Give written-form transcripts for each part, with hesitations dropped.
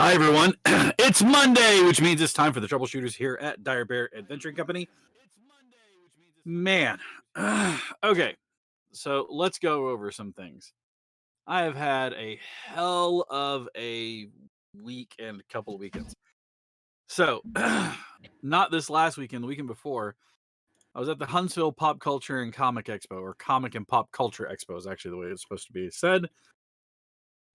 Hi, everyone. It's Monday, which means it's time for the Troubleshooters here at Dire Bear Adventuring Company. Man. Okay, so let's go over some things. I have had a hell of a week and a couple of weekends. So, not this last weekend, the weekend before, I was at the Huntsville Pop Culture and Comic Expo, or Comic and Pop Culture Expo is actually the way it's supposed to be said.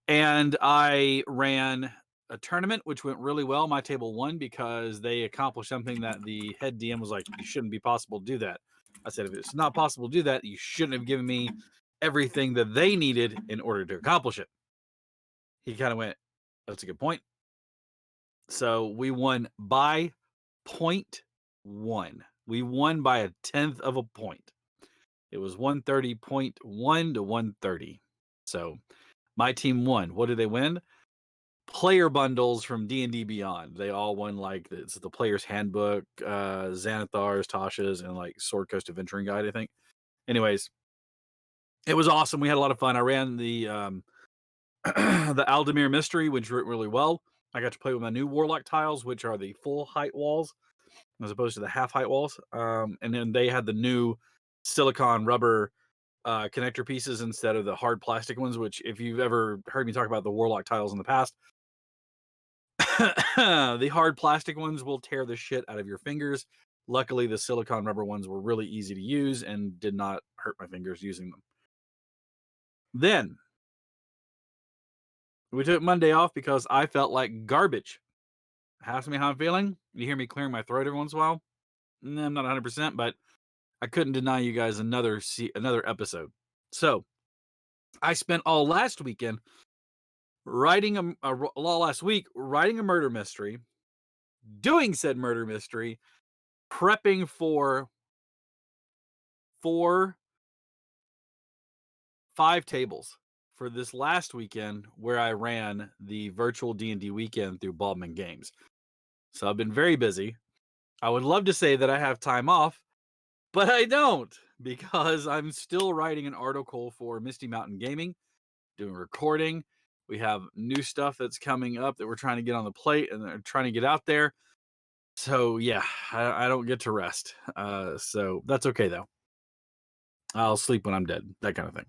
And I ran a tournament, which went really well. My table won because they accomplished something that the head DM was like, "You shouldn't be possible to do that." I said, "If it's not possible to do that, you shouldn't have given me everything that they needed in order to accomplish it." He kind of went, "That's a good point." So we won by 0.1. We won by a tenth of a point. It was 130.1 to 130. So my team won. What did they win? Player bundles from D&D Beyond. They all won like it's the player's handbook, Xanathar's, Tasha's, and like Sword Coast Adventuring Guide, I think. Anyways, it was awesome. We had a lot of fun. I ran the the Aldemir Mystery, which went really well. I got to play with my new Warlock tiles, which are the full height walls as opposed to the half height walls. And then they had the new silicone rubber connector pieces instead of the hard plastic ones, which if you've ever heard me talk about the Warlock tiles in the past, the hard plastic ones will tear the shit out of your fingers. Luckily, the silicone rubber ones were really easy to use and did not hurt my fingers using them. Then we took Monday off because I felt like garbage. Ask me how I'm feeling. You hear me clearing my throat every once in a while. I'm not 100%, but I couldn't deny you guys another episode. So I spent all last weekend writing last week writing a murder mystery, doing said murder mystery, prepping for 5 tables for this last weekend where I ran the virtual D&D weekend through Baldman Games. So I've been very busy. I would love to say that I have time off, but I don't because I'm still writing an article for Misty Mountain Gaming, doing recording. We have new stuff that's coming up that we're trying to get on the plate and trying to get out there. So yeah, I don't get to rest. So that's okay though. I'll sleep when I'm dead, that kind of thing.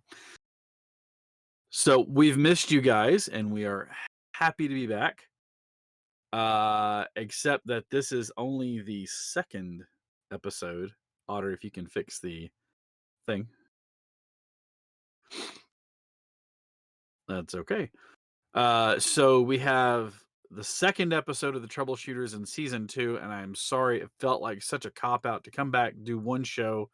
So we've missed you guys, and we are happy to be back. Except that this is only the second episode. Otter, if you can fix the thing. That's okay. So we have the second episode of the Troubleshooters in season 2, and I'm sorry it felt like such a cop-out to come back, do one show,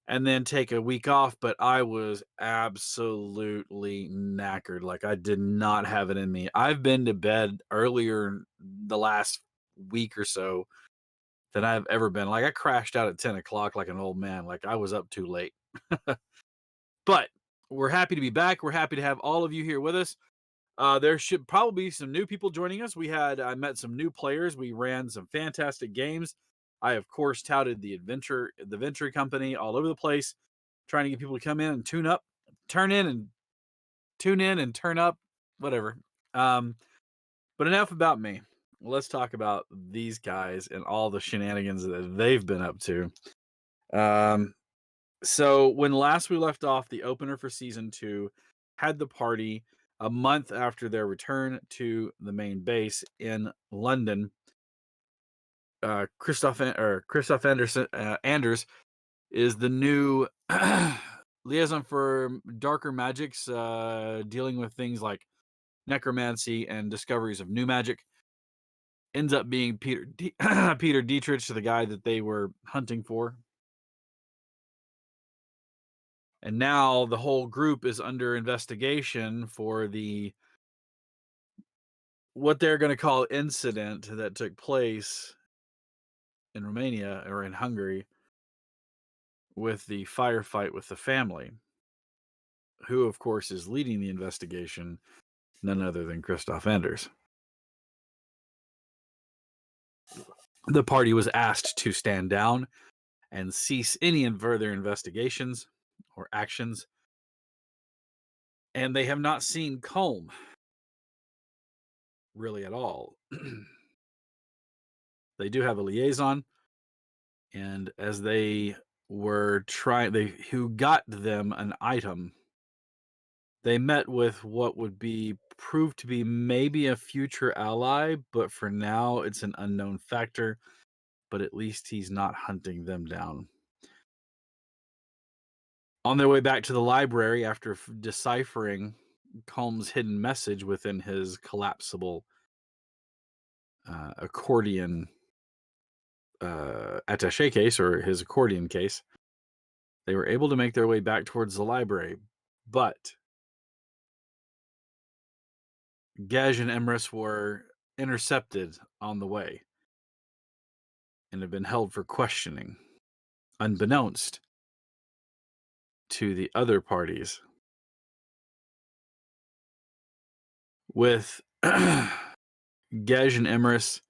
and then take a week off, but I was absolutely knackered. Like, I did not have it in me. I've been to bed earlier the last week or so than I've ever been. Like, I crashed out at 10 o'clock like an old man. Like, I was up too late. But we're happy to be back. We're happy to have all of you here with us. There should probably be some new people joining us. I met some new players. We ran some fantastic games. I, of course, touted the Venture Company all over the place, trying to get people to come in and tune in and turn up, whatever. But enough about me. Let's talk about these guys and all the shenanigans that they've been up to. So when last we left off, the opener for season 2 had the party a month after their return to the main base in London. Christoph Anderson Anders is the new liaison for darker magics, dealing with things like necromancy and discoveries of new magic. Ends up being Peter Dietrich, the guy that they were hunting for. And now the whole group is under investigation for what they're going to call incident that took place in Romania or in Hungary with the firefight with the family, who of course is leading the investigation, none other than Christoph Anders. The party was asked to stand down and cease any further investigations or actions, and they have not seen Colm. really at all. They do have a liaison, and as they were trying, they who got them an item, they met with what would be proved to be maybe a future ally, but for now it's an unknown factor. But at least he's not hunting them down. On their way back to the library, after deciphering Combs' hidden message within his collapsible accordion attaché case, or his accordion case, they were able to make their way back towards the library. But Gage and Emrys were intercepted on the way and have been held for questioning, unbeknownst to the other parties. With Gage and Emrys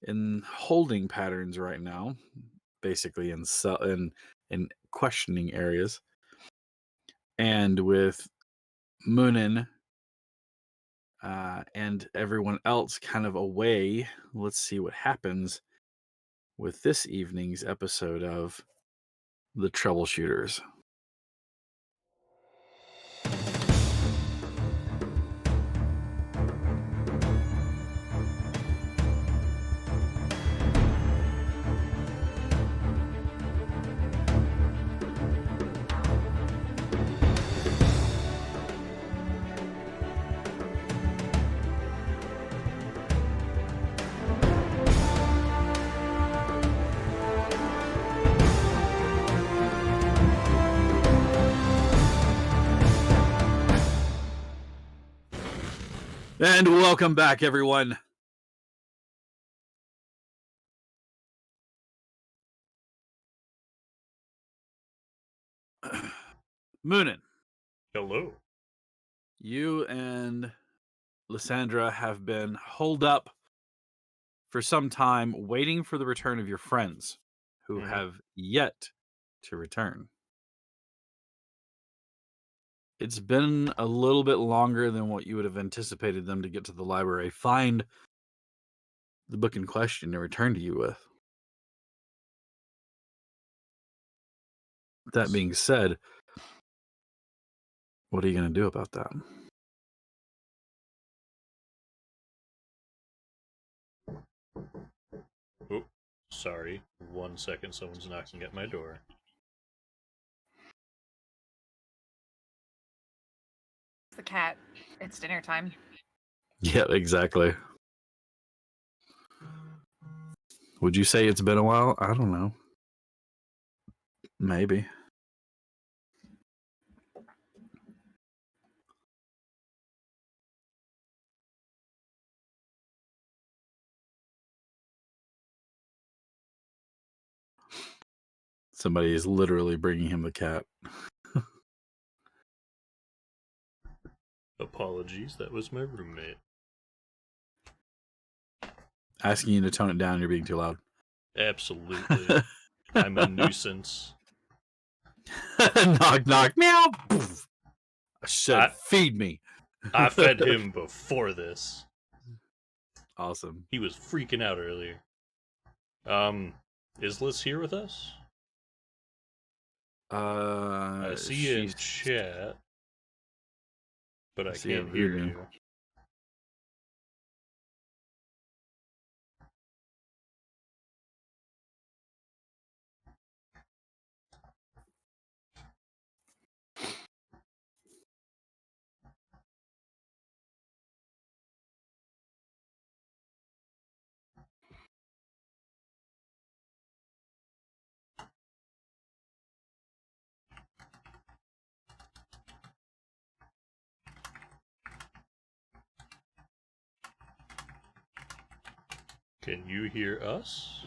in holding patterns right now, basically in questioning areas, and with Moonin and everyone else kind of away. Let's see what happens with this evening's episode of The Troubleshooters. And welcome back, everyone. Moonin. Hello. You and Lysandra have been holed up for some time waiting for the return of your friends who have yet to return. It's been a little bit longer than what you would have anticipated them to get to the library, find the book in question, and return to you with. That being said, what are you going to do about that? Oh, sorry. 1 second, someone's knocking at my door. The cat. It's dinner time. Yeah, exactly. Would you say it's been a while? I don't know. Maybe. Somebody is literally bringing him the cat. Apologies, that was my roommate. Asking you to tone it down, you're being too loud. Absolutely. I'm a nuisance. Knock, knock, meow. Poof. I said, feed me. I fed him before this. Awesome. He was freaking out earlier. Is Liz here with us? I see you in chat, but I can't hear you. Can you hear us?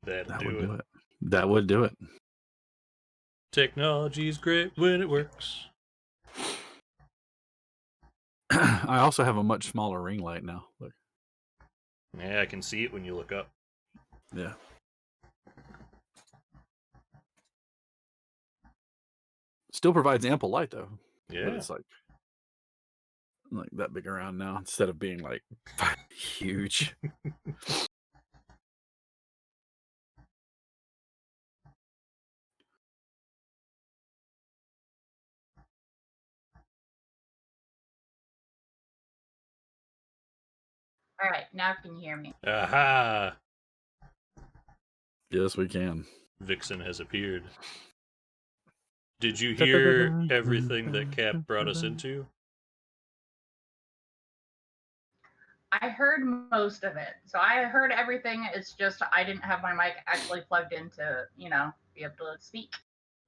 That would do it. That would do it. Technology's great when it works. I also have a much smaller ring light now. Look. Yeah, I can see it when you look up. Yeah. Still provides ample light though. Yeah. But it's like that big around now instead of being like huge. All right, now can you hear me? Aha! Yes, we can. Vixen has appeared. Did you hear everything that Cap brought us into? I heard most of it. So I heard everything. It's just I didn't have my mic actually plugged in to, be able to speak.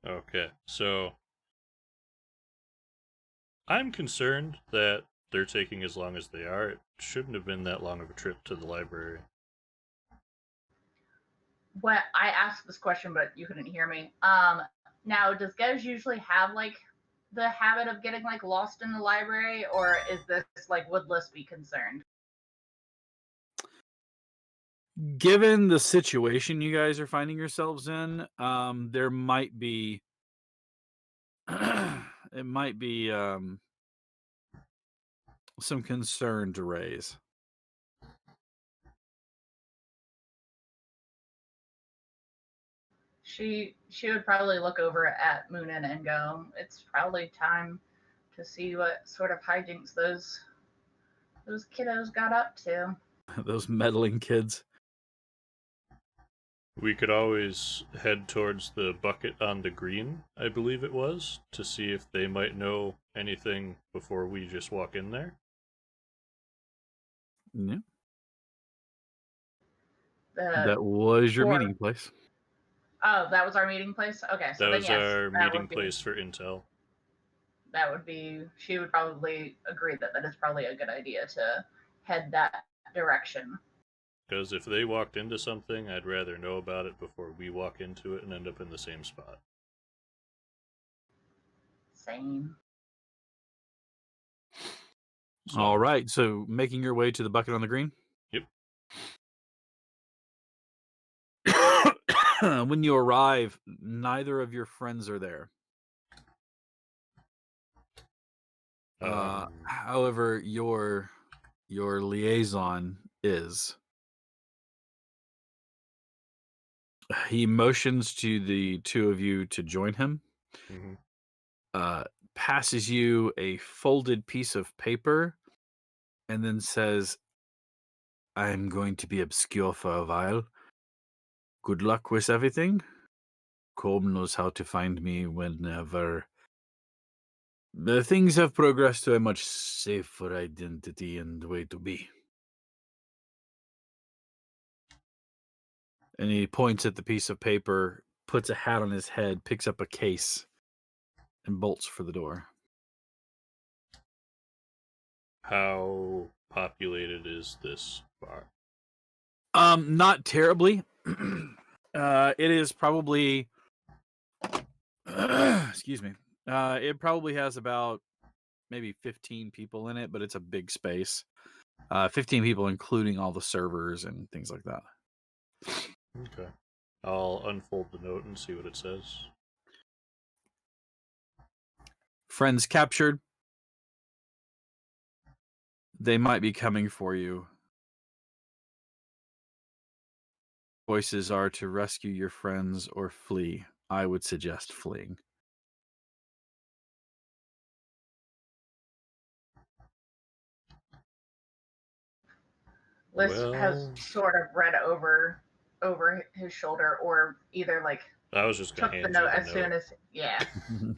Okay, so I'm concerned that they're taking as long as they are. It shouldn't have been that long of a trip to the library. What I asked this question, but you couldn't hear me. Now does Gez usually have like the habit of getting like lost in the library, or is this like would Liz be concerned? Given the situation you guys are finding yourselves in, there might be it might be some concern to raise. She would probably look over at Moonin and go, "It's probably time to see what sort of hijinks those kiddos got up to." Those meddling kids. We could always head towards the bucket on the green, I believe it was, to see if they might know anything before we just walk in there. Yeah. That was your meeting place. Oh, that was our meeting place? Okay, so that then was yes. Our meeting place for intel. That would be, she would probably agree that is probably a good idea to head that direction. Because if they walked into something, I'd rather know about it before we walk into it and end up in the same spot. Same. All right, so making your way to the bucket on the green? Yep. When you arrive, neither of your friends are there. However, your liaison is. He motions to the two of you to join him. Mm-hmm. Passes you a folded piece of paper, and then says, "I'm going to be obscure for a while. Good luck with everything. Colm knows how to find me whenever the things have progressed to a much safer identity and way to be." And he points at the piece of paper, puts a hat on his head, picks up a case, and bolts for the door. How populated is this bar? Not terribly. It is probably excuse me. It probably has about maybe 15 people in it, but it's a big space. 15 people, including all the servers and things like that. Okay. I'll unfold the note and see what it says. Friends captured. They might be coming for you. Choices are to rescue your friends or flee. I would suggest fleeing. Liz has sort of read over his shoulder, or either like I was just took the note as soon as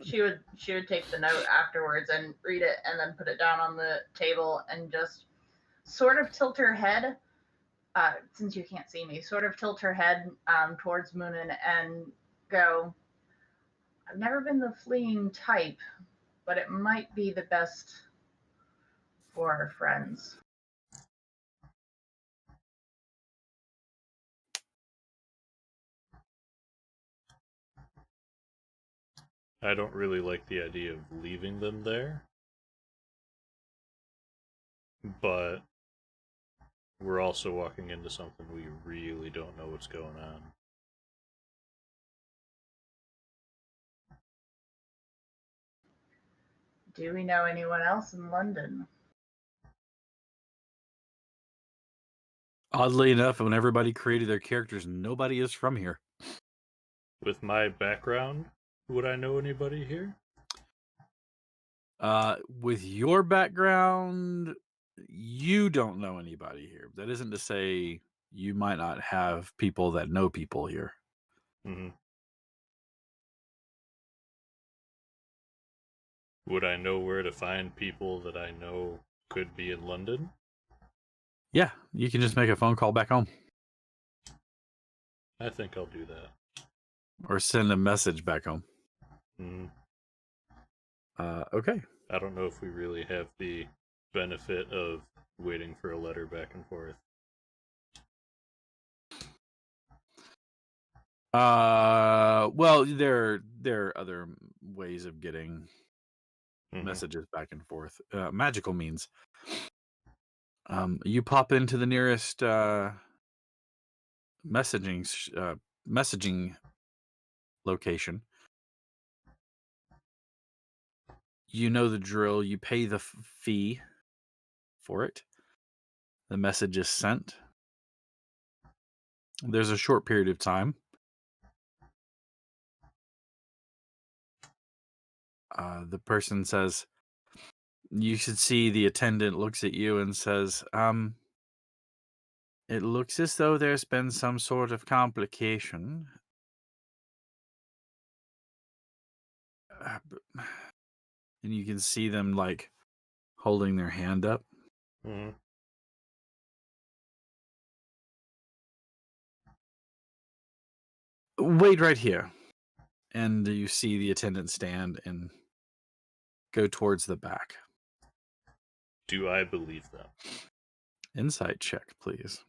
she would take the note afterwards and read it and then put it down on the table and just sort of tilt her head, since you can't see me, sort of tilt her head towards Moonin and go, "I've never been the fleeing type, but it might be the best for our friends." I don't really like the idea of leaving them there, but we're also walking into something we really don't know what's going on. Do we know anyone else in London? Oddly enough, when everybody created their characters, nobody is from here. With my background, would I know anybody here? With your background, you don't know anybody here. That isn't to say you might not have people that know people here. Mm-hmm. Would I know where to find people that I know could be in London? Yeah, you can just make a phone call back home I think I'll do that. or send a message back home. Mm-hmm. Okay. I don't know if we really have the benefit of waiting for a letter back and forth. Well, there are other ways of getting Mm-hmm. messages back and forth. Magical means. You pop into the nearest messaging location. You know the drill. You pay the fee for it. The message is sent. There's a short period of time. The person says, you should see the attendant looks at you and says, it looks as though there's been some sort of complication. And you can see them like holding their hand up. Mm-hmm. Wait right here. And you see the attendant stand and go towards the back. Do I believe them? Insight check, please.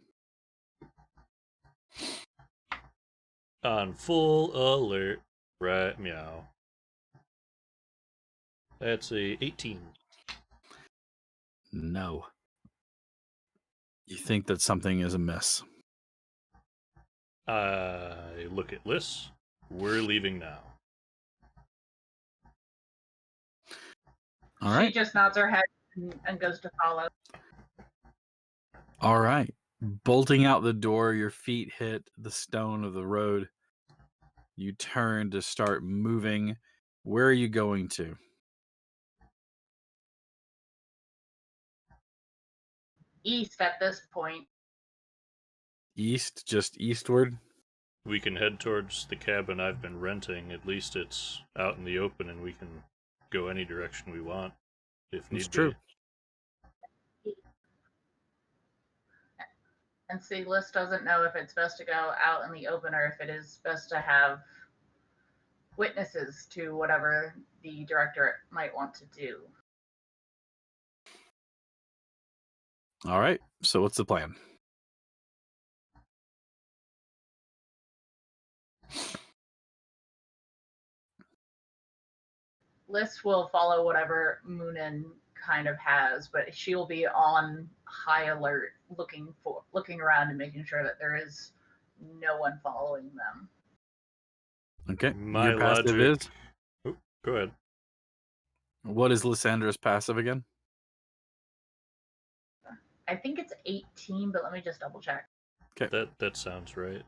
On full alert, right? Meow. That's a 18. No. You think that something is amiss. I look at Liz. We're leaving now. All right. She just nods her head and goes to follow. All right. Bolting out the door, your feet hit the stone of the road. You turn to start moving. Where are you going to? East at this point. East, just eastward? We can head towards the cabin I've been renting. At least it's out in the open and we can go any direction we want if need It's true. be. And see, Liz doesn't know if it's best to go out in the open or if it is best to have witnesses to whatever the director might want to do. All right. So what's the plan? Liz will follow whatever Moonin kind of has, but she'll be on high alert, looking around and making sure that there is no one following them. Okay. My Your passive logic. is? Oh, go ahead. What is Lysandra's passive again? I think it's 18, but let me just double check. Okay. That sounds right.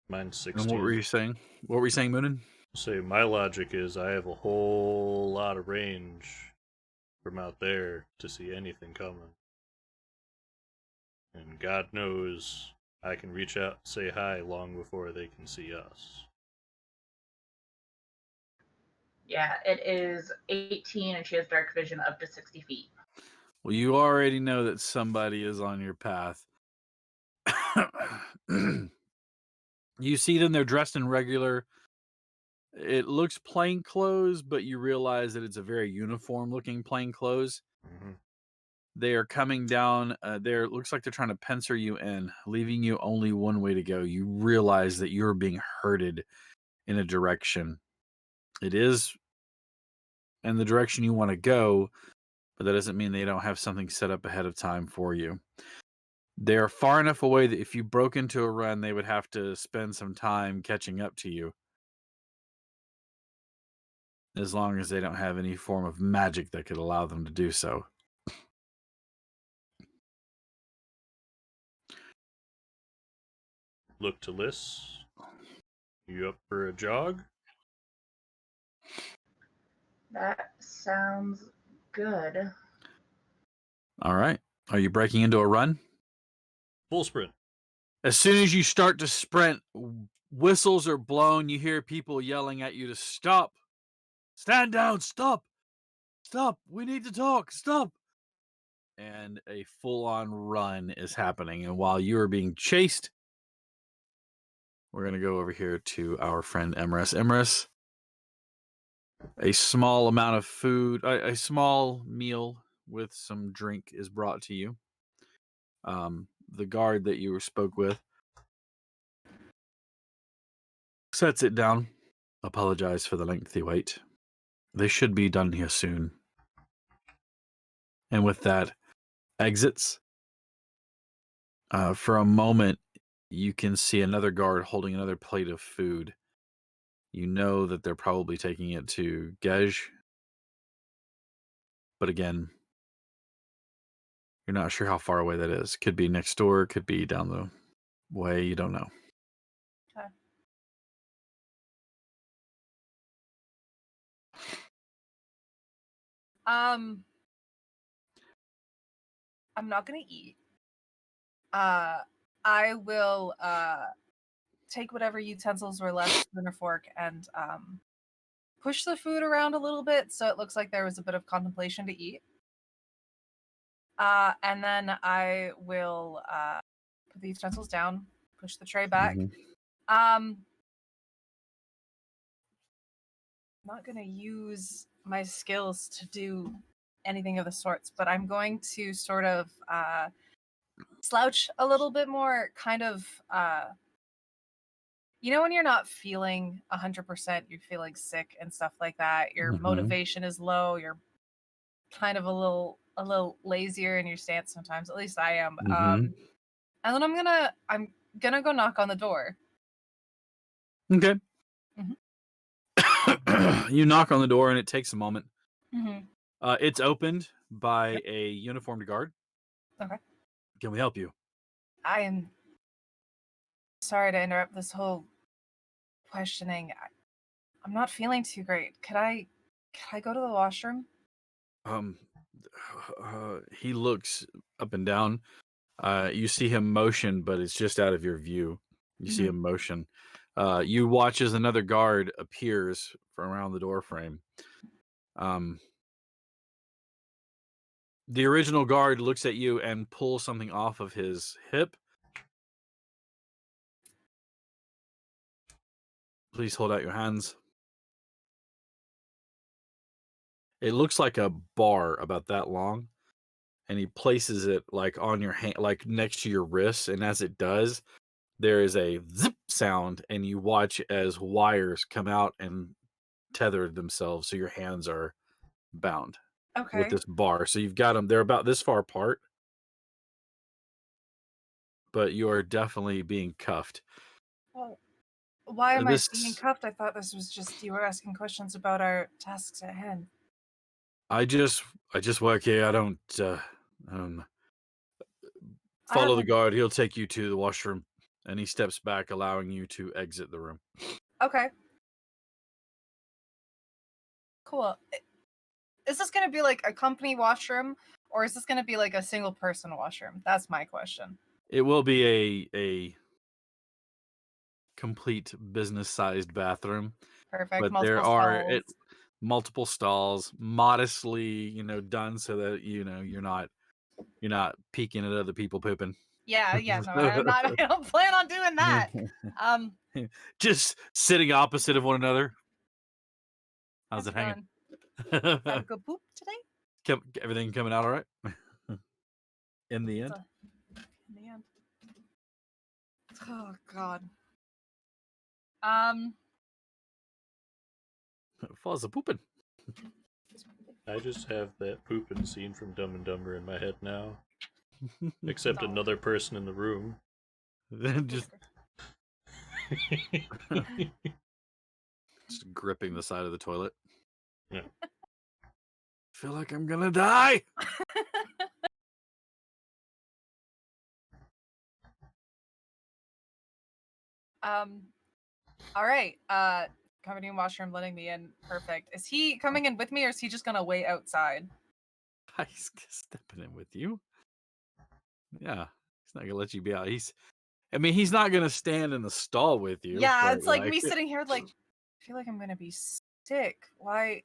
Mine's 16. And what were you saying? What were you saying, Moonin? Say my logic is I have a whole lot of range from out there to see anything coming. And God knows I can reach out and say hi long before they can see us. Yeah, it is 18, and she has dark vision up to 60 feet. Well, you already know that somebody is on your path. You see them, they're dressed in regular. It looks plain clothes, but you realize that it's a very uniform looking plain clothes. Mm-hmm. They are coming down. There looks like they're trying to pincer you in, leaving you only one way to go. You realize that you're being herded in a direction. It is and the direction you want to go, but that doesn't mean they don't have something set up ahead of time for you. They're far enough away that if you broke into a run, they would have to spend some time catching up to you. As long as they don't have any form of magic that could allow them to do so. Look to Liz. You up for a jog? That sounds good. All right. Are you breaking into a run? Full sprint. As soon as you start to sprint, whistles are blown. You hear people yelling at you to stop. Stand down. Stop. Stop. We need to talk. Stop. And a full-on run is happening. And while you are being chased, we're going to go over here to our friend Emrys. Emrys, a small amount of food, a small meal with some drink is brought to you. The guard that you spoke with sets it down. Apologize for the lengthy wait. They should be done here soon. And with that, exits. For a moment, you can see another guard holding another plate of food. You know that they're probably taking it to Gej. But again, you're not sure how far away that is. Could be next door, could be down the way, you don't know. Okay. I'm not gonna eat. I will take whatever utensils were left, spoon or fork, and push the food around a little bit so it looks like there was a bit of contemplation to eat. And then I will put the utensils down, push the tray back. I'm not gonna use my skills to do anything of the sorts, but I'm going to sort of slouch a little bit more, kind of when you're not feeling 100%, you're feeling sick and stuff like that, your motivation is low, you're kind of a little lazier in your stance sometimes, at least I am. And then I'm gonna go knock on the door. Okay. You knock on the door and it takes a moment. It's opened by a uniformed guard. Okay. Can we help you? I am sorry to interrupt this whole questioning. I'm not feeling too great. Could I go to the washroom? He looks up and down. You see him motion, but it's just out of your view. You see him motion. You watch as another guard appears from around the door frame. The original guard looks at you and pulls something off of his hip. Please hold out your hands. It looks like a bar about that long, and he places it like on your hand, like next to your wrist. And as it does, there is a zip sound, and you watch as wires come out and tether themselves, so your hands are bound with this bar. So you've got them; they're about this far apart, but you are definitely being cuffed. Well, why am I being cuffed? I thought this was just you were asking questions about our tasks at hand. I just work here. I don't follow the guard. He'll take you to the washroom, and he steps back, allowing you to exit the room. Okay. Cool. Is this going to be like a company washroom, or is this going to be like a single person washroom? That's my question. It will be a complete business-sized bathroom. Perfect. But there are multiple stalls, modestly, done so that you're not peeking at other people pooping. Yeah, no, I'm not. I don't plan on doing that. Just sitting opposite of one another. How's it hanging? Have a good poop today. Everything coming out all right? In the end. In the end. Oh God. Falls a pooping. I just have that pooping scene from Dumb and Dumber in my head now. Except No. another person in the room. Then just gripping the side of the toilet. Yeah. Feel like I'm gonna die. All right. Coming in washroom, letting me in. Perfect. Is he coming in with me, or is he just gonna wait outside? He's stepping in with you. Yeah, he's not gonna let you be out. He's not gonna stand in the stall with you. Yeah, but, it's like me sitting here, like, I feel like I'm gonna be sick. Why?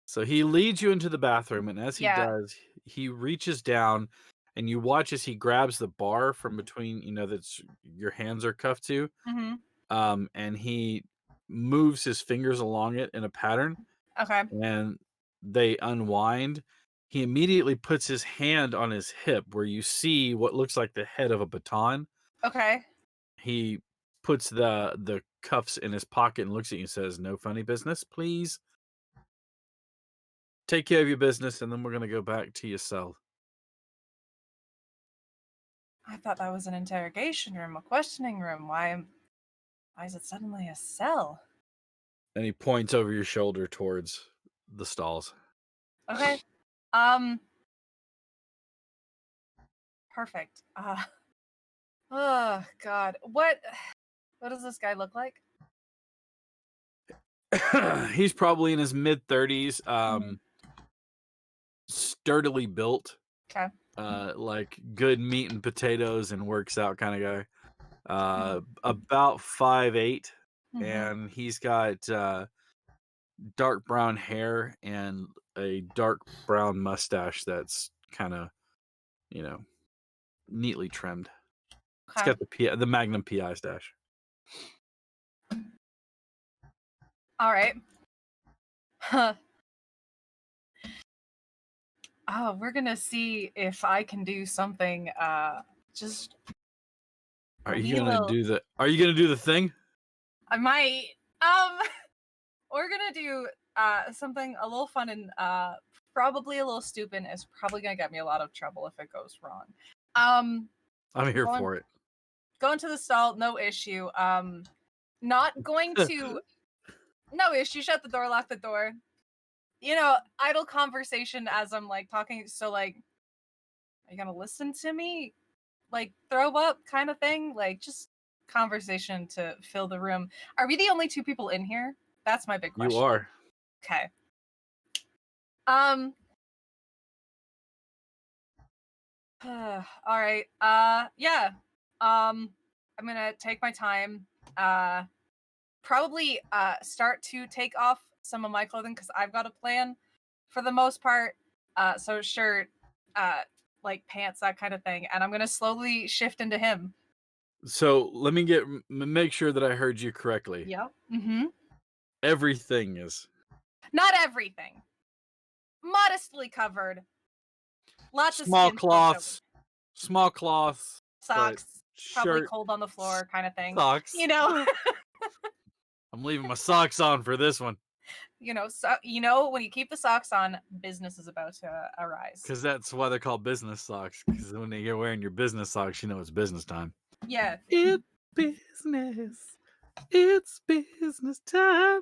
So he leads you into the bathroom, and as he Yeah. does, he reaches down, and you watch as he grabs the bar from between, that's your hands are cuffed to, Mm-hmm. and he moves his fingers along it in a pattern, Okay. and they unwind. He immediately puts his hand on his hip, where you see what looks like the head of a baton. Okay. He puts the cuffs in his pocket and looks at you and says, "No funny business, please. Take care of your business, and then we're gonna go back to your cell." I thought that was an interrogation room, a questioning room. Why is it suddenly a cell? And he points over your shoulder towards the stalls. Okay. Perfect. Oh God. What does this guy look like? He's probably in his mid 30s, Mhm. sturdily built, Okay. like good meat and potatoes and works out kind of guy. About 5'8", Mhm. and he's got dark brown hair and a dark brown mustache that's kind of, neatly trimmed. It's Okay. got the Magnum PI stash. All right. Huh. Oh, we're gonna see if I can do something. Just Are you maybe a gonna little. do the thing? I might. We're gonna do something a little fun and probably a little stupid. It's probably gonna get me a lot of trouble if it goes wrong. I'm here going, for it. going to the stall, no issue. Not going to. No issue. Shut the door. Lock the door. Idle conversation as I'm like talking. So like, are you gonna listen to me? Like throw up kind of thing? Like just conversation to fill the room. Are we the only two people in here? That's my big question. You are. Okay. All right. Yeah. I'm gonna take my time. Probably start to take off some of my clothing because I've got a plan for the most part. So shirt, like pants, that kind of thing, and I'm gonna slowly shift into him. So let me make sure that I heard you correctly. Yep. Mm-hmm. Everything is Not everything. Modestly covered. Lots of small skin still showing. cloths, but Socks, probably shirt, cold on the floor, kind of thing. socks. I'm leaving my socks on for this one. When you keep the socks on, business is about to arise. Because that's why they're called business socks. Because when you're wearing your business socks, it's business time. Yeah. It's business. It's business time.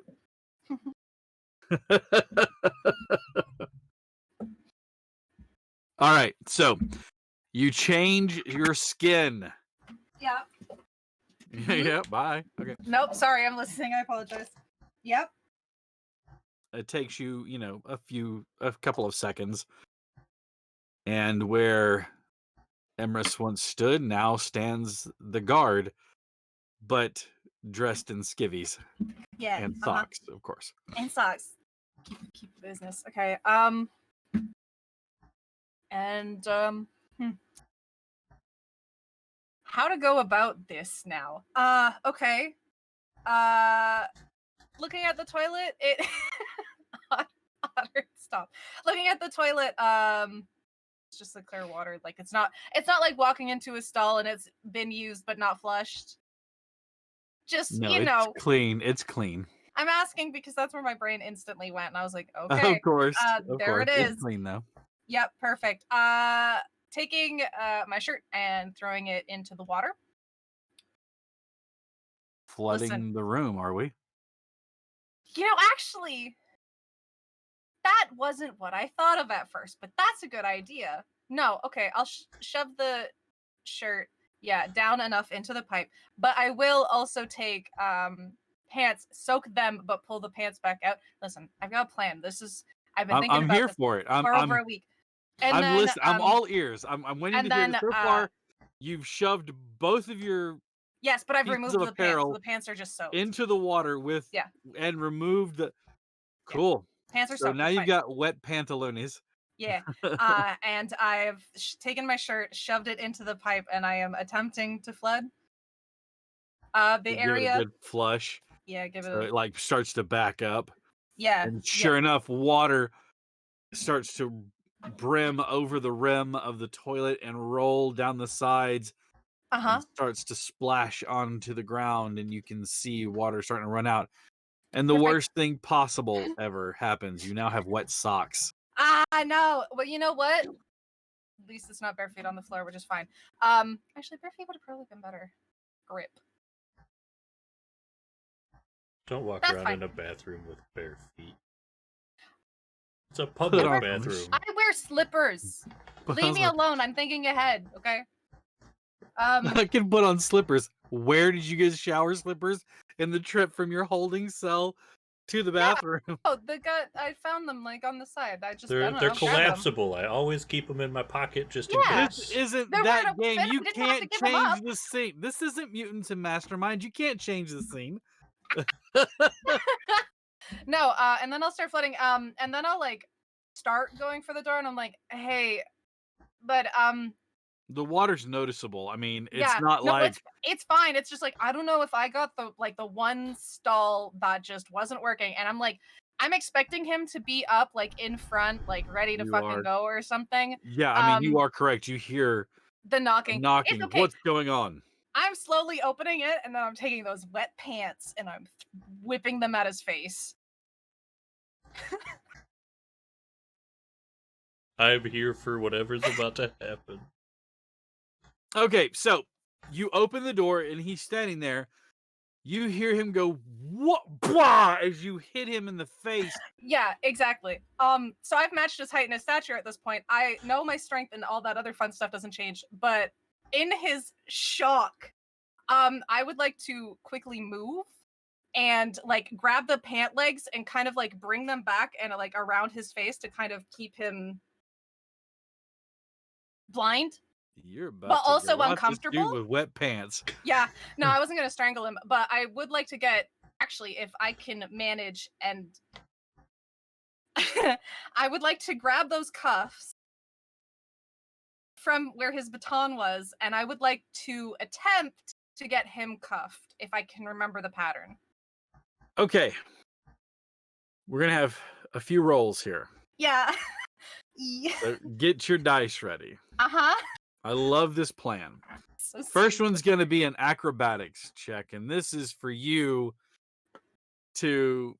All right. So you change your skin. Yeah. Yeah. Bye. Okay. Nope. Sorry, I'm listening. I apologize. Yep. It takes you, a couple of seconds. And where Emrys once stood, now stands the guard, but dressed in skivvies. Yeah. And socks, of course. And socks. Keep the business. Okay. And how to go about this now? Okay. Looking at the toilet, it Otter, stop. Looking at the toilet, it's just the clear water. Like it's not like walking into a stall and it's been used but not flushed. Just No, it's clean. It's clean. I'm asking because that's where my brain instantly went, and I was like, okay, Of course. there it is. It's clean though. Yep, perfect. Taking my shirt and throwing it into the water. Flooding the room, are we? Actually, that wasn't what I thought of at first, but that's a good idea. No, okay, I'll shove the shirt, down enough into the pipe, but I will also take pants, soak them, but pull the pants back out. Listen, I've got a plan. I've been thinking I'm about here this for it. for over a week. And then, I'm all ears. I'm waiting to hear then, this. So far, you've shoved both of your yes, but I've pieces removed of the pants. apparel The pants are just soaked. into the water and removed the. Cool. Pants are So soaked. now it's you've fine. got wet pantalones. Yeah. And I've taken my shirt, shoved it into the pipe, and I am attempting to flood the Give area. it a good flush. Yeah, give it So a. it like starts to back up. Yeah. And sure enough, water starts to brim over the rim of the toilet and roll down the sides. And starts to splash onto the ground, and you can see water starting to run out. And the worst thing possible ever happens. You now have wet socks. I know. Well, you know what? At least it's not bare feet on the floor, which is fine. Actually, bare feet would have probably been better. Grip. Don't walk That's around fine. in a bathroom with bare feet. It's a public bathroom. I wear slippers. Leave me alone. I'm thinking ahead, okay? I can put on slippers. Where did you get shower slippers in the trip from your holding cell to the bathroom? Oh, I found them like on the side. They're collapsible. I always keep them in my pocket just in case. This isn't that game. You can't change the scene. This isn't Mutants and Mastermind. You can't change the scene. No, and then I'll start flooding. And then I'll like start going for the door, and I'm like, hey, but the water's noticeable. I mean, it's not like it's fine. It's just like I don't know if I got the one stall that just wasn't working, and I'm expecting him to be up like in front, like ready to fucking go or something. Yeah, I mean, you are correct. You hear the knocking. It's okay. What's going on? I'm slowly opening it, and then I'm taking those wet pants and I'm whipping them at his face. I'm here for whatever's about to happen. Okay, so you open the door and he's standing there. You hear him go, "What?" Blah, as you hit him in the face. Yeah, exactly. So I've matched his height and his stature at this point. I know my strength and all that other fun stuff doesn't change, but in his shock, I would like to quickly move and like grab the pant legs and kind of like bring them back and like around his face to kind of keep him blind. You're about but to also garrote uncomfortable this dude with wet pants. Yeah, no, I wasn't gonna strangle him, but I would like to get actually if I can manage and I would like to grab those cuffs from where his baton was, and I would like to attempt to get him cuffed if I can remember the pattern. Okay. We're going to have a few rolls here. Yeah. So get your dice ready. Uh-huh. I love this plan. So First one's going to be an acrobatics check, and this is for you to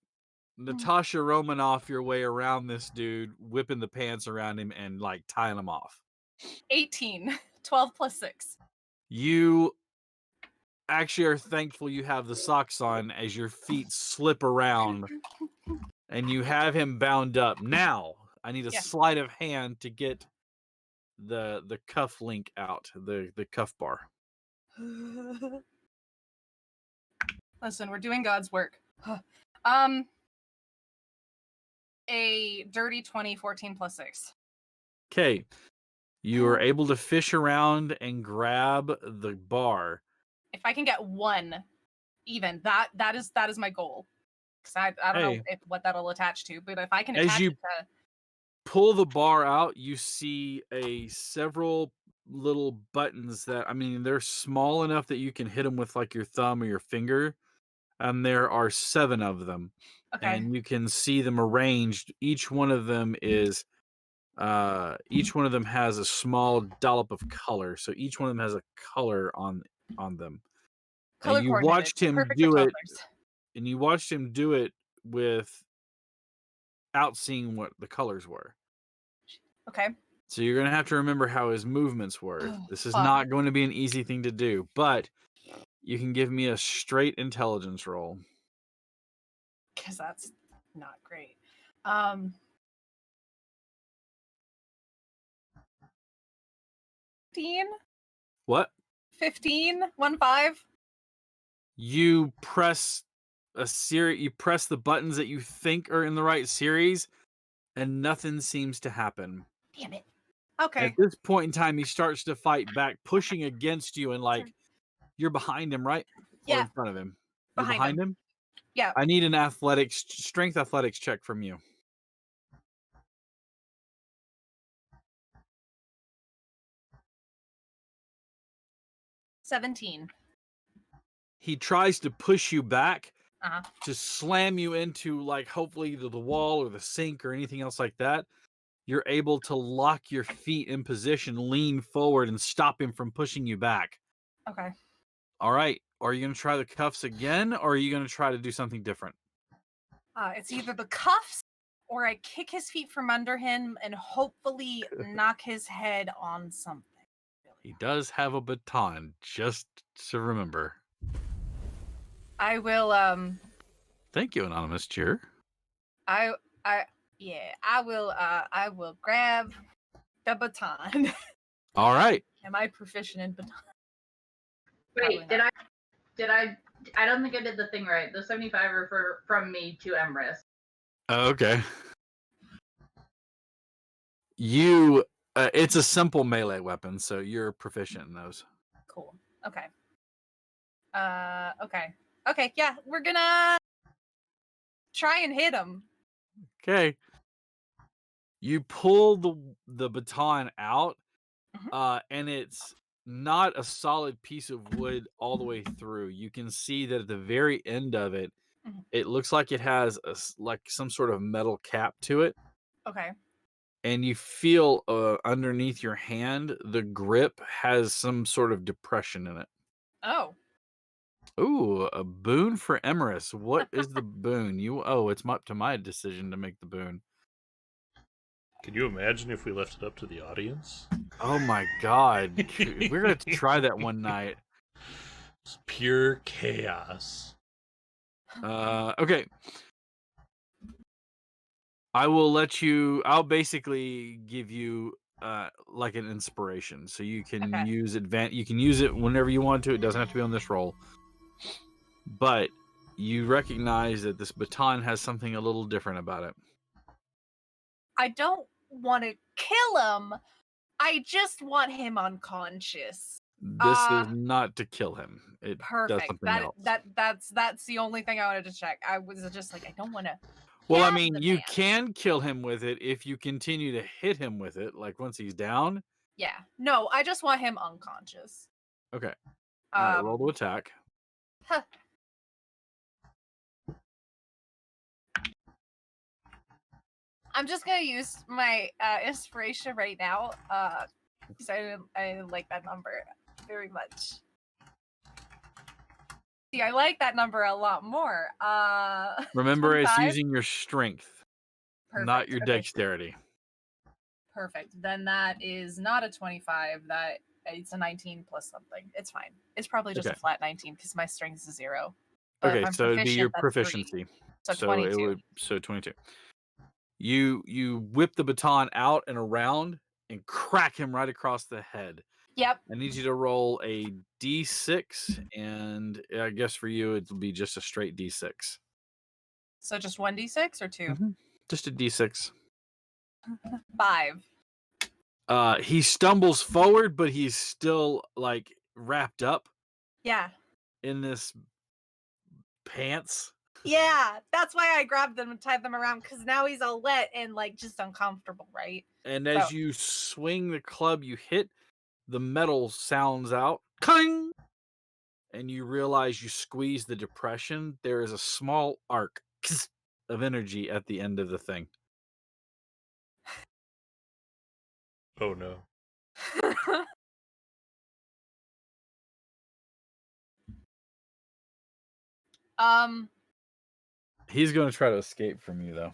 Natasha Romanoff your way around this dude, whipping the pants around him and like tying him off. 18. 12 plus 6. You actually are thankful you have the socks on as your feet slip around and you have him bound up. Now, I need a sleight of hand to get the cuff link out, the cuff bar. Listen, we're doing God's work. A dirty 20, 14 plus 6. Okay. You are able to fish around and grab the bar. If I can get one even, that is my goal. Because I don't know what that'll attach to, but if I can attach it to... pull the bar out, you see several little buttons that, I mean, they're small enough that you can hit them with like your thumb or your finger. And there are 7 of them. Okay. And you can see them arranged. Each one of them has a small dollop of color. So each one of them has a color on them. Color and you coordinated. watched him Perfect do for it. toddlers. and you watched him do it without seeing what the colors were. Okay. So you're going to have to remember how his movements were. Oh, This is fuck. not going to be an easy thing to do, but you can give me a straight intelligence roll. Because that's not great. 15? What? 15? 1-5? You press you press the buttons that you think are in the right series, and nothing seems to happen. Damn it. Okay. At this point in time, he starts to fight back, pushing against you, and like you're behind him, right? Or Yeah. in front of him. You're Behind behind him? Yeah. I need an strength athletics check from you. 17. He tries to push you back Uh-huh. to slam you into, like, hopefully the wall or the sink or anything else like that. You're able to lock your feet in position, lean forward, and stop him from pushing you back. Okay. All right. Are you going to try the cuffs again, or are you going to try to do something different? It's either the cuffs or I kick his feet from under him and hopefully knock his head on something. He does have a baton, just to remember. I will Thank you, Anonymous Cheer. I will grab the baton. All right. Am I proficient in baton? Wait, I don't think I did the thing right. The 75 are from me to Emrys. Okay. You, it's a simple melee weapon, so you're proficient in those. Cool. Okay. Okay, yeah, we're gonna try and hit him. Okay. You pull the baton out, and it's not a solid piece of wood all the way through. You can see that at the very end of it, it looks like it has like some sort of metal cap to it. Okay. And you feel underneath your hand, the grip has some sort of depression in it. Oh. Ooh, a boon for Emrys. What is the boon? It's up to my decision to make the boon. Can you imagine if we left it up to the audience? Oh my god. We're going to try that one night. It's pure chaos. Okay. I'll basically give you like an inspiration. So you can use you can use it whenever you want to. It doesn't have to be on this roll. But you recognize that this baton has something a little different about it. I don't want to kill him. I just want him unconscious. This is not to kill him. It does Perfect. something else. That's the only thing I wanted to check. I was just like, I don't want to. Well, I mean, you can kill him with it if you continue to hit him with it, like once he's down. Yeah. No, I just want him unconscious. Okay. All right, roll to attack. Huh. I'm just gonna use my inspiration right now, because I like that number very much. See, I like that number a lot more. Remember, 25? it's using your strength, not your dexterity. Perfect. Then that is not a 25. It's a 19 plus something. It's fine. It's probably just a flat 19 because my strength is a 0. But Okay, so it'd be your proficiency. So 22. 22. You whip the baton out and around and crack him right across the head. Yep. I need you to roll a d6, and I guess for you it'll be just a straight d6. So just 1d6 or 2? Just a d6. 5. He stumbles forward, but he's still like wrapped up. Yeah. In this pants. Yeah, that's why I grabbed them and tied them around, because now he's all wet and like just uncomfortable, right? And as you swing the club, you hit, the metal sounds out, clang, and you realize you squeeze the depression. There is a small arc of energy at the end of the thing. Oh no. He's going to try to escape from you, though.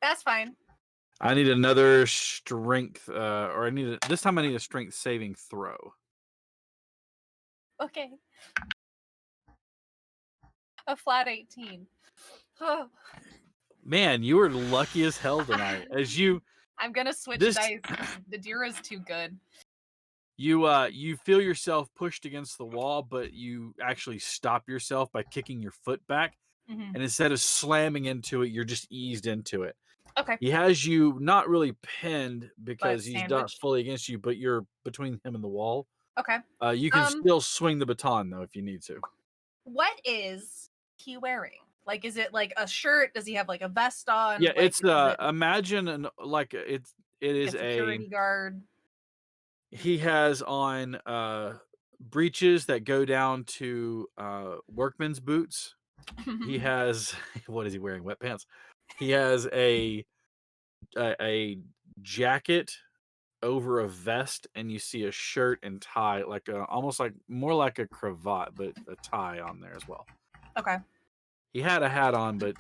That's fine. I need another strength, this time I need a strength saving throw. Okay. A flat 18. Oh. Man, you were lucky as hell tonight. I'm gonna switch dice. The Dira's too good. You feel yourself pushed against the wall, but you actually stop yourself by kicking your foot back. Mm-hmm. And instead of slamming into it, you're just eased into it. Okay. He has you not really pinned because he's not sandwiched? fully against you, but you're between him and the wall. Okay. You can still swing the baton, though, if you need to. What is he wearing? Like, is it like a shirt? Does he have like a vest on? Yeah, like, it's imagine it is a security guard. He has on breeches that go down to workman's boots. He has what is he wearing? Wet pants. He has a jacket over a vest, and you see a shirt and tie, like almost like more like a cravat, but a tie on there as well. Okay. He had a hat on, but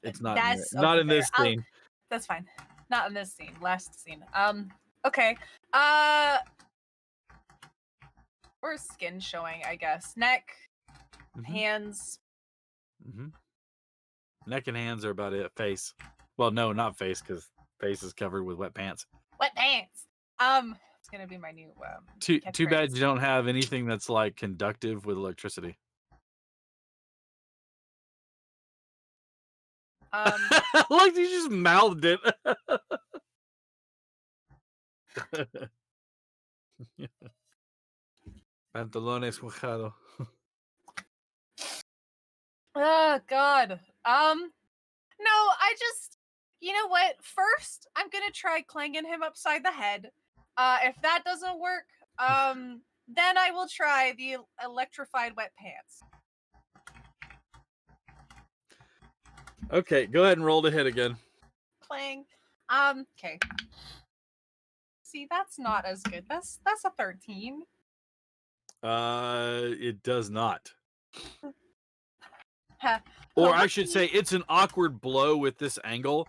it's not not in this scene. That's fine. Not in this scene. Last scene. Okay. Where's skin showing? I guess neck, hands. Mm-hmm. Neck and hands are about it. Face. Well, no, not face, because face is covered with wet pants. Wet pants. It's gonna be my new. Too bad you don't have anything that's like conductive with electricity. Like you just mouthed it. Pantalones mojado. Oh God. No, you know what? First, I'm gonna try clanging him upside the head. If that doesn't work, then I will try the electrified wet pants. Okay, go ahead and roll to hit again. Clang. Okay. See, that's not as good. That's a 13. It does not. Huh. Or I should say, it's an awkward blow with this angle,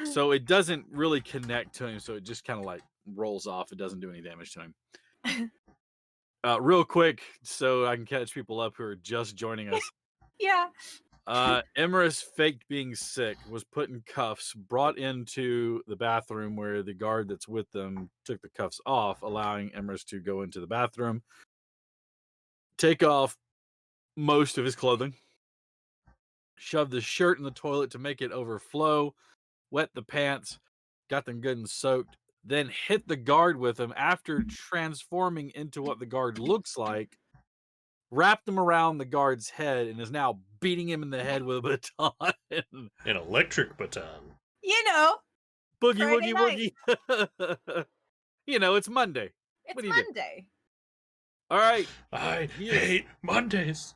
so it doesn't really connect to him. So it just kind of like rolls off. It doesn't do any damage to him. Real quick, so I can catch people up who are just joining us. Yeah. Emerus faked being sick, was put in cuffs, brought into the bathroom where the guard that's with them took the cuffs off, allowing Emerus to go into the bathroom, take off most of his clothing, shove the shirt in the toilet to make it overflow, wet the pants, got them good and soaked, then hit the guard with them after transforming into what the guard looks like, wrapped him around the guard's head, and is now beating him in the head with a baton. An electric baton. You know. Boogie Friday woogie woogie. You know, it's Monday. It's Monday. All right. I hate Mondays.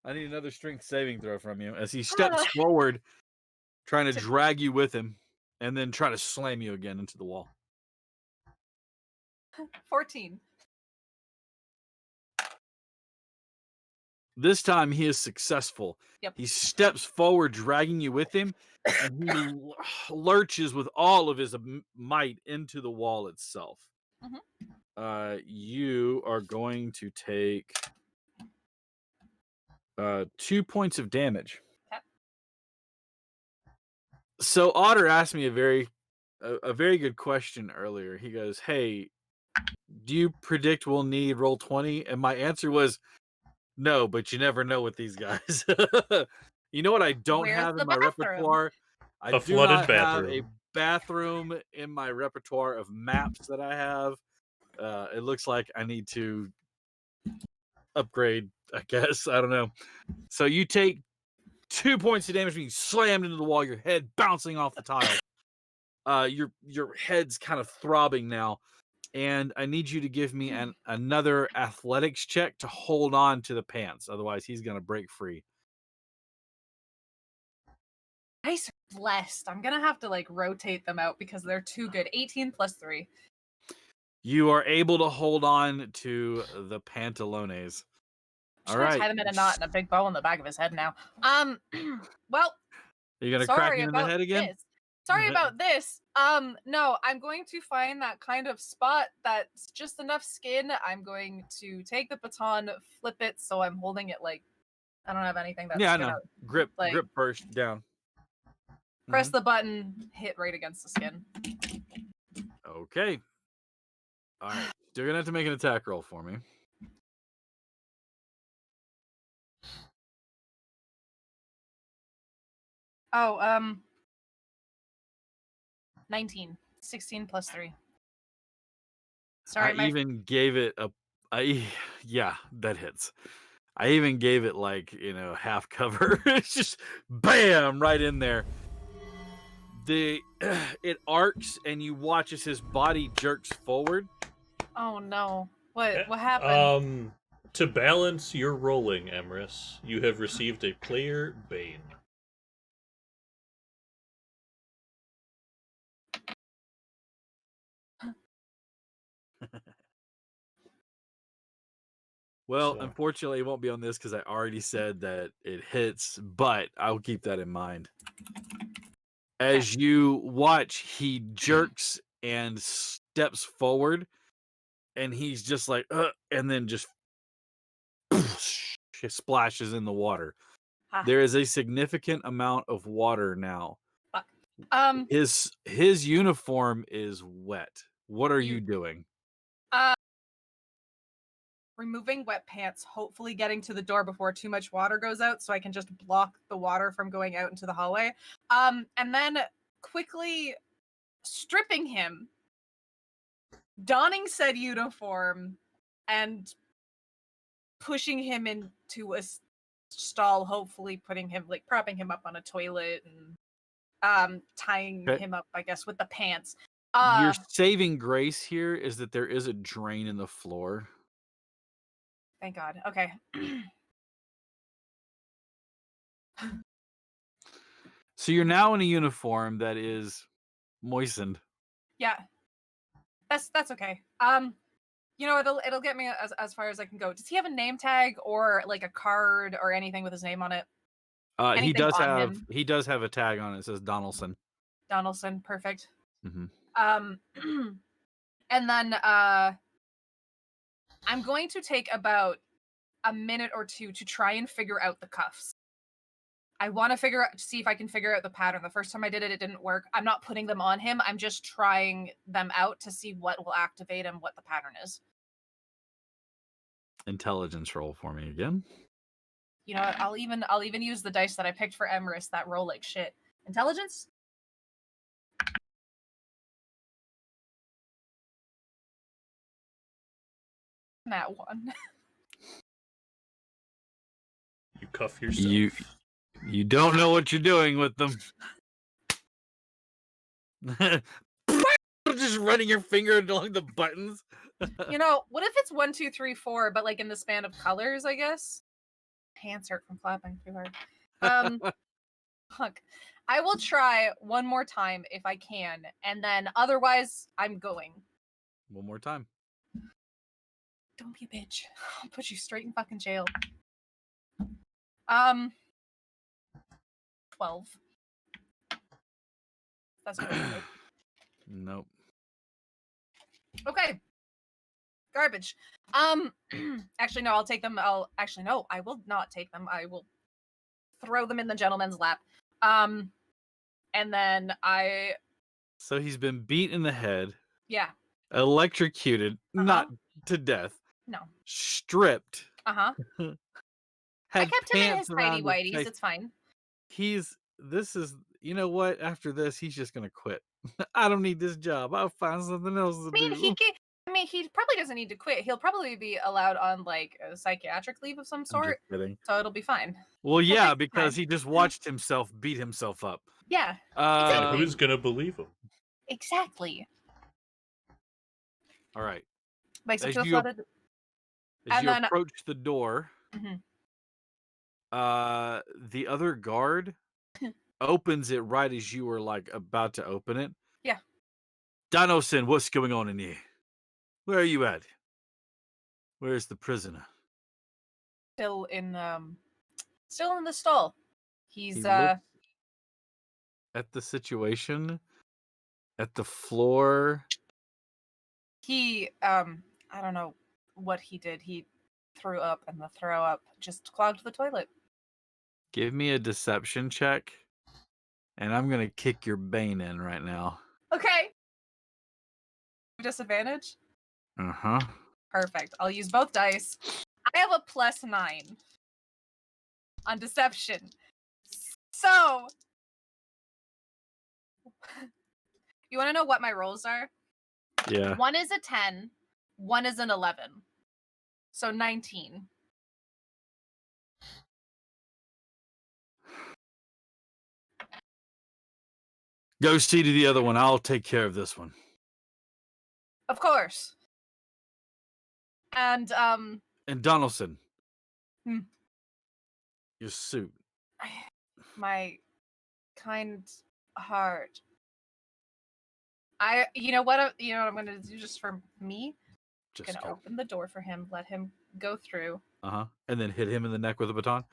I need another strength saving throw from you as he steps forward, trying to drag you with him, and then try to slam you again into the wall. 14. This time he is successful. Yep. He steps forward, dragging you with him, and he lurches with all of his might into the wall itself. Mm-hmm. You are going to take 2 points of damage. Okay. So Otter asked me a very good question earlier. He goes, "Hey, do you predict we'll need roll 20?" And my answer was, "No, but you never know with these guys." You know what I don't have in my repertoire? I do not have a bathroom in my repertoire of maps that I have. It looks like I need to upgrade, I guess. I don't know. So you take 2 points of damage being slammed into the wall, your head bouncing off the tile. Your head's kind of throbbing now. And I need you to give me another athletics check to hold on to the pants. Otherwise, he's going to break free. Dice are blessed. I'm going to have to like rotate them out because they're too good. 18 plus 3. You are able to hold on to the pantalones. just All gonna right. tie them in a knot and a big bow on the back of his head now. Well, Are you gonna crack sorry him in the about head again? this. Sorry about this. No, I'm going to find that kind of spot that's just enough skin. I'm going to take the baton, flip it so I'm holding it like I don't have anything that's Yeah, I gonna know. Grip like first down. press the button, hit right against the skin. Okay. All right. You're gonna have to make an attack roll for me. Oh, 19. 16 plus 3. Sorry, I even gave it a. Yeah, that hits. I even gave it like half cover. It's just bam right in there. It arcs and you watch as his body jerks forward. Oh no. What Eh, happened? To balance your rolling, Emrys, you have received a player bane. Well, So, unfortunately, it won't be on this because I already said that it hits, but I'll keep that in mind. As you watch, he jerks and steps forward, and he's just like, and then just splashes in the water. Ah, There is a significant amount of water now. fuck. His uniform is wet. What are you doing? Removing wet pants, hopefully getting to the door before too much water goes out so I can just block the water from going out into the hallway. And then quickly stripping him, donning said uniform, and pushing him into a stall, hopefully putting him, like, propping him up on a toilet and tying Okay. him up, I guess, with the pants. Your saving grace here is that there is a drain in the floor. Thank God. Okay. So you're now in a uniform that is moistened. Yeah. That's okay. You know, it'll get me as far as I can go. Does he have a name tag or like a card or anything with his name on it? He Anything does on have him? he does have a tag on it. It says Donaldson. Donaldson, perfect. Mm-hmm. And then I'm going to take about a minute or two to try and figure out the cuffs. I want to see if I can figure out the pattern. The first time I did it, it didn't work. I'm not putting them on him. I'm just trying them out to see what will activate him, what the pattern is. Intelligence roll for me again. You know what? I'll even use the dice that I picked for Emrys that roll like shit. Intelligence? That one. you cuff yourself. You don't know what you're doing with them. Just running your finger along the buttons. You know, what if it's 1, 2, 3, 4, but like in the span of colors, I guess? Hands hurt from clapping too hard. Fuck. I will try one more time if I can, and then otherwise I'm going. One more time. Don't be a bitch. I'll put you straight in fucking jail. 12. That's good. Right? Nope. Okay. Garbage. Actually no, I'll take them. Actually no, I will not take them. I will throw them in the gentleman's lap. And then So he's been beat in the head. Yeah. Electrocuted, not to death. No. Stripped. I Had kept him in his pants around tidy his whities. face. It's fine. You know what? After this, he's just gonna quit. I don't need this job. I'll find something else to do. He probably doesn't need to quit. He'll probably be allowed on like a psychiatric leave of some I'm sort. just kidding. So it'll be fine. Well, He'll yeah, take the because time. he just watched himself beat himself up. Yeah. And Exactly. who's gonna believe him? Exactly. All right. Makes it As feel you, flooded. as And you then- approach the door, Mhm. the other guard opens it right as you were like about to open it. Yeah. Donaldson, what's going on in here? Where are you at? Where's the prisoner? still in the stall. He He's looks at the situation, at the floor. he I don't know what he did. He threw up, and the throw up just clogged the toilet. Give me a deception check, and I'm gonna kick your bane in right now. Okay. Disadvantage? Uh-huh. Perfect. I'll use both dice. I have a +9 on deception. So, you want to know what my rolls are? Yeah. One is a 10, one is an 11. So 19. Go see to the other one. I'll take care of this one. Of course. And And Donaldson. Hmm. Your suit. my kind heart. You know what I'm gonna do just for me? I'm Just gonna go. open the door for him, let him go through Uh-huh. And then hit him in the neck with a baton.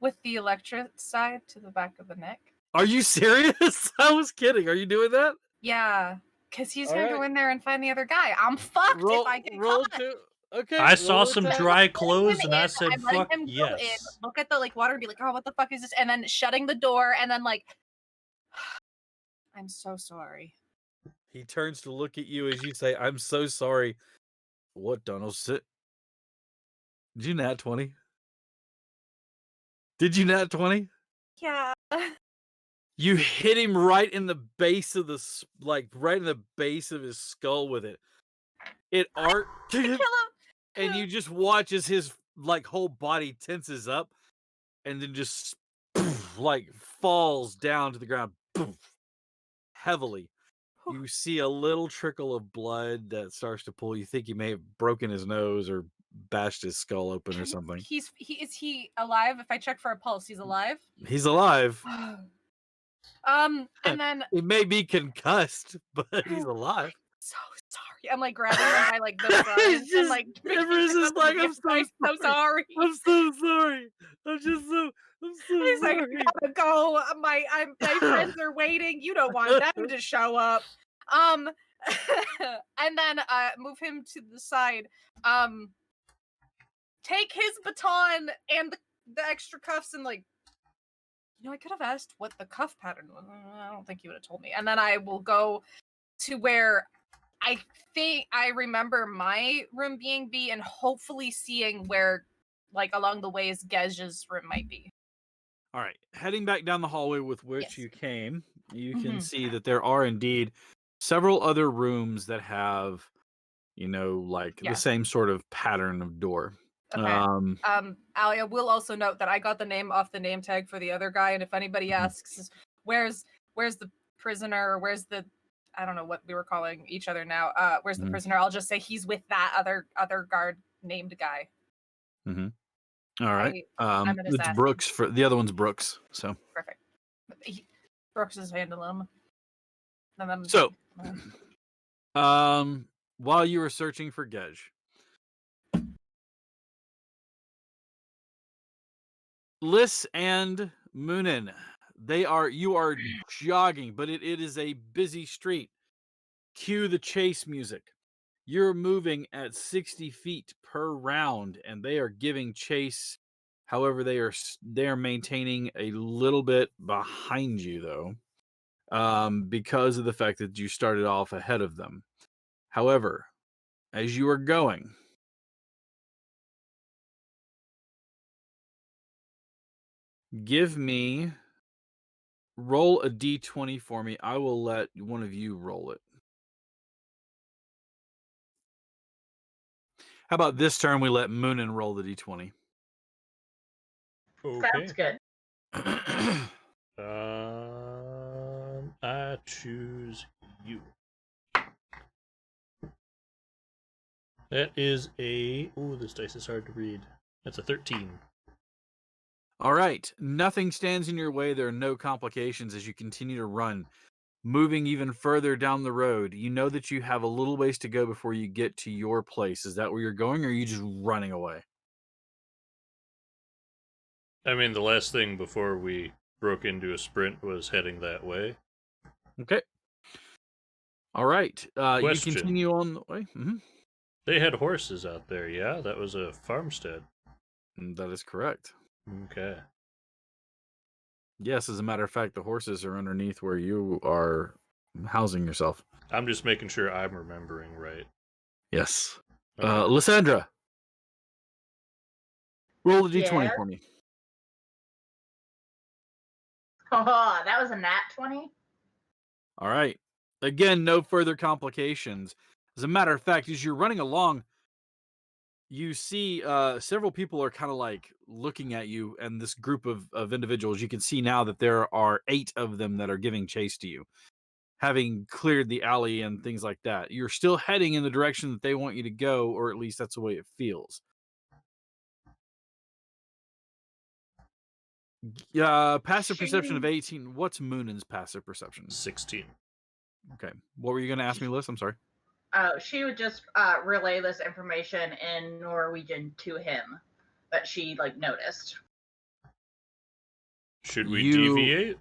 with the electric side to the back of the neck. Are you serious? I was kidding. Are you doing that? Yeah, because he's All gonna go right. in there and find the other guy. I'm fucked if I get roll caught. two. Okay. I saw roll some attack. dry clothes and I I'm said, letting fuck him go in, yes. look at the water and be like, oh, what the fuck is this? And then shutting the door and then I'm so sorry. He turns to look at you as you say, I'm so sorry. What, Donaldson? Did you nat 20? Did you nat 20? Yeah. You hit him right in the base of right in the base of his skull with it. It arced, Kill him. and you just watch as his whole body tenses up, and then just falls down to the ground heavily. You see a little trickle of blood that starts to pool. You think he may have broken his nose or bashed his skull open or something. Is he alive? If I check for a pulse, he's alive. He's alive. And then He may be concussed, but he's alive. so sorry. I'm grabbing him by the front and Everyone's just like, I'm so sorry. I'm so sorry. I'm so He's like, I sorry. gotta go. My friends are waiting. You don't want them to show up. And then move him to the side. Take his baton and the extra cuffs and I could have asked what the cuff pattern was. I don't think you would have told me. And then I will go to where I think I remember my room being and hopefully seeing where along the ways Gej's room might be. All right. Heading back down the hallway with which Yes. you came, you can see that there are indeed several other rooms that have, the same sort of pattern of door. Okay. I will also note that I got the name off the name tag for the other guy, and if anybody asks, where's the prisoner, or where's the, I don't know what we were calling each other now, where's the prisoner, I'll just say he's with that other guard named guy. Mm-hmm. All right. I'm an It's assassin. Brooks. The other one's Brooks. So Perfect. Brooks is handling him. And then, So, while you were searching for Gej, Liss and Moonin, you are jogging, but it is a busy street. Cue the chase music. You're moving at 60 feet per round, and they are giving chase. However, they are maintaining a little bit behind you, though, because of the fact that you started off ahead of them. However, as you are going, roll a d20 for me. I will let one of you roll it. How about this turn we let Moonin roll the d20? Okay. Sounds good. I choose you. That is this dice is hard to read. That's a 13. All right. Nothing stands in your way. There are no complications as you continue to run. Moving even further down the road, you know that you have a little ways to go before you get to your place. Is that where you're going, or are you just running away? I mean, the last thing before we broke into a sprint was heading that way. Okay. All right. You Question. continue on the way. They had horses out there, yeah? That was a farmstead. That is correct. Okay. Yes, as a matter of fact, the horses are underneath where you are housing yourself. I'm just making sure I'm remembering right. Yes. Okay. Lysandra, roll the d20 Yeah. for me. Oh, that was a nat 20. All right. Again, no further complications. As a matter of fact, as you're running along, you see several people are kind of like looking at you, and this group of individuals, you can see now that there are 8 of them that are giving chase to you, having cleared the alley and things like that. You're still heading in the direction that they want you to go, or at least that's the way it feels. Passive perception of 18. What's Moonen's passive perception? 16. Okay. What were you going to ask me, Liz? I'm sorry. She would just relay this information in Norwegian to him that she noticed. Should we deviate?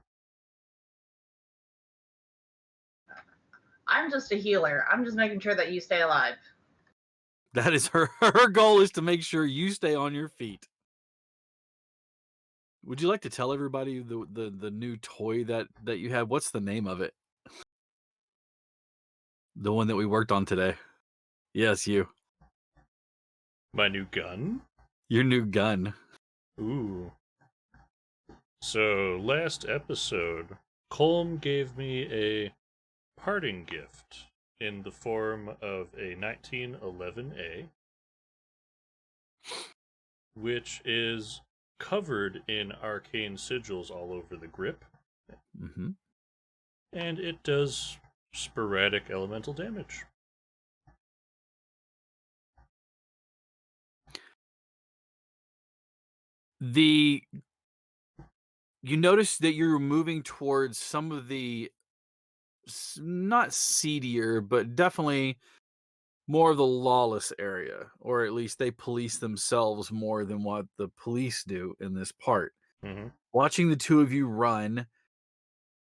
I'm just a healer. I'm just making sure that you stay alive. That is her goal, is to make sure you stay on your feet. Would you like to tell everybody the new toy that you have? What's the name of it? The one that we worked on today. Yes, you. My new gun? Your new gun. Ooh. So, last episode, Colm gave me a parting gift in the form of a 1911A, which is covered in arcane sigils all over the grip. Mm-hmm. And it does sporadic elemental damage. You notice that you're moving towards some of the not seedier, but definitely more of the lawless area, or at least they police themselves more than what the police do in this part. Mm-hmm. Watching the two of you run,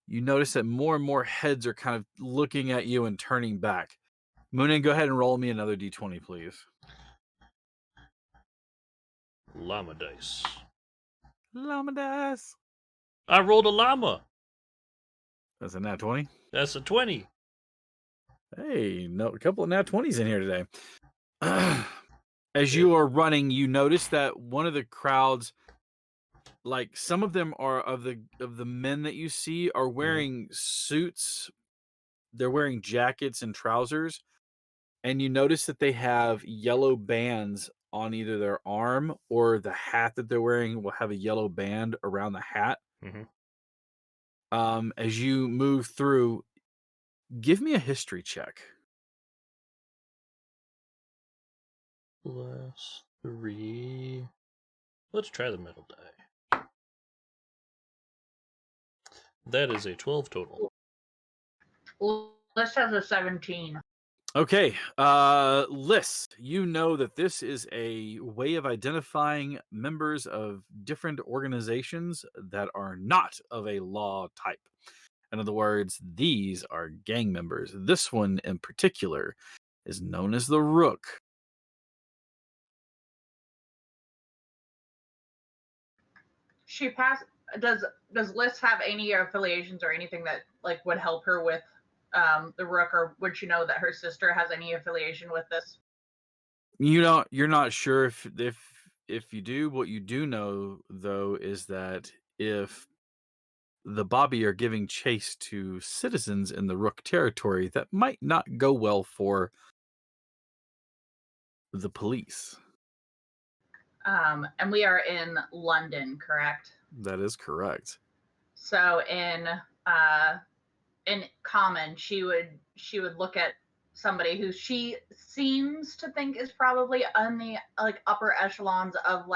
you notice that more and more heads are kind of looking at you and turning back. Moonin, go ahead and roll me another d20, please. Llama dice. Llama dice. I rolled a llama. That's a nat 20. That's a 20. Hey, a couple of nat 20s in here today. As you are running, you notice that one of the crowds, like some of them are of the men that you see, are wearing suits. They're wearing jackets and trousers, and you notice that they have yellow bands on either their arm, or the hat that they're wearing will have a yellow band around the hat. Mm-hmm. As you move through, give me a history check. +3. Let's try the middle die. That is a 12 total. Let's have a 17. Okay, list. You know that this is a way of identifying members of different organizations that are not of a law type. In other words, these are gang members. This one in particular is known as the Rook. Does Liz have any affiliations or anything that would help her with the Rook, or would she know that her sister has any affiliation with this? You're not sure if you do. What you do know, though, is that if the Bobby are giving chase to citizens in the Rook territory, that might not go well for the police. And we are in London, correct? That is correct. So in common, she would look at somebody who she seems to think is probably on the upper echelons of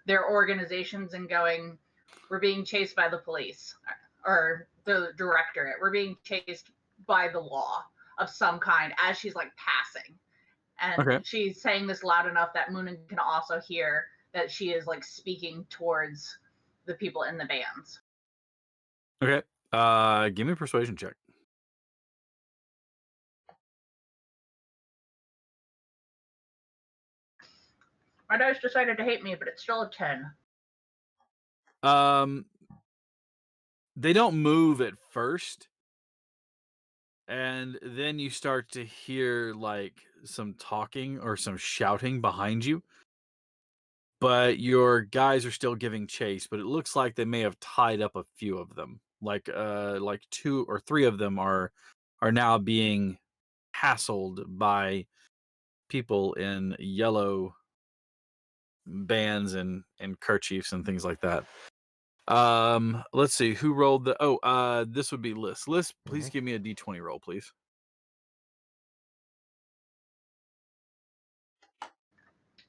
their organizations, and going, we're being chased by the police or the directorate. We're being chased by the law of some kind, as she's passing. And she's saying this loud enough that Moonin can also hear that she is speaking towards the people in the bands. Okay. Give me a persuasion check. My dice decided to hate me, but it's still a 10. They don't move at first, and then you start to hear like some talking or some shouting behind you. But your guys are still giving chase, but it looks like they may have tied up a few of them. Like 2 or 3 of them are now being hassled by people in yellow bands and kerchiefs and things like that. Let's see who rolled the this would be Liz. Liz, please give me a d20 roll, please.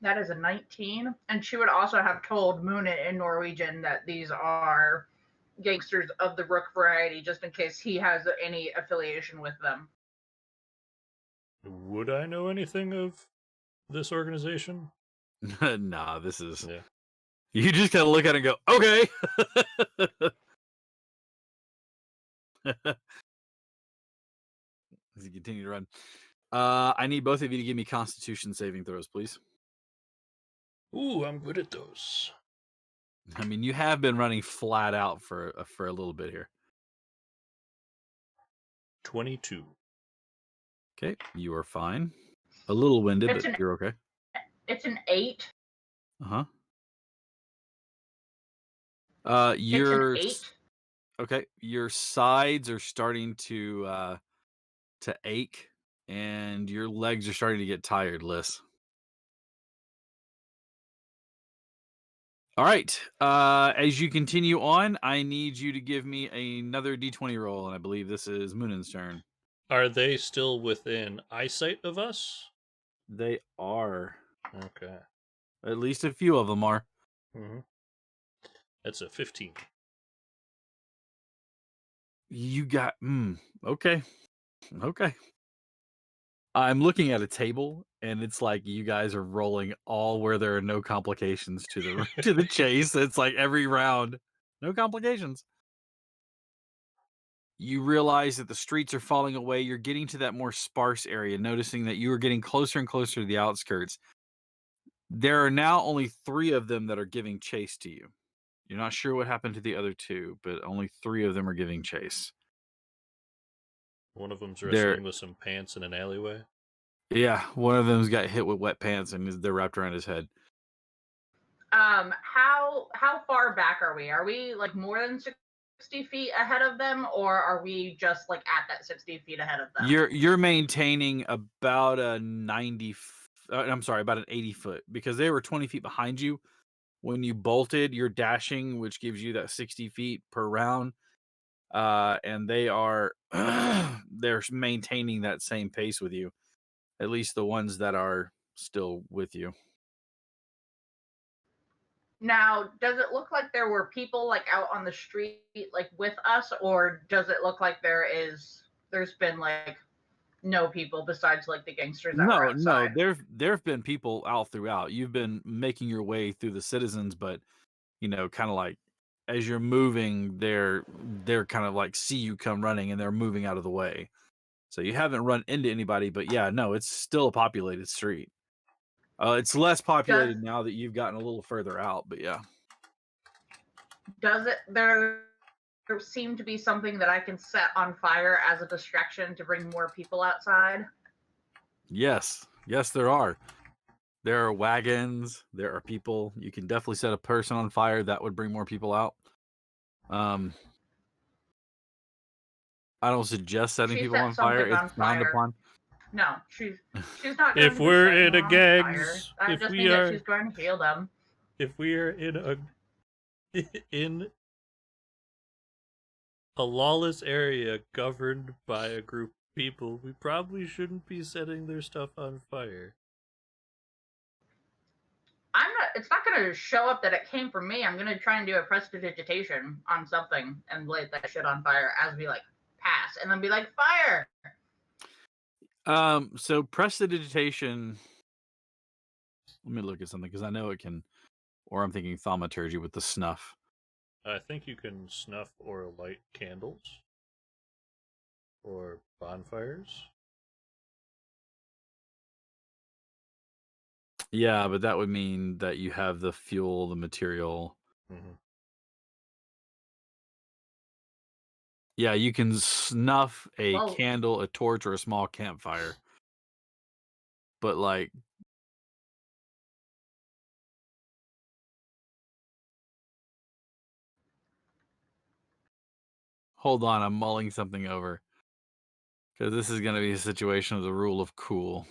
That is a 19. And she would also have told Moon in Norwegian that these are gangsters of the Rook variety, just in case he has any affiliation with them. Would I know anything of this organization? Nah, this is. Yeah. You just gotta look at it and go, okay. As you continue to run. I need both of you to give me Constitution saving throws, please. Ooh, I'm good at those. I mean, you have been running flat out for a little bit here. 22. Okay, you are fine. A little winded, but you're okay. It's an 8. Uh-huh. It's an 8. Okay, your sides are starting to ache, and your legs are starting to get tired, Liz. All right. As you continue on, I need you to give me another d20 roll, and I believe this is Moonin's turn. Are they still within eyesight of us? They are. Okay. At least a few of them are. Mm-hmm. That's a 15. You got okay. Okay. I'm looking at a table, and it's like you guys are rolling all where there are no complications to the chase. It's like every round, no complications. You realize that the streets are falling away. You're getting to that more sparse area, noticing that you are getting closer and closer to the outskirts. There are now only 3 of them that are giving chase to you. You're not sure what happened to the other 2, but only 3 of them are giving chase. One of them's wrestling with some pants in an alleyway. Yeah, one of them's got hit with wet pants and they're wrapped around his head. How far back are we? Are we like more than 60 feet ahead of them, or are we just like at that 60 feet ahead of them? You're maintaining about a about an 80 foot, because they were 20 feet behind you when you bolted. You're dashing, which gives you that 60 feet per round. And they are they're maintaining that same pace with you, at least the ones that are still with you. Now, does it look like there were people like out on the street like with us, or does it look like there's been like no people besides like the gangsters that were outside? No, there've been people out throughout. You've been making your way through the citizens, but kind of like as you're moving, they're kind of like see you come running and they're moving out of the way. So you haven't run into anybody, but yeah, no, it's still a populated street. It's less populated now that you've gotten a little further out, but yeah. Does it there seem to be something that I can set on fire as a distraction to bring more people outside? Yes, there are. There are wagons. There are people. You can definitely set a person on fire. That would bring more people out. I don't suggest setting people on fire. It's frowned upon. No, she's not. Going If we're in a gangs, I just think that she's going to heal them. If we are in a lawless area governed by a group of people, we probably shouldn't be setting their stuff on fire. It's not going to show up that it came from me. I'm going to try and do a prestidigitation on something and light that shit on fire as we like pass, and then be like, fire. So prestidigitation. Let me look at something because I know it can, or I'm thinking thaumaturgy with the snuff. I think you can snuff or light candles or bonfires. Yeah, but that would mean that you have the fuel, the material. Mm-hmm. Yeah, you can snuff a Well- candle, a torch, or a small campfire. But like, hold on, I'm mulling something over. Because this is going to be a situation of the rule of cool.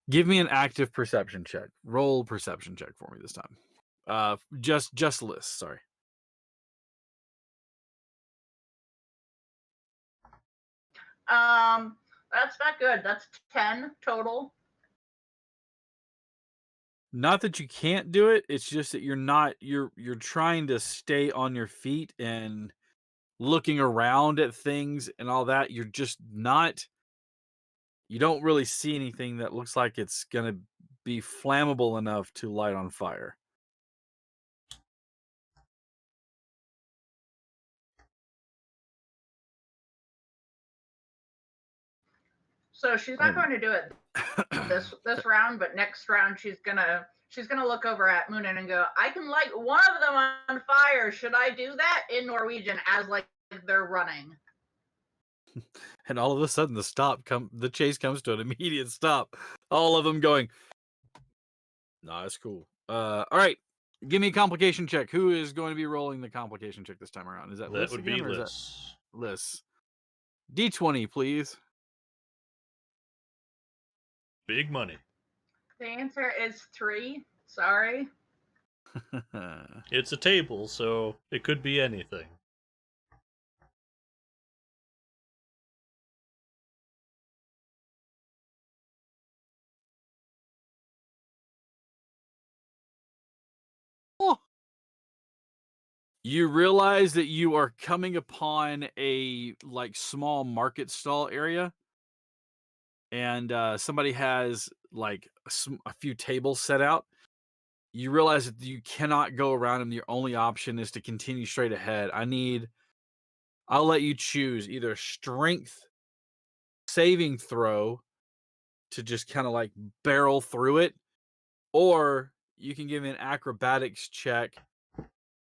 Give me an active perception check. Roll perception check for me this time. Just list, sorry. That's not good. That's 10 total. Not that you can't do it, it's just that you're trying to stay on your feet and looking around at things and all that. You're just not, you don't really see anything that looks like it's going to be flammable enough to light on fire. So she's not going to do it this round, but next round she's gonna look over at Moonin and go, I can light one of them on fire. Should I do that in Norwegian as like they're running? And all of a sudden the chase comes to an immediate stop. All of them going, nah, that's cool. All right. Give me a complication check. Who is going to be rolling the complication check this time around? Is that Liz That would again, be or is that Liz. Liz? D20, please. Big money. The answer is 3. Sorry. It's a table, so it could be anything. Oh. You realize that you are coming upon a like small market stall area, and somebody has like a few tables set out. You realize that you cannot go around them. Your only option is to continue straight ahead. I'll let you choose either strength saving throw to just kind of like barrel through it, or you can give me an acrobatics check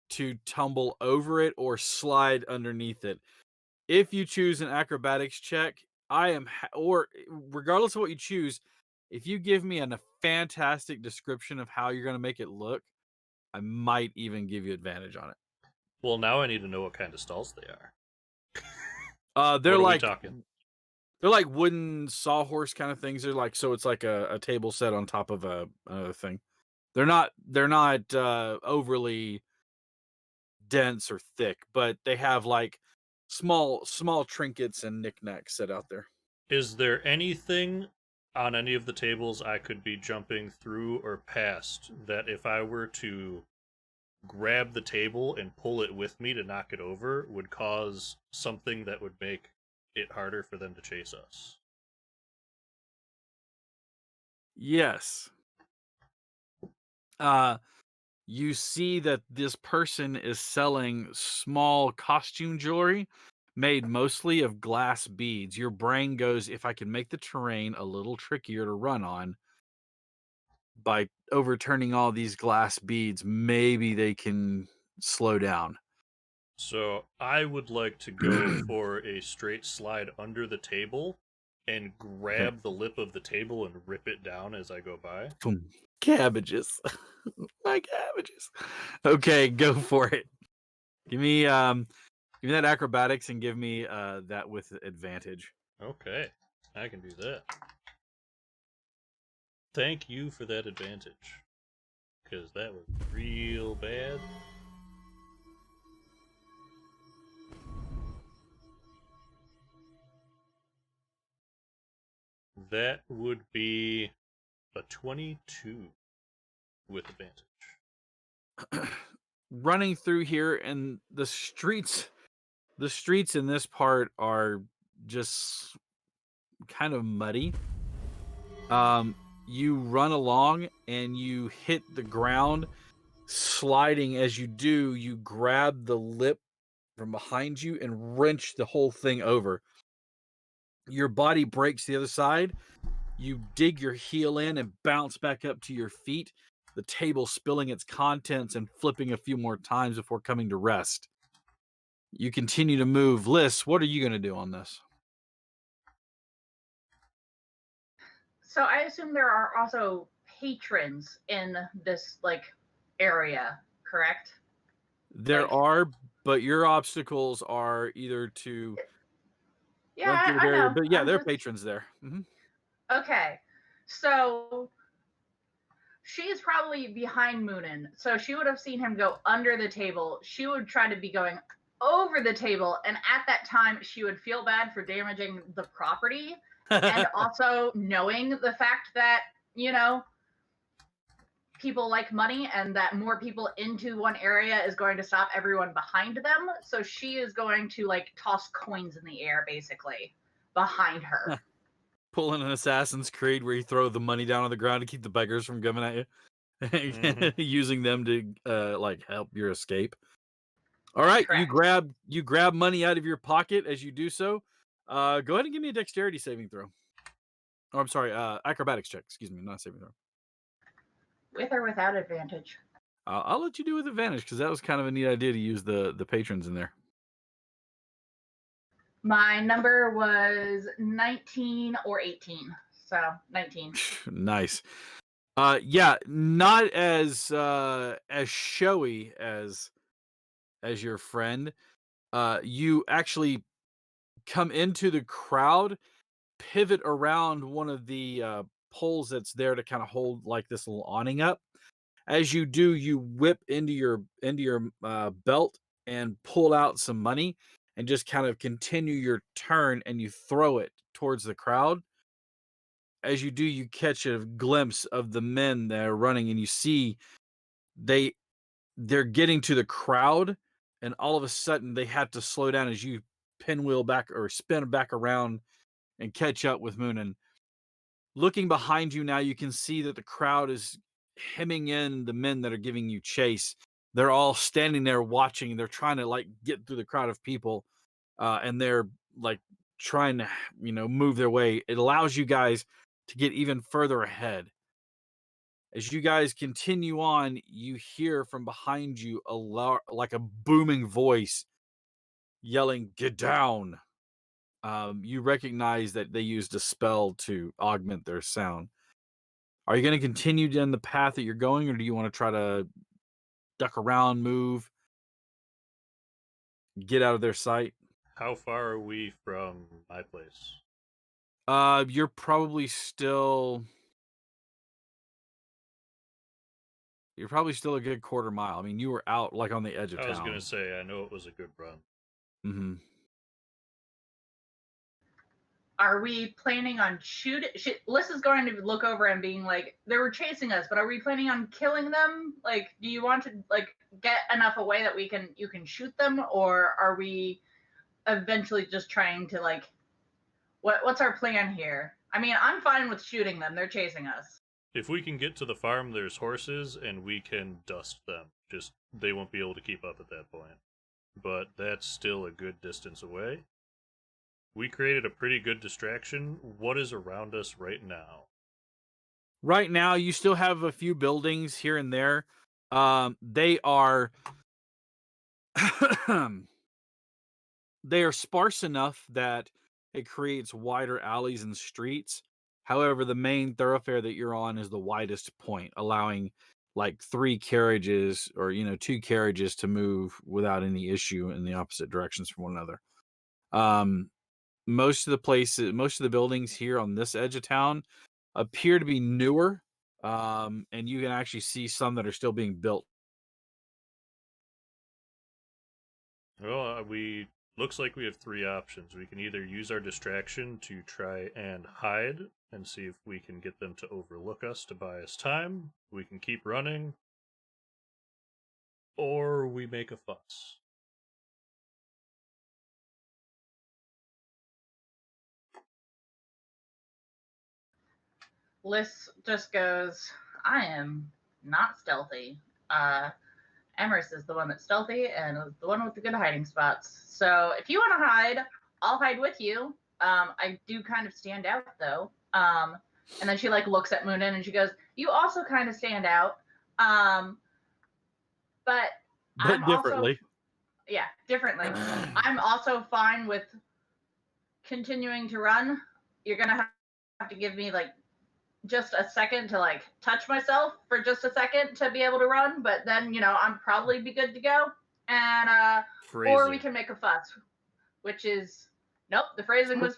to tumble over it or slide underneath it. If you choose an acrobatics check, or regardless of what you choose, if you give me a fantastic description of how you're going to make it look, I might even give you advantage on it. Well, now I need to know what kind of stalls they are. They're What are we like talking? they're like wooden sawhorse kind of things. They're like, so it's like a table set on top of another thing. They're not overly dense or thick, but they have like small trinkets and knickknacks set out there. Is there anything on any of the tables I could be jumping through or past that if I were to grab the table and pull it with me to knock it over would cause something that would make it harder for them to chase us? Yes. You see that this person is selling small costume jewelry made mostly of glass beads. Your brain goes, if I can make the terrain a little trickier to run on by overturning all these glass beads, maybe they can slow down. So I would like to go for a straight slide under the table and grab the lip of the table and rip it down as I go by. Boom. Cabbages. My cabbages. Okay, go for it. Give me that acrobatics and give me that with advantage. Okay, I can do that. Thank you for that advantage, because that was real bad. That would be a 22 with advantage. Running through here, and the streets in this part are just kind of muddy. You run along and you hit the ground sliding. As you do, you grab the lip from behind you and wrench the whole thing over. Your body breaks the other side. You dig your heel in and bounce back up to your feet, the table spilling its contents and flipping a few more times before coming to rest. You continue to move. Liz, what are you going to do on this? So I assume there are also patrons in this like area, correct? There Like, are, but your obstacles are either to yeah, run through the I barrier, know. but yeah, I'm there are just patrons there. okay. So she's probably behind Moonin, so she would have seen him go under the table. She would try to be going over the table, and at that time, she would feel bad for damaging the property, and also knowing the fact that, you know, people like money and that more people into one area is going to stop everyone behind them. So she is going to like toss coins in the air basically behind her. Pulling an Assassin's Creed where you throw the money down on the ground to keep the beggars from coming at you. Using them to like help your escape. All right, Correct. you grab money out of your pocket as you do so. Go ahead and give me a dexterity saving throw. Oh, I'm sorry, acrobatics check. Excuse me, not saving throw. With or without advantage? I'll let you do with advantage because that was kind of a neat idea to use the patrons in there. My number was 19 or 18. So 19. Nice. Yeah, not as showy as your friend. You actually come into the crowd, pivot around one of the poles that's there to kind of hold like this little awning up. As you do, you whip into your belt and pull out some money and just kind of continue your turn and you throw it towards the crowd. As you do, you catch a glimpse of the men that are running and you see they they're getting to the crowd and all of a sudden they have to slow down as you pinwheel back or spin back around and catch up with Moonin. Looking behind you now, you can see that the crowd is hemming in the men that are giving you chase. They're all standing there watching. They're trying to like get through the crowd of people, and they're like trying to, move their way. It allows you guys to get even further ahead. As you guys continue on, you hear from behind you like a booming voice yelling, "Get down!" You recognize that they used a spell to augment their sound. Are you going to continue down the path that you're going, or do you want to try to duck around, move, get out of their sight? How far are we from my place? You're probably still a good quarter mile. I mean, you were out like on the edge of I was town. gonna say, I know it was a good run. Mm-hmm. Are we planning on shooting? Liz is going to look over and being like, they were chasing us, but are we planning on killing them? Like, do you want to like get enough away that you can shoot them, or are we eventually just trying to like, what's our plan here? I mean, I'm fine with shooting them. They're chasing us. If we can get to the farm, there's horses, and we can dust them. Just they won't be able to keep up at that point. But that's still a good distance away. We created a pretty good distraction. What is around us right now? Right now, you still have a few buildings here and there. They are they are sparse enough that it creates wider alleys and streets. However, the main thoroughfare that you're on is the widest point, allowing like three carriages or two carriages to move without any issue in the opposite directions from one another. Um, most of the buildings here on this edge of town appear to be newer, and you can actually see some that are still being built. Well, we looks like we have three options. We can either use our distraction to try and hide and see if we can get them to overlook us to buy us time. We can keep running, or we make a fuss. Liz just goes, I am not stealthy. Emrys is the one that's stealthy and the one with the good hiding spots. So if you want to hide, I'll hide with you. I do kind of stand out though. And then she like looks at Moonin and she goes, "You also kind of stand out, but I'm differently." Also, yeah, differently. I'm also fine with continuing to run. You're gonna have to give me like just a second to like touch myself for just a second to be able to run, but then I'm probably be good to go. And or we can make a fuss, which is nope. The phrasing was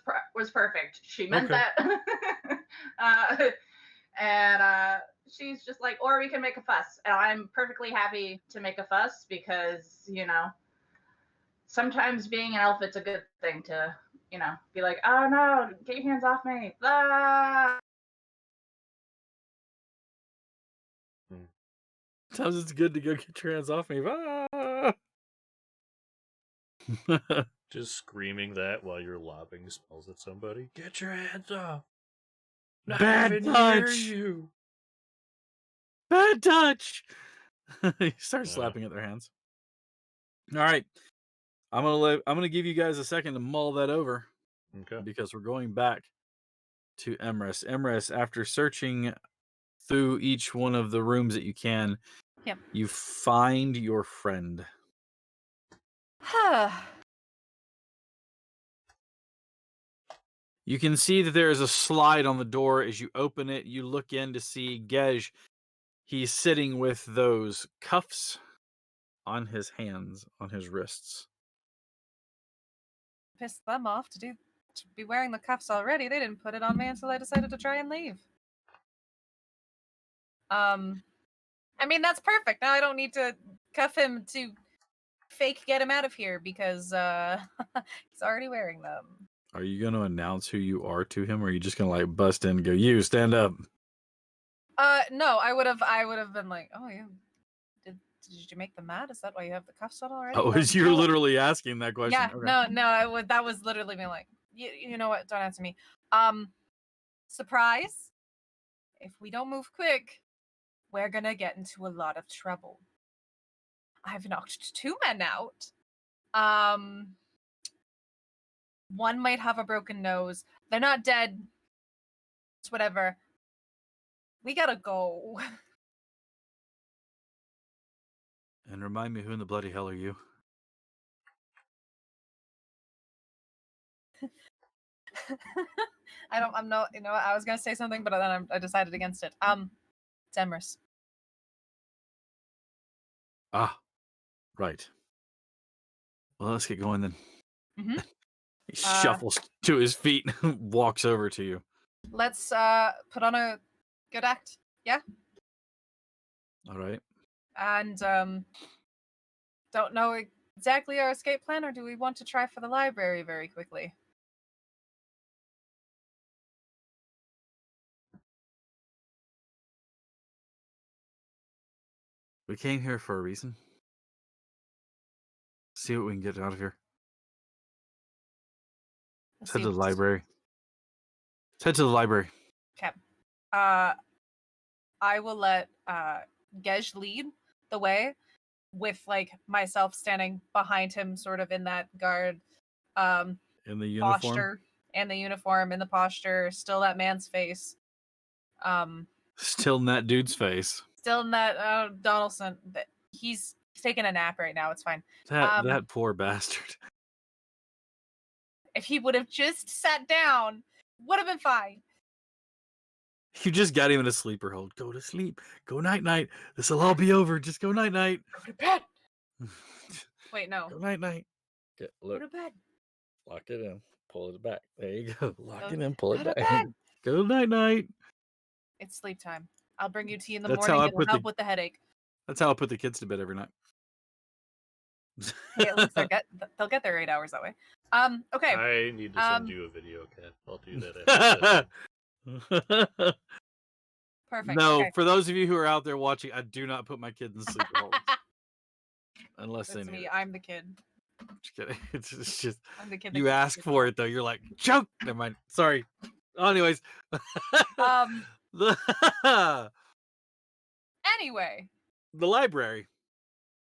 perfect. She meant that. And she's just like, or we can make a fuss, and I'm perfectly happy to make a fuss because sometimes being an elf, it's a good thing to be like, oh no, get your hands off me. Ah! Sometimes it's good to go get your hands off me. Ah! Just screaming that while you're lobbing spells at somebody. Get your hands off! Not Bad even touch! near you! Bad touch! You start slapping at their hands. All right. I'm gonna give you guys a second to mull that over. Okay. Because we're going back to Emrys. Emrys, after searching through each one of the rooms that you can, Yep. you find your friend. You can see that there is a slide on the door. As you open it, you look in to see Gej. He's sitting with those cuffs on his hands, on his wrists. Pissed them off to be wearing the cuffs already. They didn't put it on me until I decided to try and leave. I mean, that's perfect. Now I don't need to cuff him to fake get him out of here because he's already wearing them. Are you going to announce who you are to him, or are you just going to like bust in and go, "You stand up"? No, I would have been like, "Oh, yeah. Did you make them mad? Is that why you have the cuffs on already?" Oh, you're literally asking that question. Yeah, okay. no, that was literally me like, you know what? Don't answer me. Surprise! If we don't move quick, we're gonna get into a lot of trouble. I've knocked 2 men out. One might have a broken nose. They're not dead. It's whatever. We gotta go. And remind me, who in the bloody hell are you? I'm not, I was gonna say something, but then I decided against it. It's Emrys. Ah, right. Well, let's get going then. Mm-hmm. He shuffles to his feet and walks over to you. Let's put on a good act. Yeah? All right. And don't know exactly our escape plan, or do we want to try for the library very quickly? We came here for a reason. See what we can get out of here. Let's head to the library. Let's head to the library. Okay. I will let Gej lead the way with like myself standing behind him, sort of in that guard In the uniform. posture, and the uniform, in the posture, still that man's face. Still in that dude's face. Still in that Donaldson. He's taking a nap right now. It's fine. That poor bastard. If he would have just sat down, would have been fine. You just got him in a sleeper hold. Go to sleep. Go night night. This will all be over. Just go night night. Go to bed. Wait, no. Go night night. Look. Go to bed. Lock it in. Pull it back. There you go. Lock it in. Pull it Go to back. bed. Go night night. It's sleep time. I'll bring you tea in the That's morning. how I It'll put help with the headache. That's how I put the kids to bed every night. Hey, at least they'll get their 8 hours that way. Okay. I need to send you a video, Kat. I'll do that after. Perfect. No, okay. for those of you who are out there watching, I do not put my kids in sleeper holds. Unless That's they need me. it. I'm the kid. Just kidding. It's just I'm the kid. you ask for it though. You're like, choke. Never mind. Sorry. Anyways. Anyway, the library.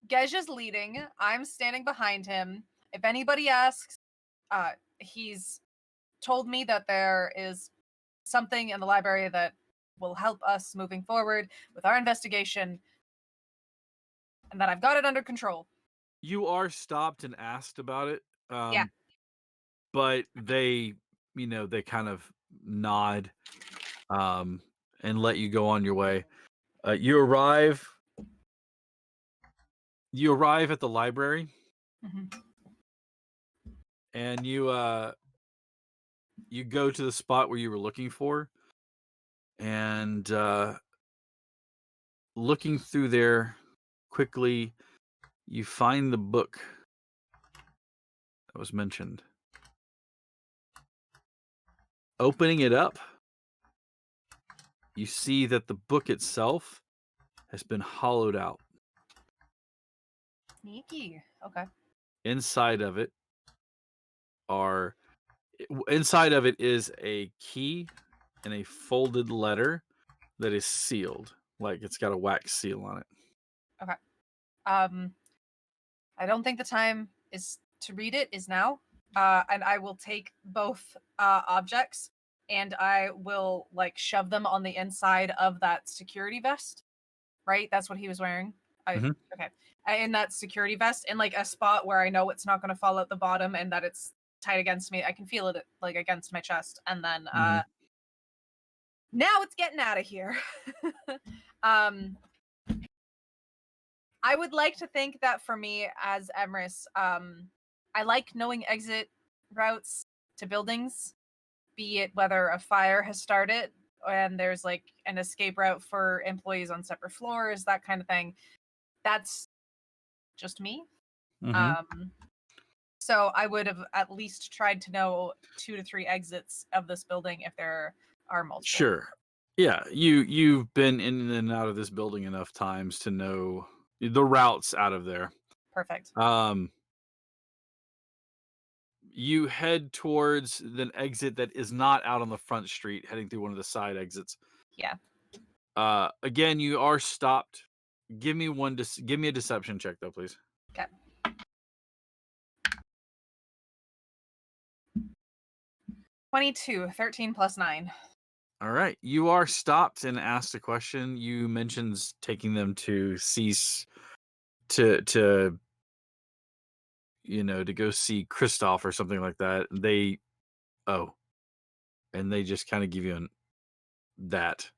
Gej is leading. I'm standing behind him. If anybody asks, he's told me that there is something in the library that will help us moving forward with our investigation, and that I've got it under control. You are stopped and asked about it. Yeah. But they, they kind of nod and let you go on your way. You arrive at the library, and you go to the spot where you were looking for, and looking through there quickly, you find the book that was mentioned. Opening it up, you see that the book itself has been hollowed out. Sneaky. Okay. Inside of it is a key and a folded letter that is sealed, like it's got a wax seal on it. Okay. I don't think the time is to read it is now. And I will take both objects and I will like shove them on the inside of that security vest. Right? That's what he was wearing. Mhm. Okay. In that security vest, in like a spot where I know it's not going to fall out the bottom and that it's tight against me. I can feel it like against my chest. And then now it's getting out of here. I would like to think that for me as Emrys, I like knowing exit routes to buildings, be it whether a fire has started and there's like an escape route for employees on separate floors, that kind of thing. That's just me. So I would have at least tried to know 2 to 3 exits of this building if there are multiple. Sure. Yeah, you've been in and out of this building enough times to know the routes out of there. Perfect. You head towards an exit that is not out on the front street, heading through one of the side exits. Yeah. Again, you are stopped. Give me a deception check though, please. Okay. 22, 13 plus 9. All right. You are stopped and asked a question. You mentioned taking them to cease to go see Christoph or something like that. And they just kind of give you that.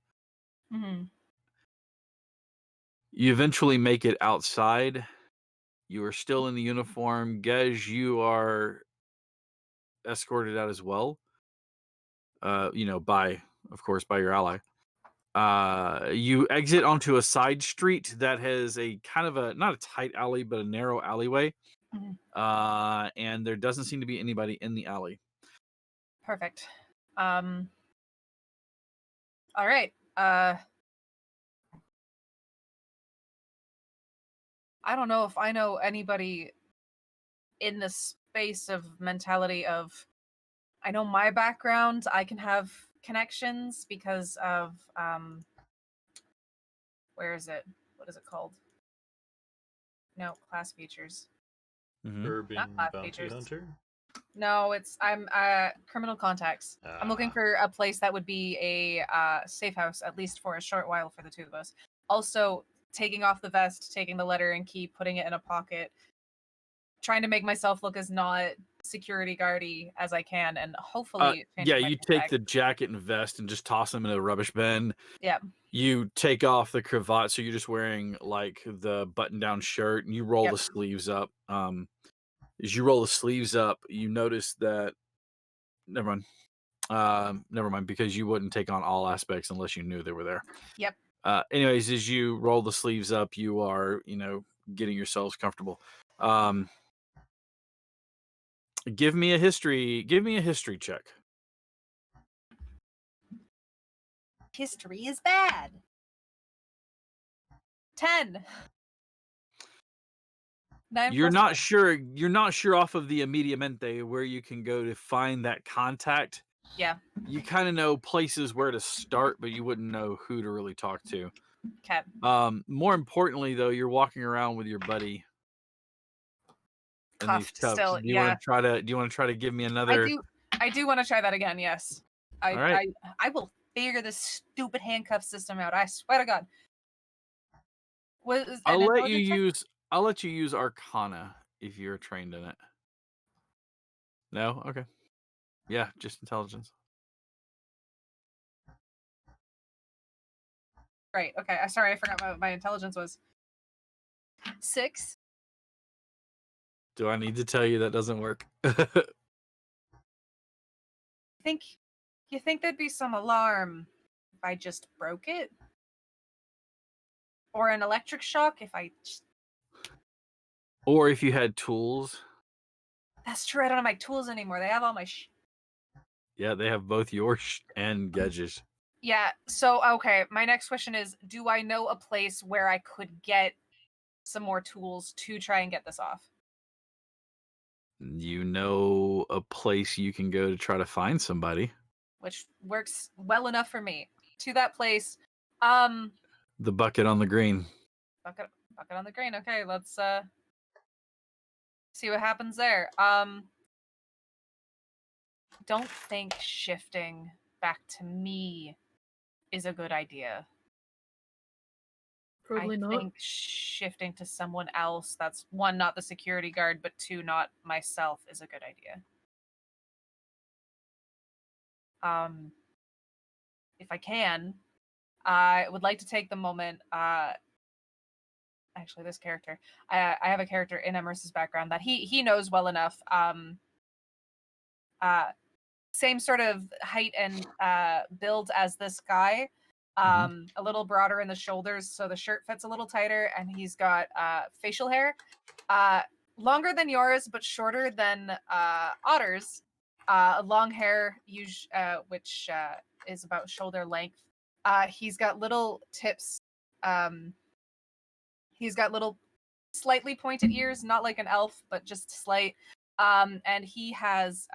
Mm-hmm. You eventually make it outside. You are still in the uniform. Gej, you are escorted out as well. By your ally. You exit onto a side street that has a kind of not a tight alley, but a narrow alleyway. Mm-hmm. And there doesn't seem to be anybody in the alley. Perfect. All right. I don't know if I know anybody in the space of mentality of, I know my background, I can have connections because of, where is it? What is it called? No, class features. Urban Not class bounty features. hunter. No, I'm criminal contacts. I'm looking for a place that would be a safe house, at least for a short while for the two of us. Also, taking off the vest, taking the letter and key, putting it in a pocket, trying to make myself look as not security guardy as I can, and hopefully you take the jacket and vest and just toss them in a rubbish bin. Yeah. You take off the cravat, so you're just wearing like the button-down shirt, and you roll the sleeves up. As you roll the sleeves up, you notice that never mind, because you wouldn't take on all aspects unless you knew they were there. Yep. Anyways, as you roll the sleeves up, you are, getting yourselves comfortable. Give me a history check. History is bad. 10. 9 You're plus not 1. sure. You're not sure off of the Immediamente where you can go to find that contact. Yeah. You kind of know places where to start, but you wouldn't know who to really talk to. Okay. More importantly, though, you're walking around with your buddy in these Cuffed cuffs. still. Do you Yeah. want to try to give me I another? do. I do want to try that again. Yes. All right. I will figure this stupid handcuff system out. I swear to God. Was an I'll let you intelligence check? use Arcana if you're trained in it. No? Okay. Yeah, just intelligence. Right. Okay. Sorry, I forgot what my intelligence was. 6. Do I need to tell you that doesn't work? You think there'd be some alarm if I just broke it? Or an electric shock if I Or if you had tools. That's true, I don't have my tools anymore. They have all my Yeah, they have both yours and Gedge's. Yeah, so okay, my next question is, do I know a place where I could get some more tools to try and get this off? You know a place you can go to try to find somebody. Which works well enough for me. To that place, um The bucket on the green. bucket on the green. Okay, let's see what happens there. Don't think shifting back to me is a good idea. Probably I not. think shifting to someone else that's, one, not the security guard, but two, not myself, is a good idea. If I can, I would like to take the moment. Actually, this character, I have a character in Emerson's background that he knows well enough. Same sort of height and build as this guy. A little broader in the shoulders, so the shirt fits a little tighter, and he's got facial hair, longer than yours, but shorter than Otter's. Long hair, which is about shoulder length. He's got little tips. He's got little, slightly pointed ears, not like an elf, but just slight. And he has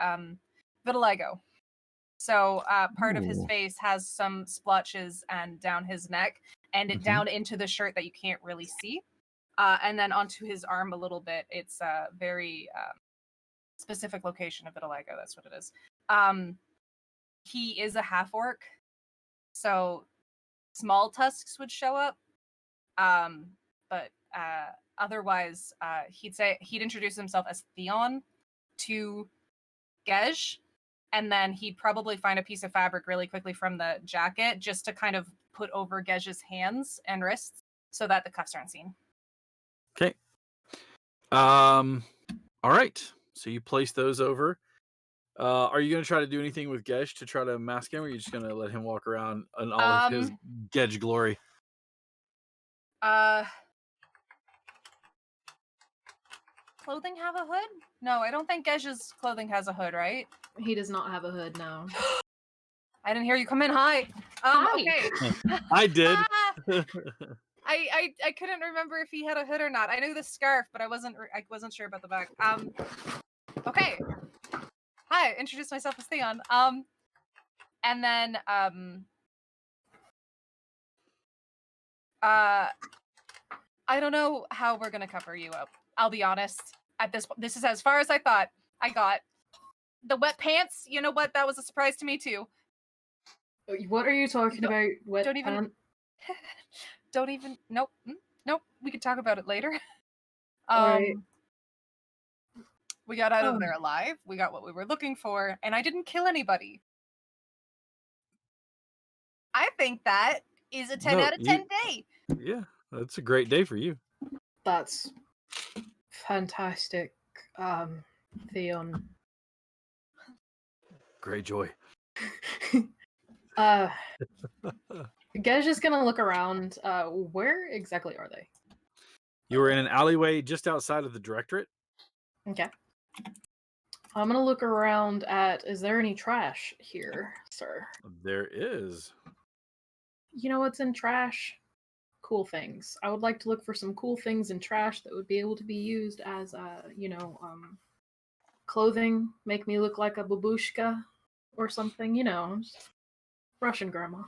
vitiligo. So part of his Ooh. face has some splotches and down his neck, and it down into the shirt that you can't really see. And then onto his arm a little bit. It's a very specific location of vitiligo. That's what it is. He is a half orc, so small tusks would show up. But otherwise, he'd introduce himself as Theon to Gej, and then he'd probably find a piece of fabric really quickly from the jacket just to kind of put over Gej's hands and wrists so that the cuffs aren't seen. Okay. All right. So you place those over. Are you going to try to do anything with Gedge to try to mask him, or are you just going to let him walk around in all of his Gedge glory? Clothing have a hood? No, I don't think Gej's clothing has a hood, right? He does not have a hood now. I didn't hear you come in. Hi. Hi. Okay. I did. I couldn't remember if he had a hood or not. I knew the scarf, but I wasn't sure about the back. Okay. Hi, introduce myself as Theon. And then I don't know how we're gonna cover you up. I'll be honest. At this is as far as I thought I got. The wet pants, you know what? That was a surprise to me too. What are you talking about? Wet don't even- pants? Don't even. Nope. Nope. We could talk about it later. Alright. We got out of there alive. We got what we were looking for, and I didn't kill anybody. I think that is a 10 out of 10 day. Yeah, that's a great day for you. That's fantastic, Theon. Great joy. Gej is gonna look around. Where exactly are they? You were in an alleyway just outside of the directorate. Okay. I'm gonna look around at, is there any trash here, sir? There is. You know what's in trash? Cool things. I would like to look for some cool things in trash that would be able to be used as, clothing. Make me look like a babushka or something, Russian grandma.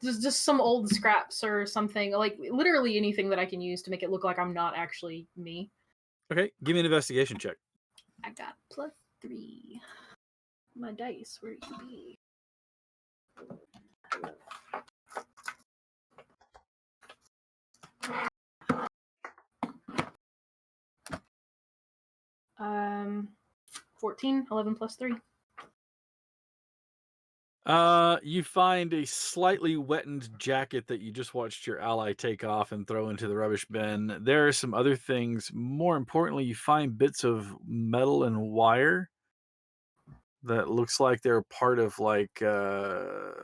Just some old scraps or something, like literally anything that I can use to make it look like I'm not actually me. Okay, give me an investigation check. I got +3. My dice, where you be? Um, 14, 11 plus 3. You find a slightly wetted jacket that you just watched your ally take off and throw into the rubbish bin. There are some other things. More importantly, you find bits of metal and wire that looks like they're part of like a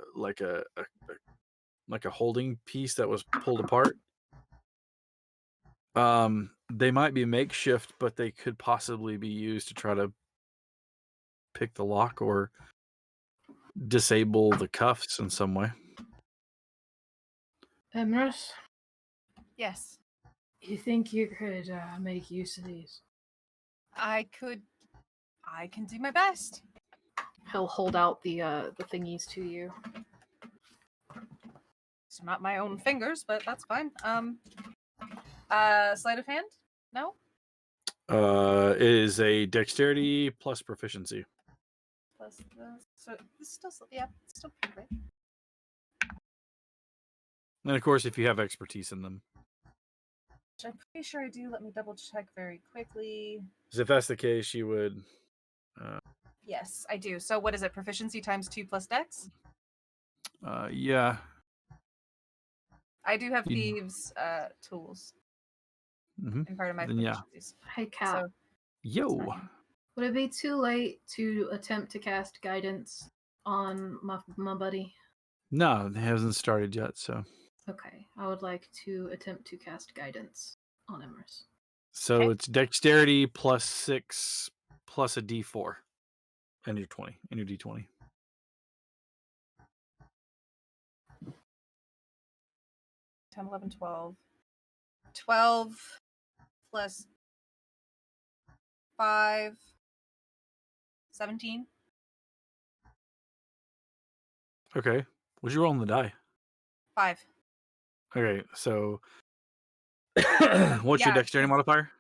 holding piece that was pulled apart. They might be makeshift, but they could possibly be used to try to pick the lock or disable the cuffs in some way. Emrys, Yes, you think you could make use of these? I could. I can do my best. He'll hold out the thingies to you. It's not my own fingers, but that's fine. Sleight of hand? No. It is a dexterity plus proficiency. Plus so this still yeah, it's still pretty great. And of course, if you have expertise in them. Which I'm pretty sure I do. Let me double check very quickly. Because if that's the case, you would. Yes, I do. So what is it? Proficiency times 2 plus dex? Yeah. I do have You- thieves tools Mhm. in part of my Then yeah. proficiencies. Hey, Cat. So Yo. fine. Would it be too late to attempt to cast guidance on my buddy? No, it hasn't started yet. So Okay, I would like to attempt to cast guidance on Emrys. Okay. it's dexterity plus 6 plus a d4 and your 20 and your d20. 10, 11, 12. 12 plus 5, 17. Okay. What'd you roll on the die? 5. Okay, so what's your Yeah, dexterity modifier?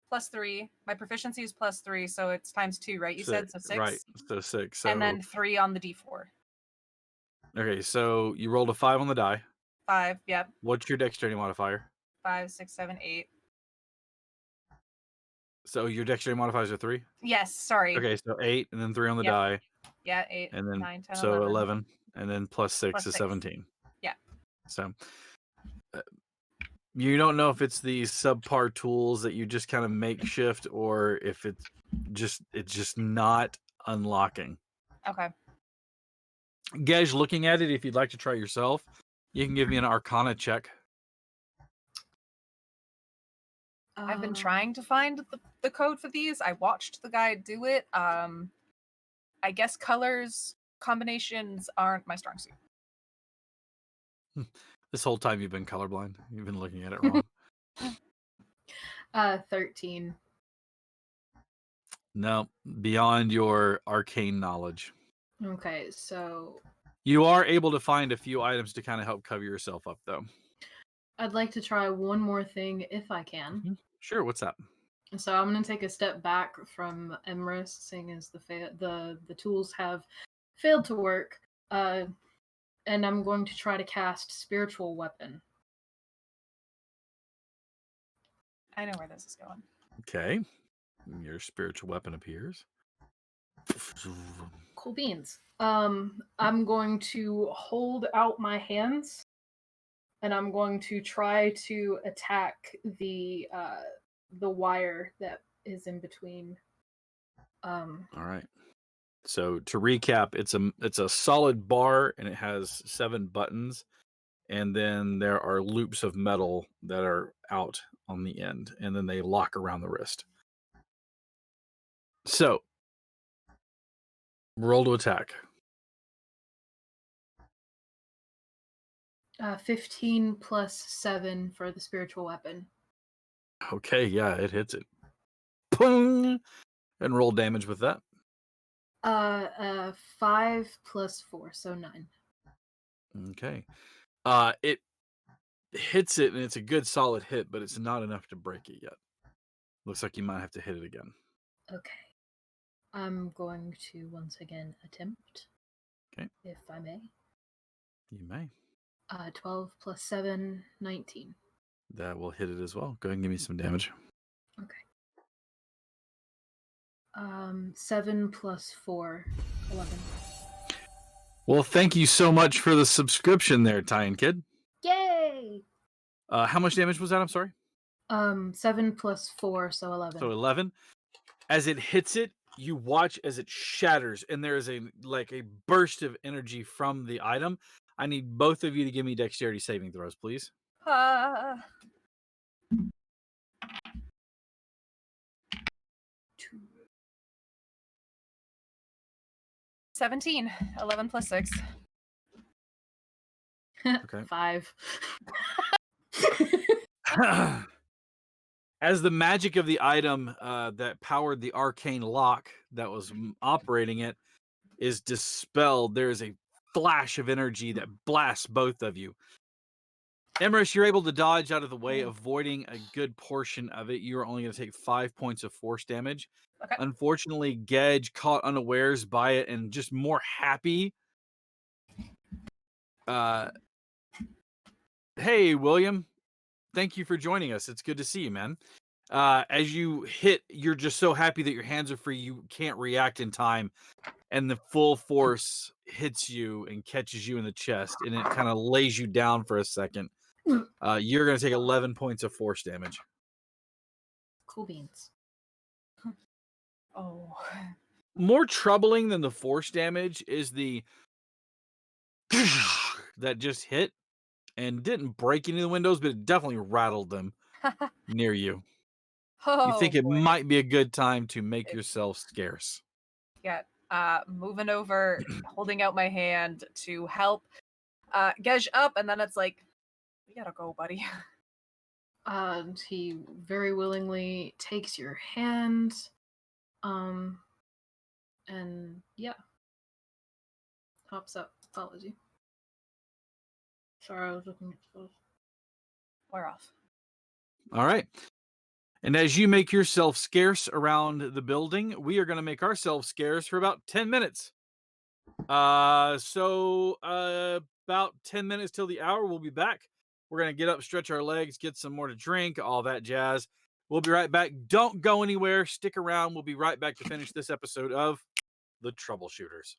Plus 3. My proficiency is plus 3, so it's times 2, right? You said so 6. Right. So 6. So And then 3 on the d4. okay, so you rolled a 5 on the die. 5. Yep. What's your dexterity modifier? 5, 6, 7, 8. So your dexterity modifiers are 3? Yes. Sorry. Okay, so 8 and then 3 on the Yep. die. Yeah. 8, And then 9, 10, so 11. 11 and then plus 6 Plus is 6. 17. Yeah. So you don't know if it's these subpar tools that you just kind of makeshift or if it's just not unlocking. Okay. Gej, looking at it, if you'd like to try yourself, you can give me an Arcana check. I've been trying to find the code for these. I watched the guy do it. I guess colors combinations aren't my strong suit. This whole time you've been colorblind. You've been looking at it wrong. 13. No, beyond your arcane knowledge. Okay, so You are able to find a few items to kind of help cover yourself up, though. I'd like to try one more thing if I can. Sure, what's that? So I'm going to take a step back from Emrys, seeing as the tools have failed to work, and I'm going to try to cast Spiritual Weapon. I know where this is going. Okay. Your spiritual weapon appears. Cool beans. I'm going to hold out my hands, and I'm going to try to attack the wire that is in between. All right. So to recap, it's a solid bar and it has 7 buttons, and then there are loops of metal that are out on the end, and then they lock around the wrist. So roll to attack. 15 plus 7 for the spiritual weapon. Okay, yeah, it hits it. Pung! And roll damage with that. 5 plus 4, so 9. Okay. It hits it, and it's a good solid hit, but it's not enough to break it yet. Looks like you might have to hit it again. Okay. I'm going to once again attempt. Okay. If I may. You may. 12 plus 7, 19. That will hit it as well. Go ahead and give me some damage. Okay. 7 plus 4, 11. Well, thank you so much for the subscription there, Tyan Kid. Yay! How much damage was that? I'm sorry. 7 plus 4, so 11. So 11. As it hits it, you watch as it shatters, and there is a burst of energy from the item. I need both of you to give me dexterity saving throws, please. 17. 11 plus 6. Okay. 5. As the magic of the item that powered the arcane lock that was operating it is dispelled, there is a flash of energy that blasts both of you. Emrys, you're able to dodge out of the way, avoiding a good portion of it. You're only going to take 5 points of force damage. Okay. Unfortunately, Gedge caught unawares by it and just more happy. Hey, William. Thank you for joining us. It's good to see you, man. As you hit, you're just so happy that your hands are free. You can't react in time. And the full force hits you and catches you in the chest. And it kind of lays you down for a second. You're going to take 11 points of force damage. Cool beans. Oh. More troubling than the force damage is the that just hit and didn't break any of the windows, but it definitely rattled them near you. You think it boy. might be a good time to make yourself scarce. Yeah. Moving over, holding out my hand to help Gedge up, and then it's like, we gotta go, buddy. And he very willingly takes your hand. And yeah. Hops up, follows you. Sorry, I was looking at those. We're off. All right. And as you make yourself scarce around the building, we are going to make ourselves scarce for about 10 minutes. So about 10 minutes till the hour, we'll be back. We're going to get up, stretch our legs, get some more to drink, all that jazz. We'll be right back. Don't go anywhere. Stick around. We'll be right back to finish this episode of The Troubleshooters.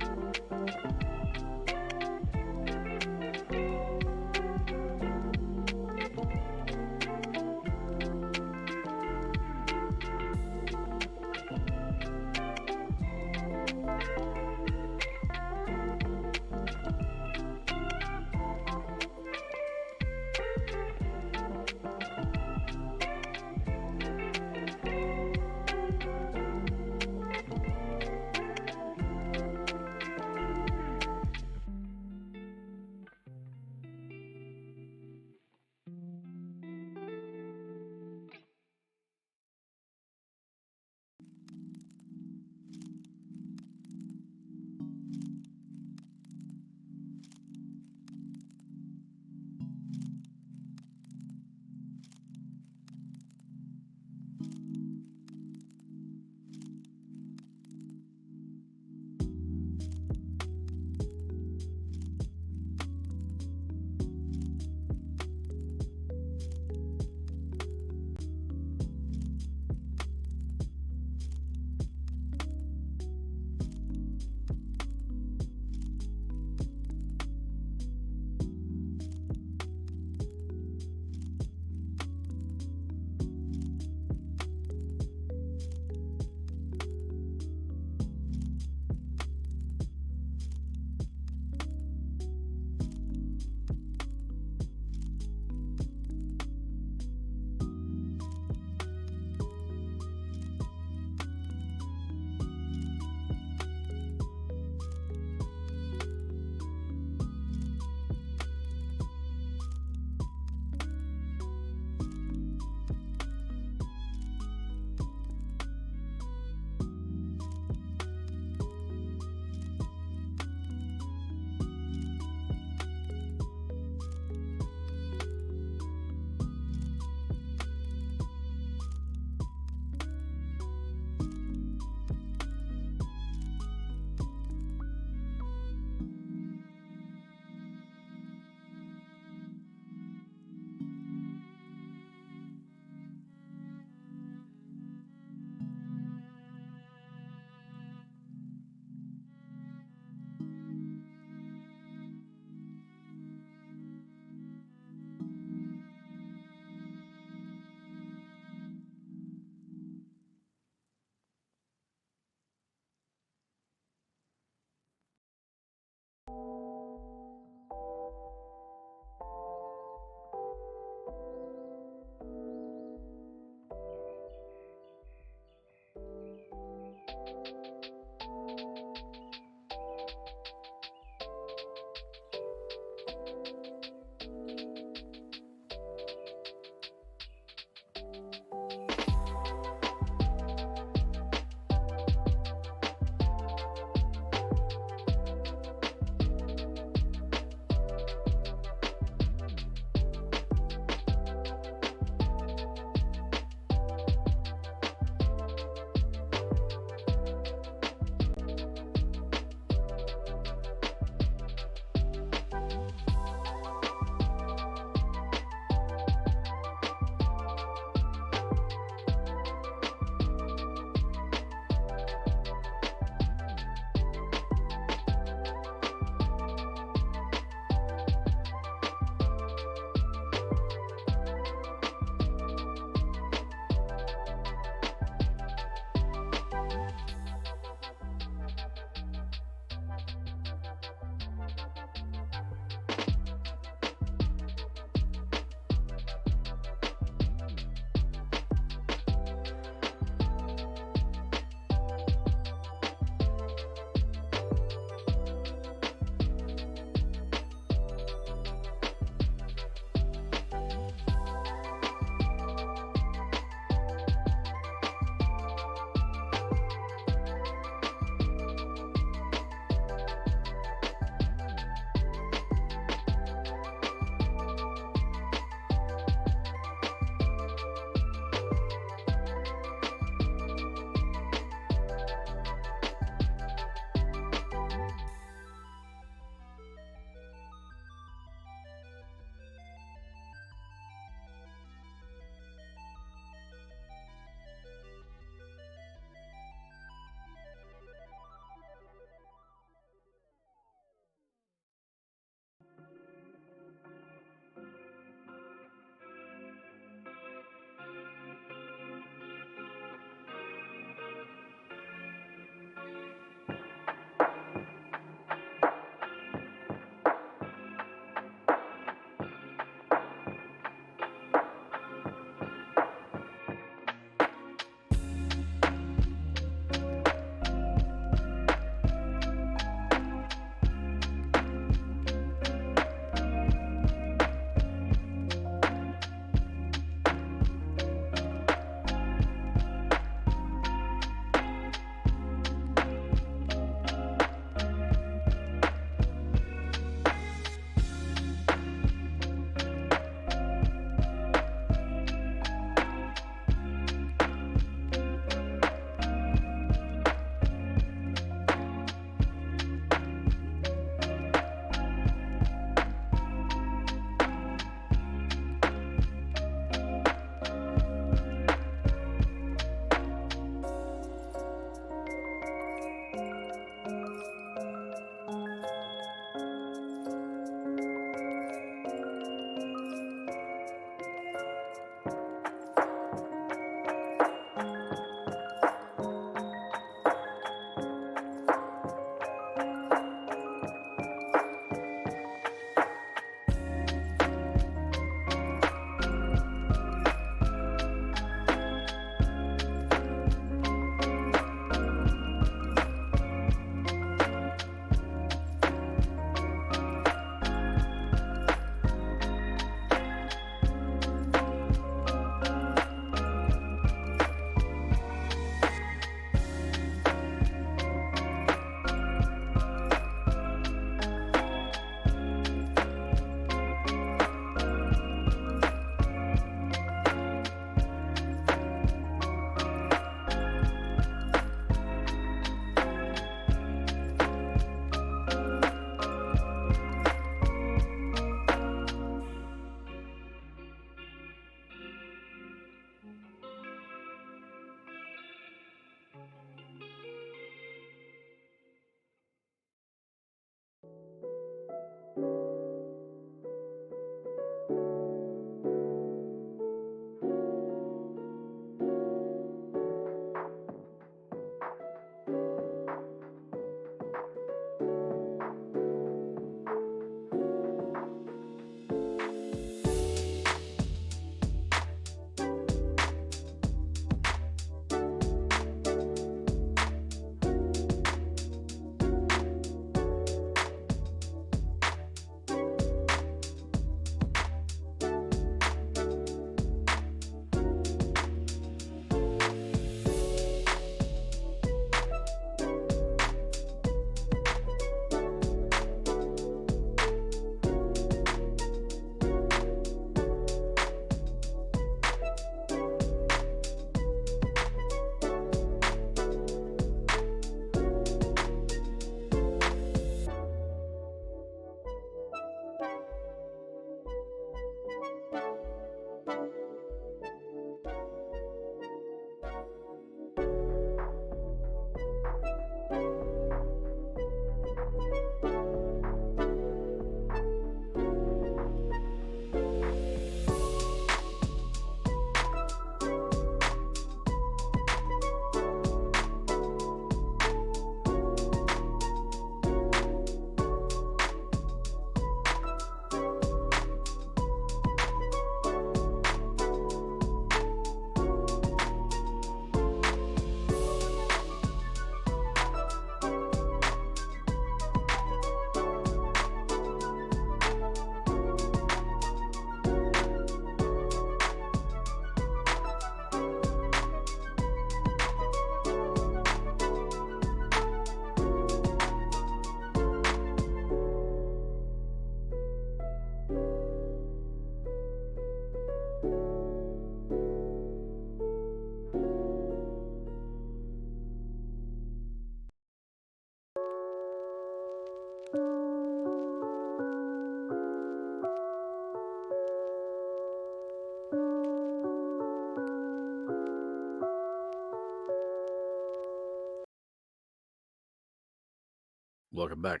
Welcome back.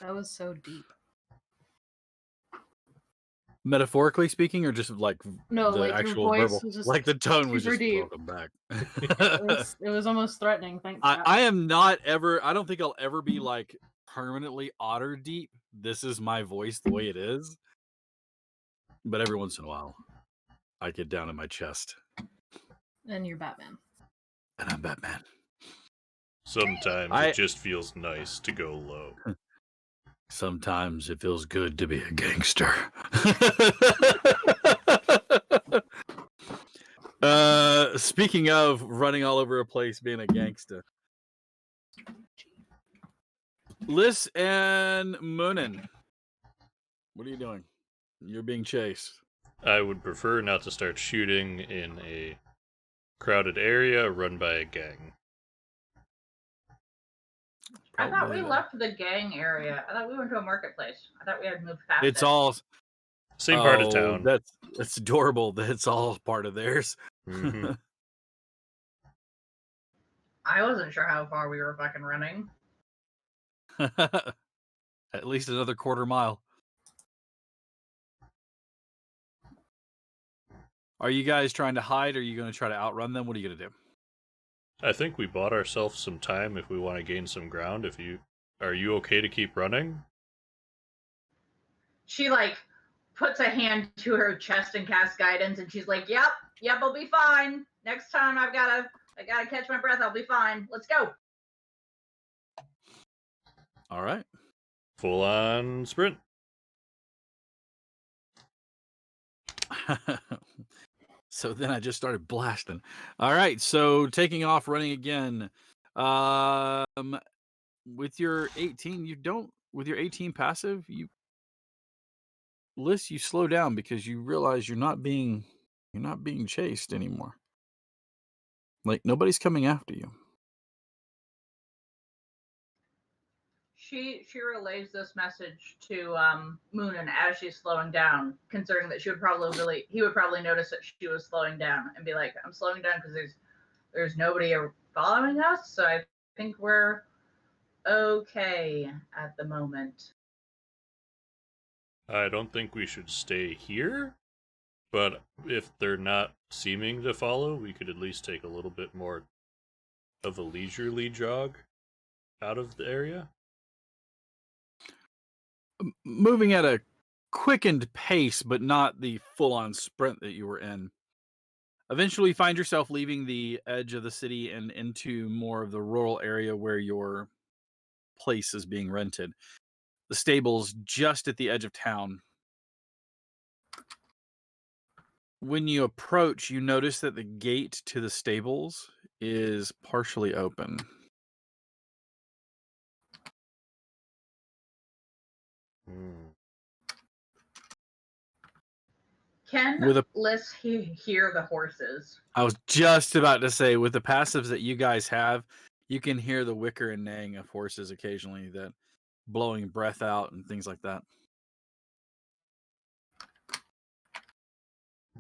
That was so deep. Metaphorically speaking, or just like No, the like your actual voice verbal, was just like the tone was super just deep. welcome back. It was almost threatening. Thanks. I am not ever. I don't think I'll ever be like permanently otter deep. This is my voice the way it is. But every once in a while, I get down in my chest, And you're Batman. and I'm Batman. Sometimes it just feels nice to go low. Sometimes it feels good to be a gangster. Speaking of running all over a place, being a gangster, Liz and Moonin, what are you doing? You're being chased. I would prefer not to start shooting in a crowded area run by a gang. I thought Probably we the- left the gang area. I thought we went to a marketplace. I thought we had moved past It's it. all Same part of Oh, town. That's adorable. That's all part of theirs. Mhm. I wasn't sure how far we were fucking running. At least another quarter mile. Are you guys trying to hide? Or are you going to try to outrun them? What are you going to do? I think we bought ourselves some time if we want to gain some ground. Are you okay to keep running? She like puts a hand to her chest and casts guidance, and she's like, "Yep, I'll be fine. Next time I gotta catch my breath. I'll be fine. Let's go." All right. Full on sprint. So then I just started blasting. All right, so taking off, running again. With your 18, with your 18 passive, Liz, you slow down because you realize you're not being chased anymore. Like nobody's coming after you. She relays this message to Moonin as she's slowing down, concerning that he would probably notice that she was slowing down and be like, "I'm slowing down because there's nobody following us, so I think we're okay at the moment. I don't think we should stay here, but if they're not seeming to follow, we could at least take a little bit more of a leisurely jog out of the area. Moving at a quickened pace, but not the full-on sprint that you were in. Eventually, you find yourself leaving the edge of the city and into more of the rural area where your place is being rented. The stable's just at the edge of town. When you approach, you notice that the gate to the stables is partially open. Can With a, Liz hear the horses? I was just about to say, with the passives that you guys have, you can hear the wicker and neighing of horses occasionally, that blowing breath out and things like that.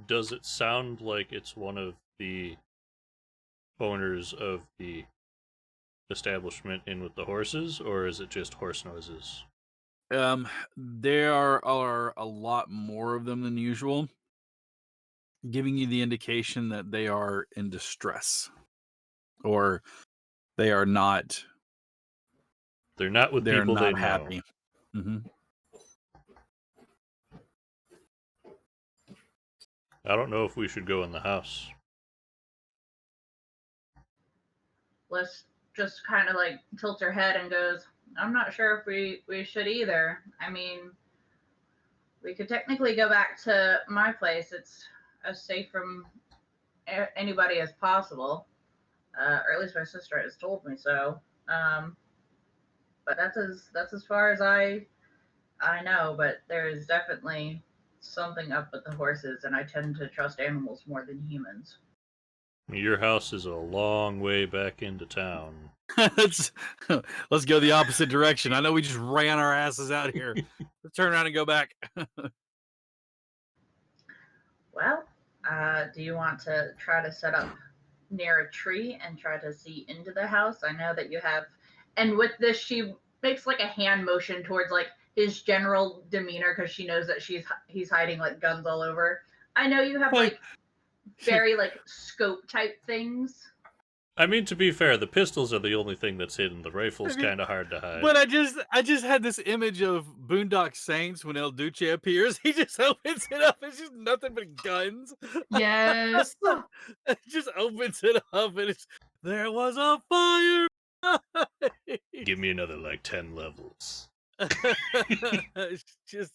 Does it sound like it's one of the owners of the establishment in with the horses, or is it just horse noises? There are a lot more of them than usual, giving you the indication that they are in distress, or they are not. They're not with They're people they not know. happy. Mm-hmm. I don't know if we should go in the house. Liz just kind of like tilts her head and goes, I'm not sure if we should either. I mean, we could technically go back to my place. It's as safe from anybody as possible, or at least my sister has told me so. But that's as far as I know. But there is definitely something up with the horses, and I tend to trust animals more than humans. Your house is a long way back into town. let's go the opposite direction. I know we just ran our asses out here. Let's turn around and go back. Well, do you want to try to set up near a tree and try to see into the house? I know that you have, and with this, she makes like a hand motion towards like his general demeanor because she knows that he's hiding like guns all over. I know you have like very like scope type things. I mean, to be fair, the pistols are the only thing that's hidden. The rifle's kind of hard to hide. But I just had this image of Boondock Saints when El Duce appears. He just opens it up. It's just nothing but guns. Yes. It just opens it up and there was a fire. Give me another like 10 levels. It's just,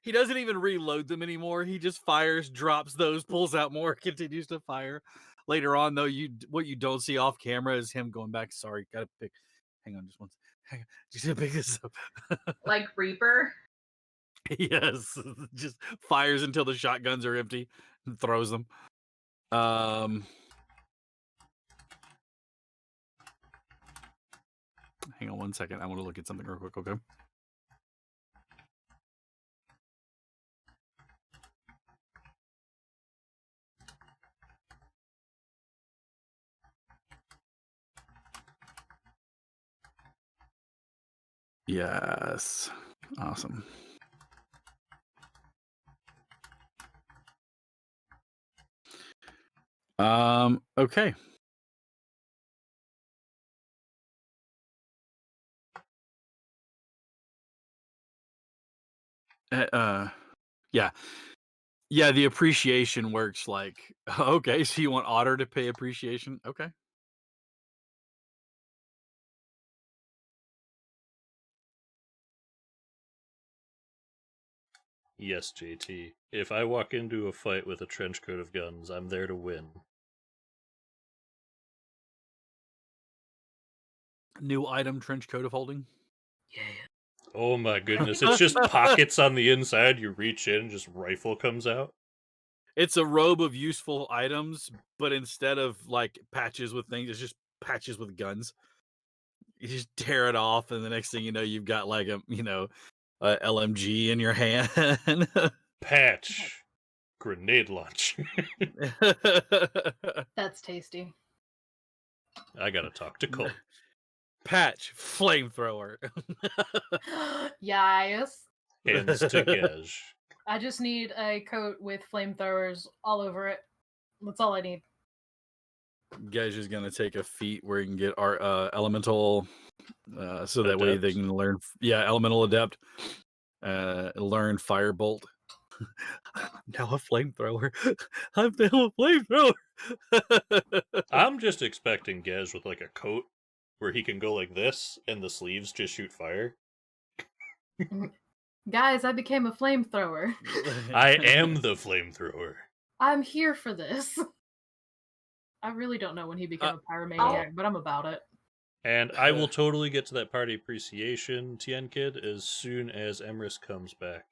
he doesn't even reload them anymore. He just fires, drops those, pulls out more, continues to fire. Later on, though, what you don't see off camera is him going back. Sorry, gotta pick. Hang on, just one. Hang on, just gotta pick this up. Like Reaper. Yes, just fires until the shotguns are empty and throws them. Hang on one second. I want to look at something real quick. Okay. Yes. Awesome. Okay. Yeah. Yeah, the appreciation works like, okay, so you want Otter to pay appreciation? Okay. Yes, JT. If I walk into a fight with a trench coat of guns, I'm there to win. New item, trench coat of holding. Yeah. Oh my goodness, it's just pockets on the inside. You reach in, just rifle comes out. It's a robe of useful items, but instead of like patches with things, it's just patches with guns. You just tear it off, and the next thing you know, you've got like a LMG in your hand. Patch. Grenade launch. That's tasty. I gotta talk to Cole. Patch, flamethrower. Yes. Hands to Gej. I just need a coat with flamethrowers all over it. That's all I need. Gej is gonna take a feat where he can get our elemental, so that way they Adept? can learn. Yeah, elemental adept. Learn firebolt. Now a flamethrower. I'm now a flamethrower. I'm just expecting Gej with like a coat where he can go like this and the sleeves just shoot fire. Guys, I became a flamethrower. I am the flamethrower. I'm here for this. I really don't know when he became a pyromaniac, but I'm about it. And I will totally get to that party appreciation, Tien Kid, as soon as Emrys comes back.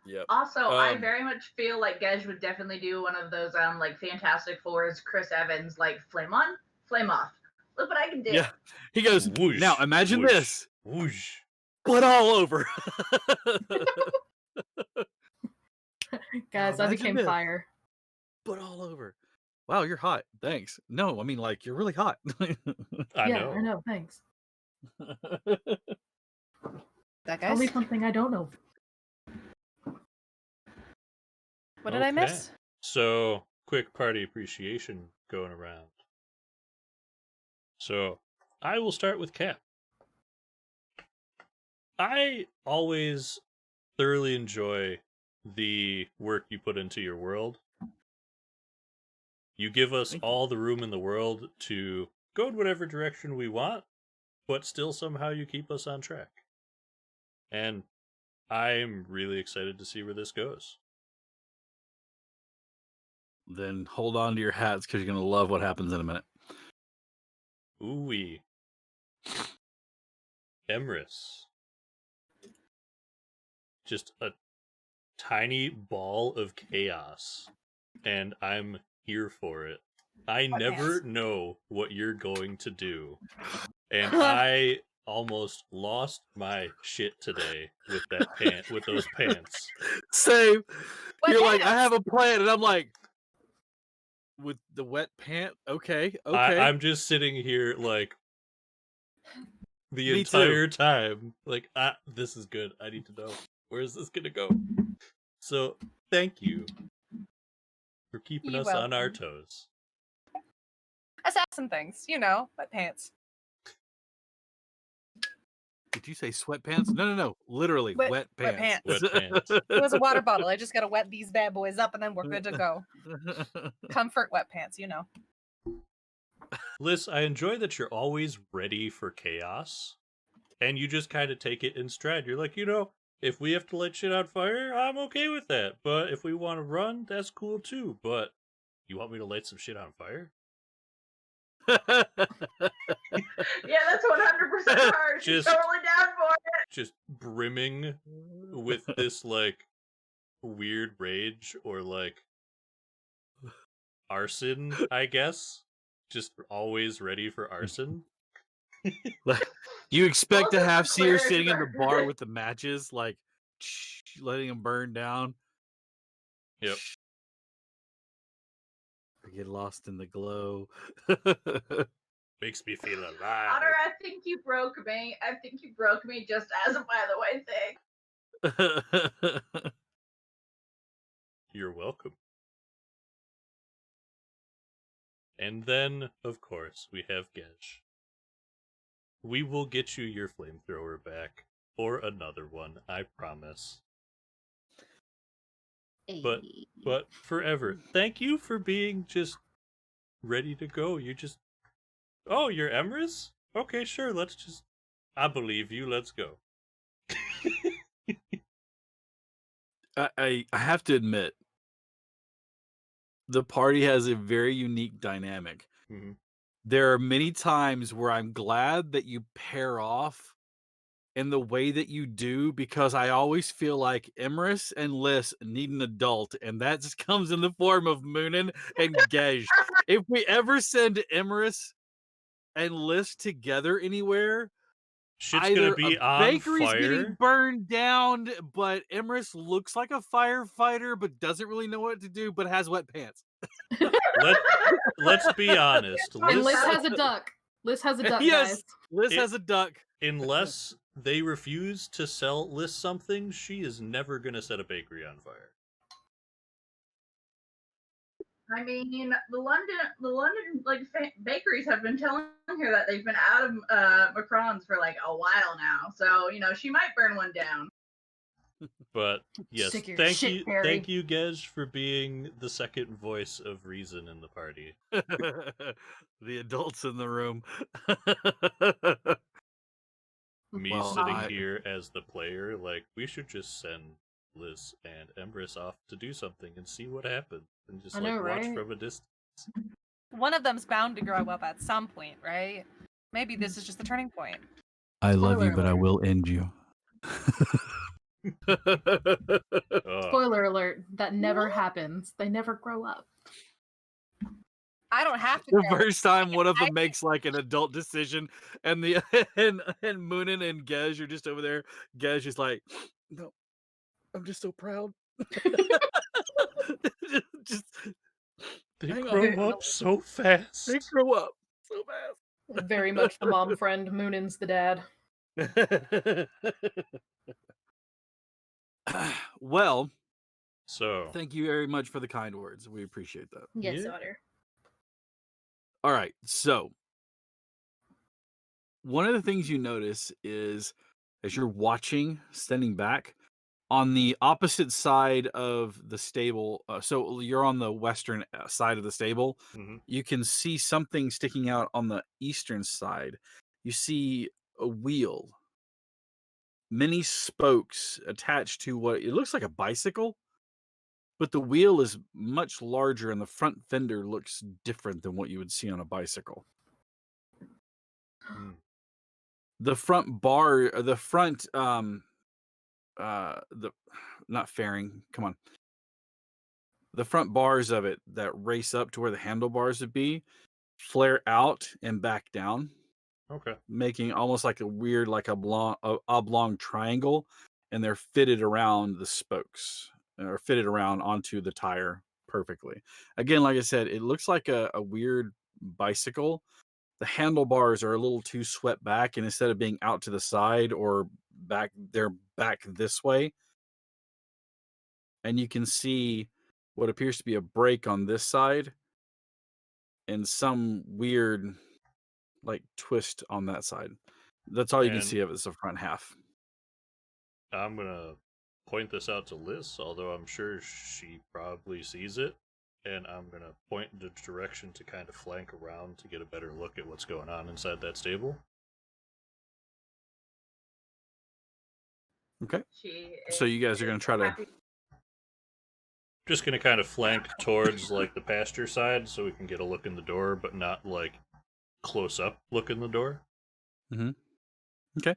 Yep. Also, I very much feel like Gej would definitely do one of those like Fantastic Fours, Chris Evans, like flame on, flame off. Look what I can do. Yeah. He goes, Whoosh, now imagine whoosh, this. Whoosh. Blood all over. Guys, Now I became imagine this. fire. Blood all over. Wow, you're hot. Thanks. No, I mean, like, you're really hot. I Yeah, know. I know. Thanks. That Tell me guys. something I don't know. What did I miss? So, quick party appreciation going around. So, I will start with Cap. I always thoroughly enjoy the work you put into your world. You give us all the room in the world to go in whatever direction we want, but still somehow you keep us on track. And I'm really excited to see where this goes. Then hold on to your hats because you're going to love what happens in a minute. Ooh-wee. Emrys. Just a tiny ball of chaos. And I'm here for it. I never know what you're going to do. And I almost lost my shit today with that with those pants. Same. Wet You're like, I pants. have a plan, and I'm like, with the wet pant? Okay. I'm just sitting here like the Me entire time. Like, this is good. I need to know. Where is this gonna go? So, thank you for keeping You're us on our welcome. toes. Assassin things, wet pants. Did you say sweatpants? No. Literally, wet wet pants. Wet pants. It was a water bottle. I just gotta wet these bad boys up, and then we're good to go. Comfort wet pants, Liz, I enjoy that you're always ready for chaos, and you just kind of take it in stride. You're like, if we have to light shit on fire, I'm okay with that. But if we want to run, that's cool too. But you want me to light some shit on fire? Yeah, that's 100% her. She's totally down for it. Just brimming with this like weird rage or like arson, I guess. Just always ready for arson. You expect to have Seer cleric sitting in the bar burn. with the matches, like letting them burn down. Yep. I get lost in the glow. Makes me feel alive. Otter, I think you broke me. I think you broke me just as a by the way thing. You're welcome. And then, of course, we have Gej. We will get you your flamethrower back, or another one, I promise. But forever. Thank you for being just ready to go. Oh, you're Emrys? Okay, sure, I believe you, let's go. I have to admit, the party has a very unique dynamic. Mm-hmm. There are many times where I'm glad that you pair off in the way that you do, because I always feel like Emrys and Liz need an adult, and that just comes in the form of Moonin and Gej. If we ever send Emrys and Liz together anywhere, shit's either gonna be a on bakery's fire. getting burned down, but Emrys looks like a firefighter, but doesn't really know what to do, but has wet pants. Let's be honest. And Liz has a duck. Liz has a duck, Yes, guys. Liz It- has a duck. Unless they refuse to sell Liz something, she is never gonna set a bakery on fire. I mean, the London like bakeries have been telling her that they've been out of macarons for like a while now. So she might burn one down. But yes, Stick your thank shit, you, Barry. thank you, Gej, for being the second voice of reason in the party. The adults in the room. Me Well, sitting I- here as the player, like, we should just send Liz and Empress off to do something and see what happens, and just I like know, watch right? from a distance. One of them's bound to grow up at some point, right? Maybe this is just the turning point. I love you, Spoiler but I alert. will end you. Spoiler alert, that never happens. They never grow up. I don't have to The grow. first time one of them makes like an adult decision, and the and Moonin and Gej are just over there. Gej is like, no, I'm just so proud. just They hang grow on. up so fast. They grow up so Very much the mom friend. Moonin's the dad. fast. Well, So thank you very much for the kind words. We appreciate that. Yes, Yeah. daughter. All right. So, one of the things you notice is as you're watching, standing back on the opposite side of the stable. So, you're on the western side of the stable. mhm. You can see something sticking out on the eastern side. You see a wheel, many spokes attached to what it looks like a bicycle. But the wheel is much larger and the front fender looks different than what you would see on a bicycle. Mm. The front bar, the front, the not fairing, come on. The front bars of it that race up to where the handlebars would be flare out and back down, Okay. making almost like a weird, like oblong triangle, and they're fitted around the spokes or fitted around onto the tire perfectly. Again, like I said, it looks like a weird bicycle. The handlebars are a little too swept back, and instead of being out to the side or back, they're back this way. And you can see what appears to be a brake on this side and some weird like twist on that side. That's all you can And see of it is the front half. I'm gonna point this out to Liz, although I'm sure she probably sees it, and I'm gonna point in the direction to kind of flank around to get a better look at what's going on inside that stable. Okay. She So you guys are is gonna try to happy. Just gonna kind of flank towards like the pasture side so we can get a look in the door, but not like close up look in the door. Okay.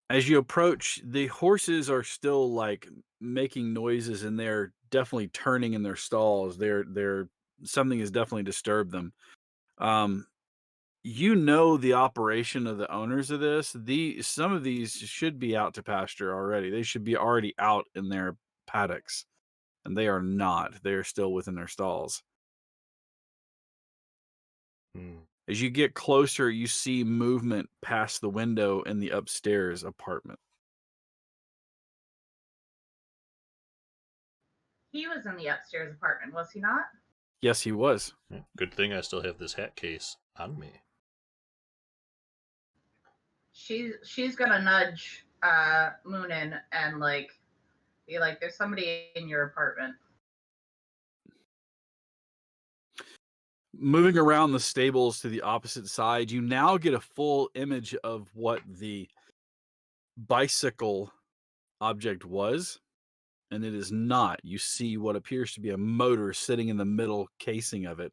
As you approach, the horses are still like making noises and they're definitely turning in their stalls. They're something has definitely disturbed them. You know the operation of the owners of this. Some of these should be out to pasture already. They should be already out in their paddocks, and they are not. They are still within their stalls. Hmm. As you get closer, you see movement past the window in the upstairs apartment. He was in the upstairs apartment, was he not? Yes, he was. Yeah, good thing I still have this hat case on me. She's gonna nudge Moonin and like be like, "There's somebody in your apartment." Moving around the stables to the opposite side, you now get a full image of what the bicycle object was, and it is not. You see what appears to be a motor sitting in the middle casing of it.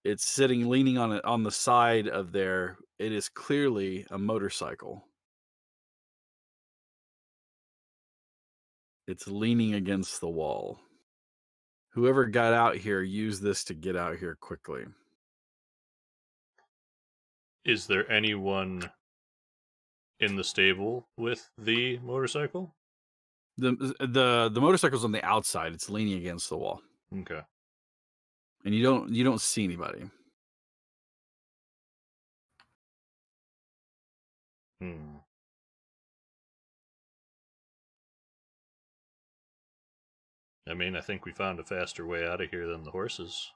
It's sitting leaning on it on the side of there. It is clearly a motorcycle. It's leaning against the wall. Whoever got out here used this to get out here quickly. Is there anyone in the stable with the motorcycle? The motorcycle's on the outside. It's leaning against the wall, Okay. and you don't see anybody. I mean, I think we found a faster way out of here than the horses.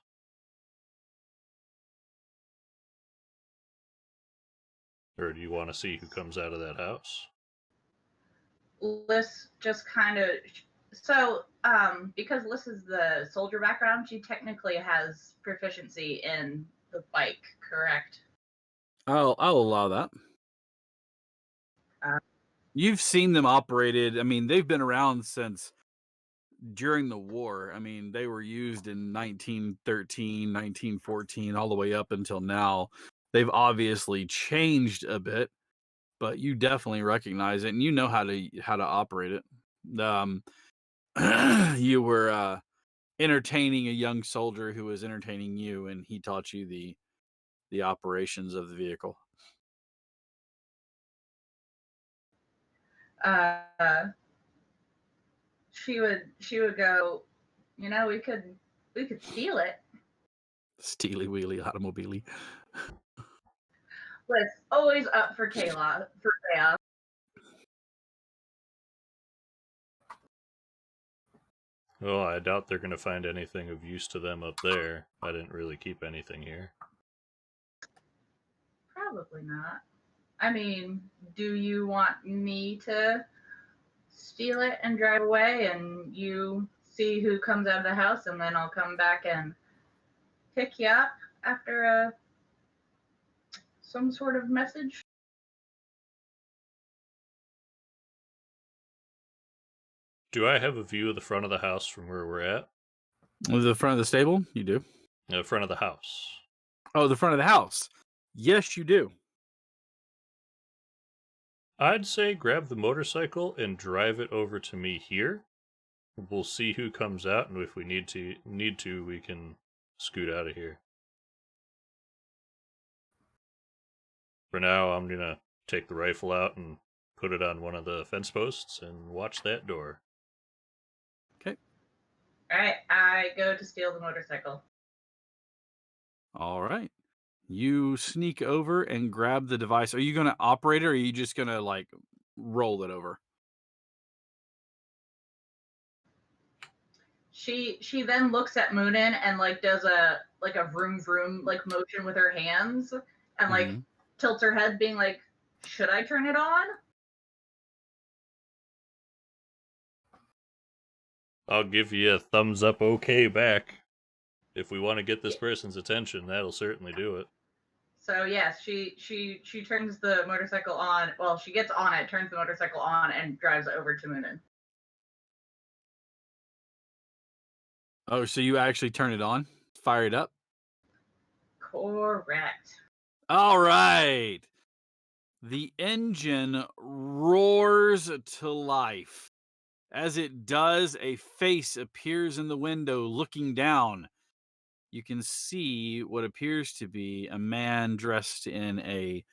Or do you want to see who comes out of that house? Liz just kind of... So, because Liz is the soldier background, she technically has proficiency in the bike, correct? I'll allow that. You've seen them operated. I mean, they've been around since during the war. I mean, they were used in 1913, 1914, all the way up until now. They've obviously changed a bit, but you definitely recognize it, and you know how to operate it. You were entertaining a young soldier who was entertaining you, and he taught you the operations of the vehicle. She would go, we could steal it. Steely wheelie automobile. Liz, always up for chaos. Well, I doubt they're going to find anything of use to them up there. I didn't really keep anything here. Probably not. I mean, do you want me to steal it and drive away and you see who comes out of the house and then I'll come back and pick you up after some sort of message? Do I have a view of the front of the house from where we're at? The front of the stable? You do. The front of the house. Oh, the front of the house. Yes, you do. I'd say grab the motorcycle and drive it over to me here. We'll see who comes out, and if we need to, we can scoot out of here. For now, I'm gonna take the rifle out and put it on one of the fence posts and watch that door. Okay. All right, I go to steal the motorcycle. All right. You sneak over and grab the device. Are you going to operate it, or are you just going to like roll it over? She then looks at Moonin and like does a vroom vroom like motion with her hands and like tilts her head, being like, "Should I turn it on?" I'll give you a thumbs up okay back. If we want to get this person's attention, that'll certainly do it. So yes, she turns the motorcycle on. Well, she gets on it, turns the motorcycle on, and drives over to Moonin. Oh, so you actually turn it on? Fire it up? Correct. All right. The engine roars to life. As it does, a face appears in the window looking down. You can see what appears to be a man dressed in a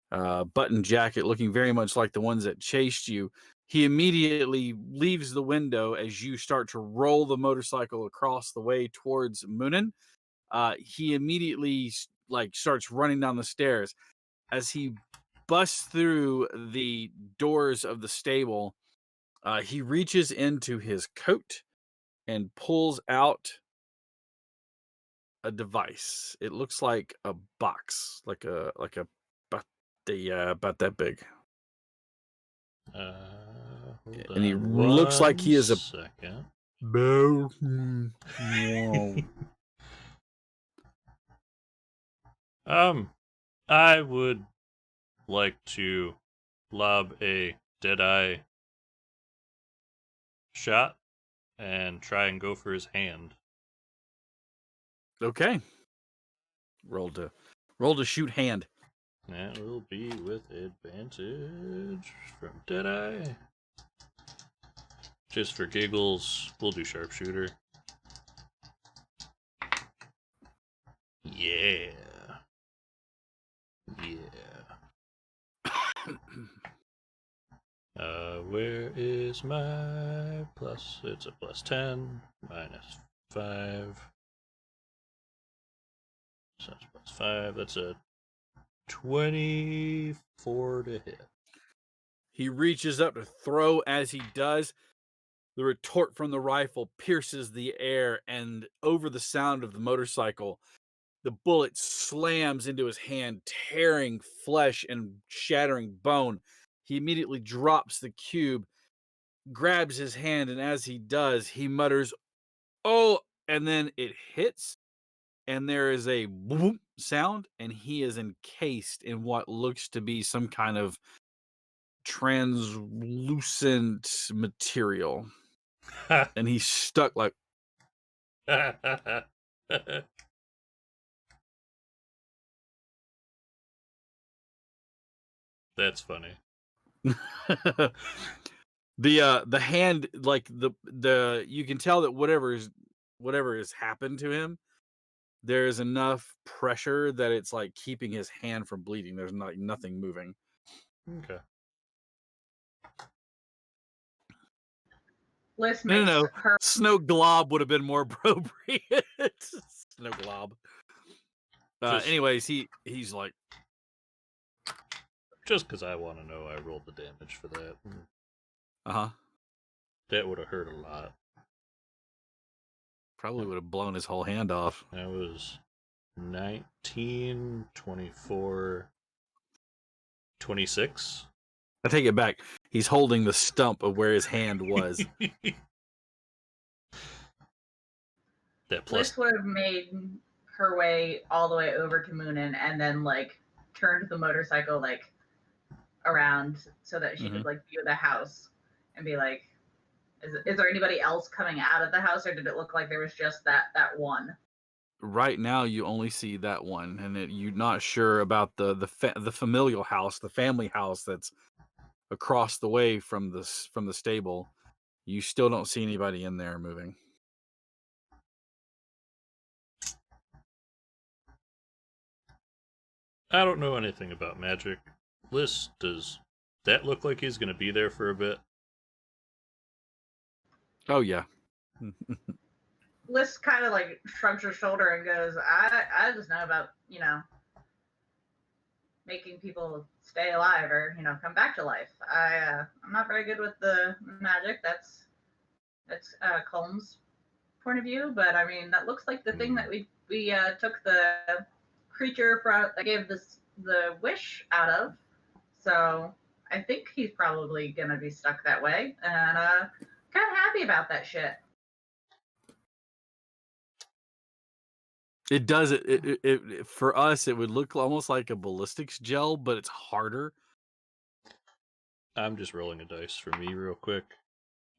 button jacket, looking very much like the ones that chased you. He immediately leaves the window as you start to roll the motorcycle across the way towards Moonin. He immediately starts running down the stairs. As he busts through the doors of the stable, he reaches into his coat and pulls out a device. It looks like a box, like about that big. And he looks like he is a second. I would like to lob a Deadeye shot and try and go for his hand. Okay. Roll to shoot hand. That will be with advantage from Deadeye. Just for giggles, we'll do sharpshooter. Yeah. Where is my plus? It's a plus 10, minus 5. So that's plus 5. That's a 24 to hit. He reaches up to throw. As he does, the retort from the rifle pierces the air, and over the sound of the motorcycle, the bullet slams into his hand, tearing flesh and shattering bone. He immediately drops the cube, grabs his hand, and as he does, he mutters, "Oh," and then it hits, and there is a boom sound, and he is encased in what looks to be some kind of translucent material. And he's stuck like, That's funny. the hand, like the you can tell that whatever has happened to him, there is enough pressure that it's like keeping his hand from bleeding. There's nothing moving. Okay. Liz No, makes her Snow Glob would have been more appropriate. Snow Glob. Anyways, he's like, just because I want to know, I rolled the damage for that. That would have hurt a lot. Probably would have blown his whole hand off. That was 19, 24, 26. I take it back. He's holding the stump of where his hand was. That plus Liz would have made her way all the way over to Moonin and then like turned the motorcycle like around so that she could like view the house and be like, is there anybody else coming out of the house, or did it look like there was just that one? Right now, you only see that one, and you're not sure about the familial house, the family house that's across the way from the stable. You still don't see anybody in there moving. I don't know anything about magic. Liz, does that look like he's going to be there for a bit? Oh, yeah. Liz kind of like shrugs her shoulder and goes, I just know about, making people stay alive or, come back to life. I'm not very good with the magic. That's Colm's point of view, but I mean, that looks like the thing that we took the creature that gave the wish out of. So I think he's probably gonna be stuck that way, and kind of happy about that shit. It does it for us. It would look almost like a ballistics gel, but it's harder. I'm just rolling a dice for me real quick.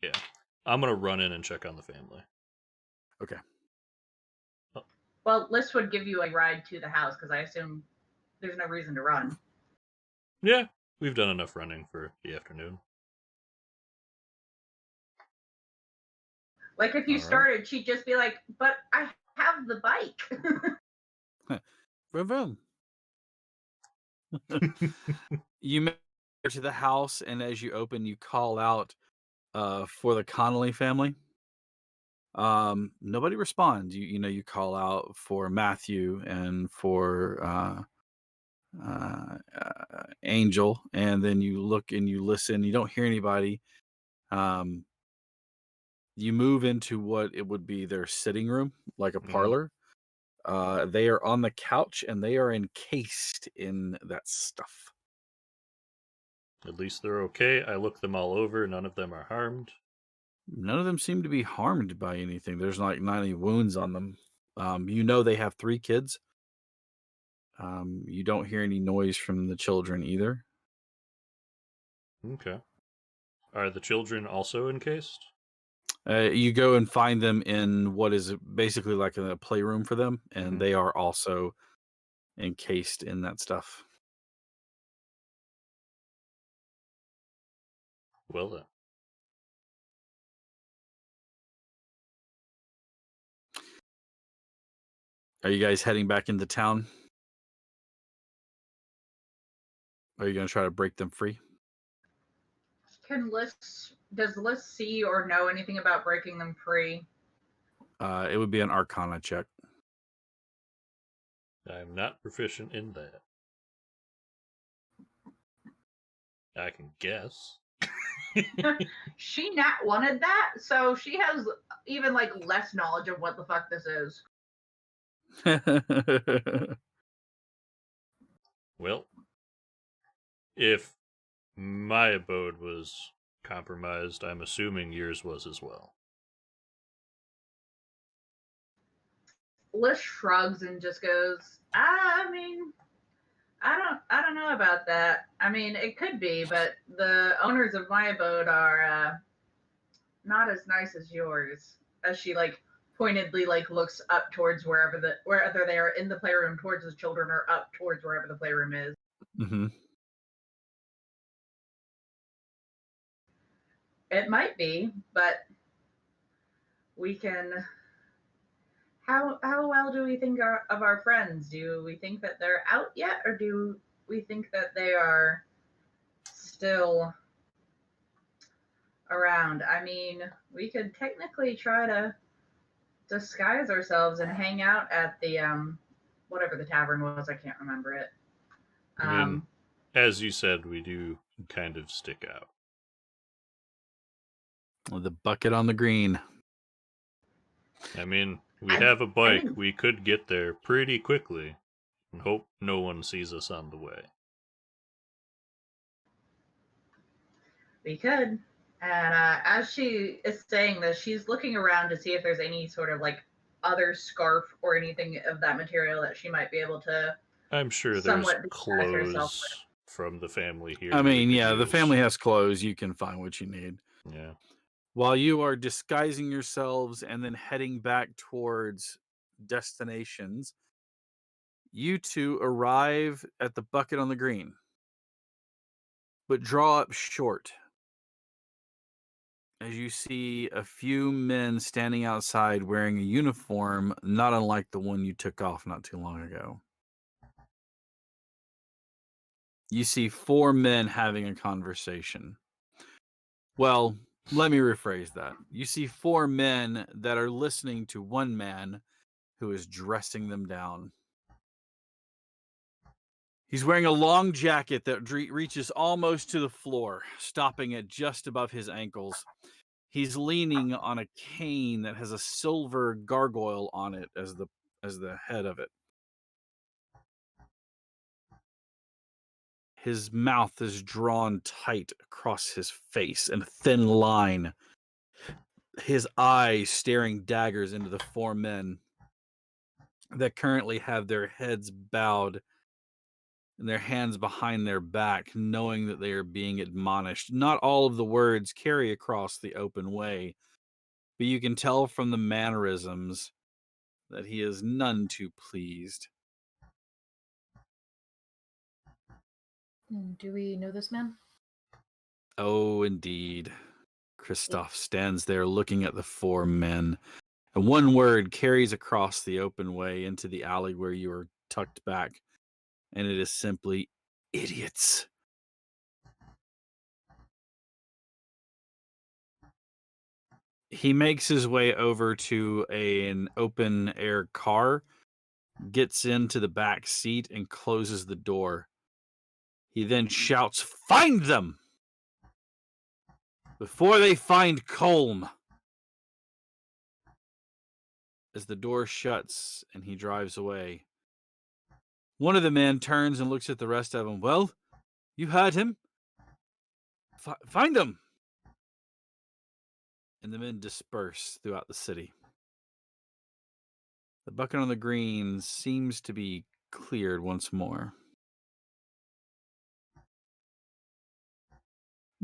Yeah, I'm gonna run in and check on the family. Okay. Well, Liz would give you a ride to the house because I assume there's no reason to run. Yeah, we've done enough running for the afternoon. Like if you started, she'd just be like, "But I have the bike." Vroom vroom. You make it to the house, and as you open, you call out for the Connolly family. Nobody responds. You call out for Matthew and for Angel, and then you look and you listen. You don't hear anybody. You move into what it would be their sitting room, like a parlor. They are on the couch and they are encased in that stuff. At least they're okay. I looked them all over. None of them are harmed. None of them seem to be harmed by anything. There's not any wounds on them. They have 3 kids. You don't hear any noise from the children either. Okay. Are the children also encased? You go and find them in what is basically like a playroom for them, and they are also encased in that stuff. Well then. Are you guys heading back into town? Are you going to try to break them free? Does Liz see or know anything about breaking them free? It would be an Arcana check. I'm not proficient in that. I can guess. She not wanted that, so she has even like less knowledge of what the fuck this is. Well, if my abode was compromised, I'm assuming yours was as well. Liz shrugs and just goes, I mean, I don't know about that. I mean, it could be, but the owners of my abode are not as nice as yours. As she like pointedly like looks up towards wherever they are in the playroom towards the children or up towards wherever the playroom is. Mm-hmm. It might be, but we can. How well do we think of our friends? Do we think that they're out yet, or do we think that they are still around? I mean, we could technically try to disguise ourselves and hang out at the whatever the tavern was. I can't remember it. I mean, as you said, we do kind of stick out. The bucket on the green. I mean, we have a bike. We could get there pretty quickly and hope no one sees us on the way. We could. And as she is saying this, she's looking around to see if there's any sort of like other scarf or anything of that material that she might be able to. I'm sure there's clothes from the family here. I mean, yeah, the family has clothes. You can find what you need. Yeah. While you are disguising yourselves and then heading back towards destinations, you two arrive at the bucket on the green, but draw up short as you see a few men standing outside wearing a uniform not unlike the one you took off not too long ago. You see 4 men having a conversation. Well, let me rephrase that. You see 4 men that are listening to one man who is dressing them down. He's wearing a long jacket that reaches almost to the floor, stopping at just above his ankles. He's leaning on a cane that has a silver gargoyle on it as the head of it. His mouth is drawn tight across his face in a thin line. His eyes staring daggers into the 4 men that currently have their heads bowed and their hands behind their back, knowing that they are being admonished. Not all of the words carry across the open way, but you can tell from the mannerisms that he is none too pleased. Do we know this man? Oh, indeed. Kristoff stands there looking at the 4 men, and one word carries across the open way into the alley where you are tucked back, and it is simply idiots. He makes his way over to an open air car, gets into the back seat, and closes the door. He then shouts, "Find them! Before they find Colm!" As the door shuts and he drives away, one of the men turns and looks at the rest of them. "Well, you heard him. Find them!" And the men disperse throughout the city. The bucket on the green seems to be cleared once more.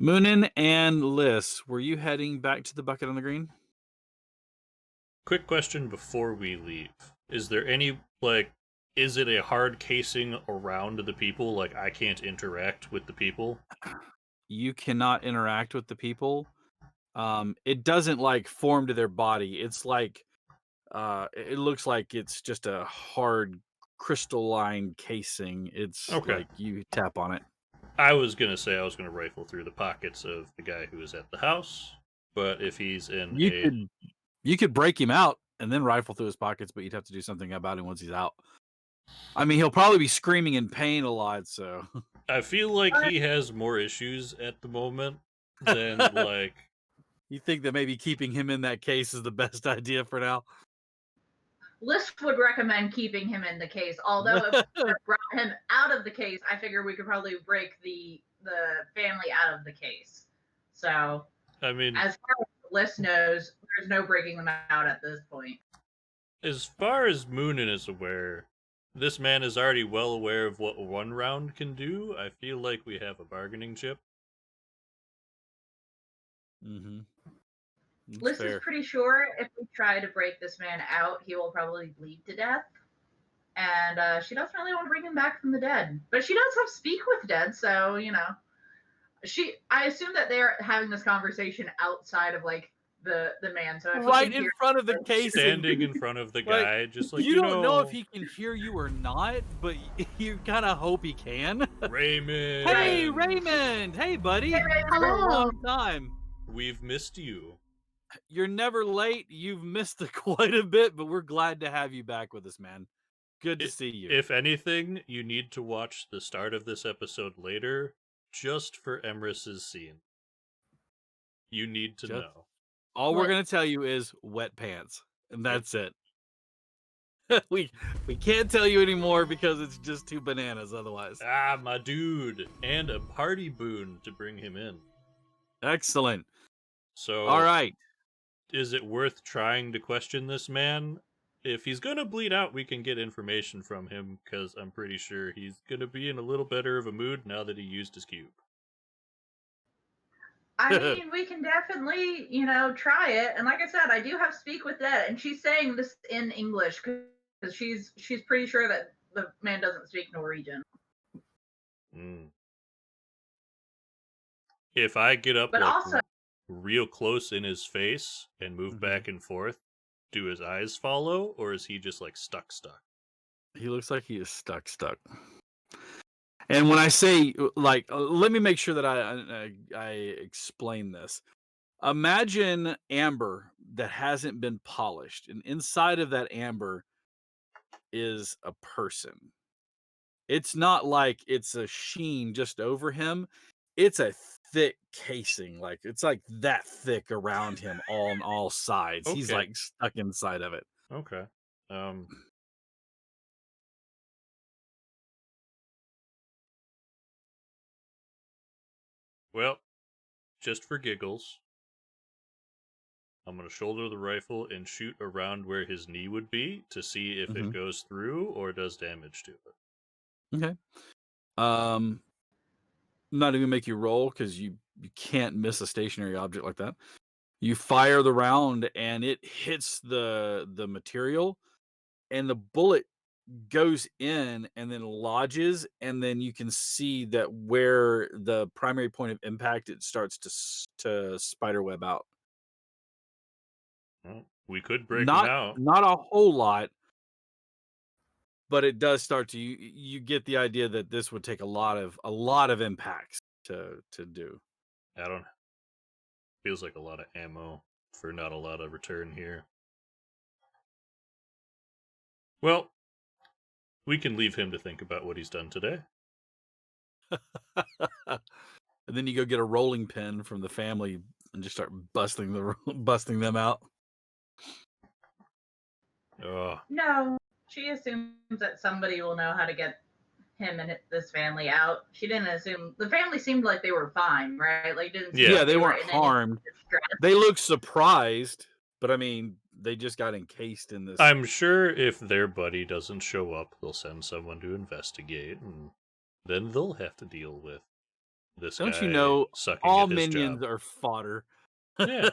Moonin and Liz, were you heading back to the bucket on the green? Quick question before we leave. Is there any, is it a hard casing around the people? Like, I can't interact with the people? You cannot interact with the people. It doesn't, form to their body. It's it looks like it's just a hard crystalline casing. It's okay. You tap on it. I was going to say I was going to rifle through the pockets of the guy who is at the house, but if he's in You could break him out and then rifle through his pockets, but you'd have to do something about him once he's out. I mean, he'll probably be screaming in pain a lot, so... I feel like he has more issues at the moment than like. You think that maybe keeping him in that case is the best idea for now? List would recommend keeping him in the case. Although if I brought him out of the case, I figure we could probably break the family out of the case. So, I mean, as far as the list knows, there's no breaking them out at this point. as far as Moonin is aware, this man is already well aware of what 1 round can do. I feel like we have a bargaining chip. Mm-hmm. List is pretty sure if we try to break this man out, he will probably bleed to death. And she doesn't really want to bring him back from the dead. But she does have speak with dead, so, you know. I assume that they're having this conversation outside of, like, the man. So if right in front of the case. Standing in front of the guy, just like, you don't know if he can hear you or not, but you kind of hope he can. Raymond! Hey, Raymond! Hey, buddy! Hey, Raymond. It's been a long time. We've missed you. You're never late. You've missed quite a bit, but we're glad to have you back with us, man. Good to see you. If anything, you need to watch the start of this episode later, just for Emrys's scene. You need to know. All we're going to tell you is wet pants, and that's it. we can't tell you anymore because it's just too bananas otherwise. Ah, my dude. And a party boon to bring him in. Excellent. So, all right. Is it worth trying to question this man? If he's going to bleed out, we can get information from him, because I'm pretty sure he's going to be in a little better of a mood now that he used his cube. I mean, we can definitely, try it. And like I said, I do have speak with dead, and she's saying this in English because she's pretty sure that the man doesn't speak Norwegian. If I get up real close in his face and move back and forth, do his eyes follow, or is he just like stuck? He looks like he is stuck. And when I say, like, let me make sure that I explain this. Imagine amber that hasn't been polished, and inside of that amber is a person. It's not like it's a sheen just over him. It's a thick casing, like it's like that thick around him on all sides. Okay. He's like stuck inside of it. Okay. Well, just for giggles, I'm going to shoulder the rifle and shoot around where his knee would be to see if it goes through or does damage to it. Okay. I'm not even make you roll because you can't miss a stationary object like that. You fire the round and it hits the material, and the bullet goes in and then lodges, and then you can see that where the primary point of impact, it starts to spider web out. Well, we could break them out. Not a whole lot, but it does start to. You get the idea that this would take a lot of impacts to do. Feels like a lot of ammo for not a lot of return here. Well, we can leave him to think about what he's done today. And then you go get a rolling pin from the family and just start busting them out. No, she assumes that somebody will know how to get him and this family out. She didn't assume the family seemed like they were fine, right? Like they weren't harmed. They looked surprised, but I mean, they just got encased in this. I'm sure if their buddy doesn't show up, they'll send someone to investigate, and then they'll have to deal with this. Don't you know? All minions are fodder. Yeah.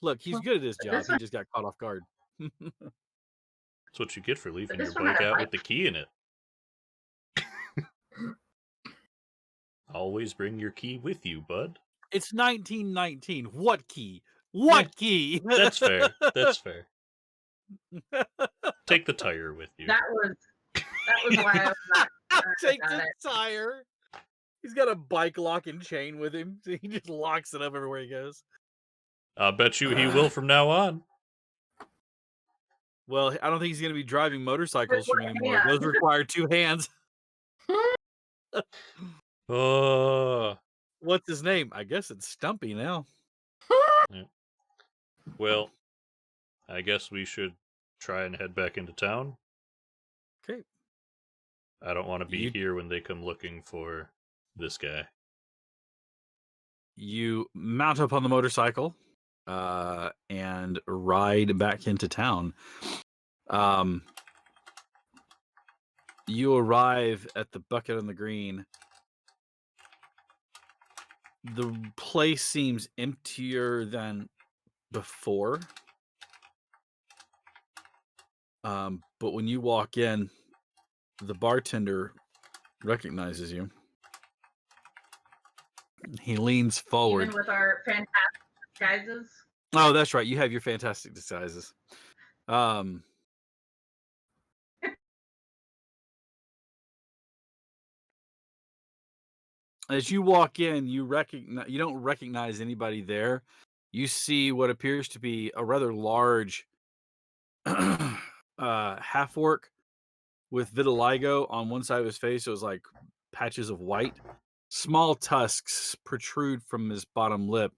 Look, he's good at his job. He just got caught off guard. That's what you get for leaving your bike out with the key in it. Always bring your key with you, bud. It's 1919. What key? What key? That's fair. That's fair. Take the tire with you. That was why I was not Take the tire. He's got a bike lock and chain with him. So he just locks it up everywhere he goes. I'll bet you he will from now on. Well, I don't think he's going to be driving motorcycles With from what anymore. Those hand? require 2 hands. Oh. What's his name? I guess it's Stumpy now. Yeah. Well, I guess we should try and head back into town. Okay. I don't want to be You here when they come looking for this guy. you mount up on the motorcycle and ride back into town. You arrive at the Bucket on the Green. The place seems emptier than before. But when you walk in, the bartender recognizes you. He leans forward. Even with our fantastic disguises. Oh, that's right. You have your fantastic disguises. As you walk in, you don't recognize anybody there. You see what appears to be a rather large half orc with vitiligo on one side of his face. It was like patches of white. Small tusks protrude from his bottom lip.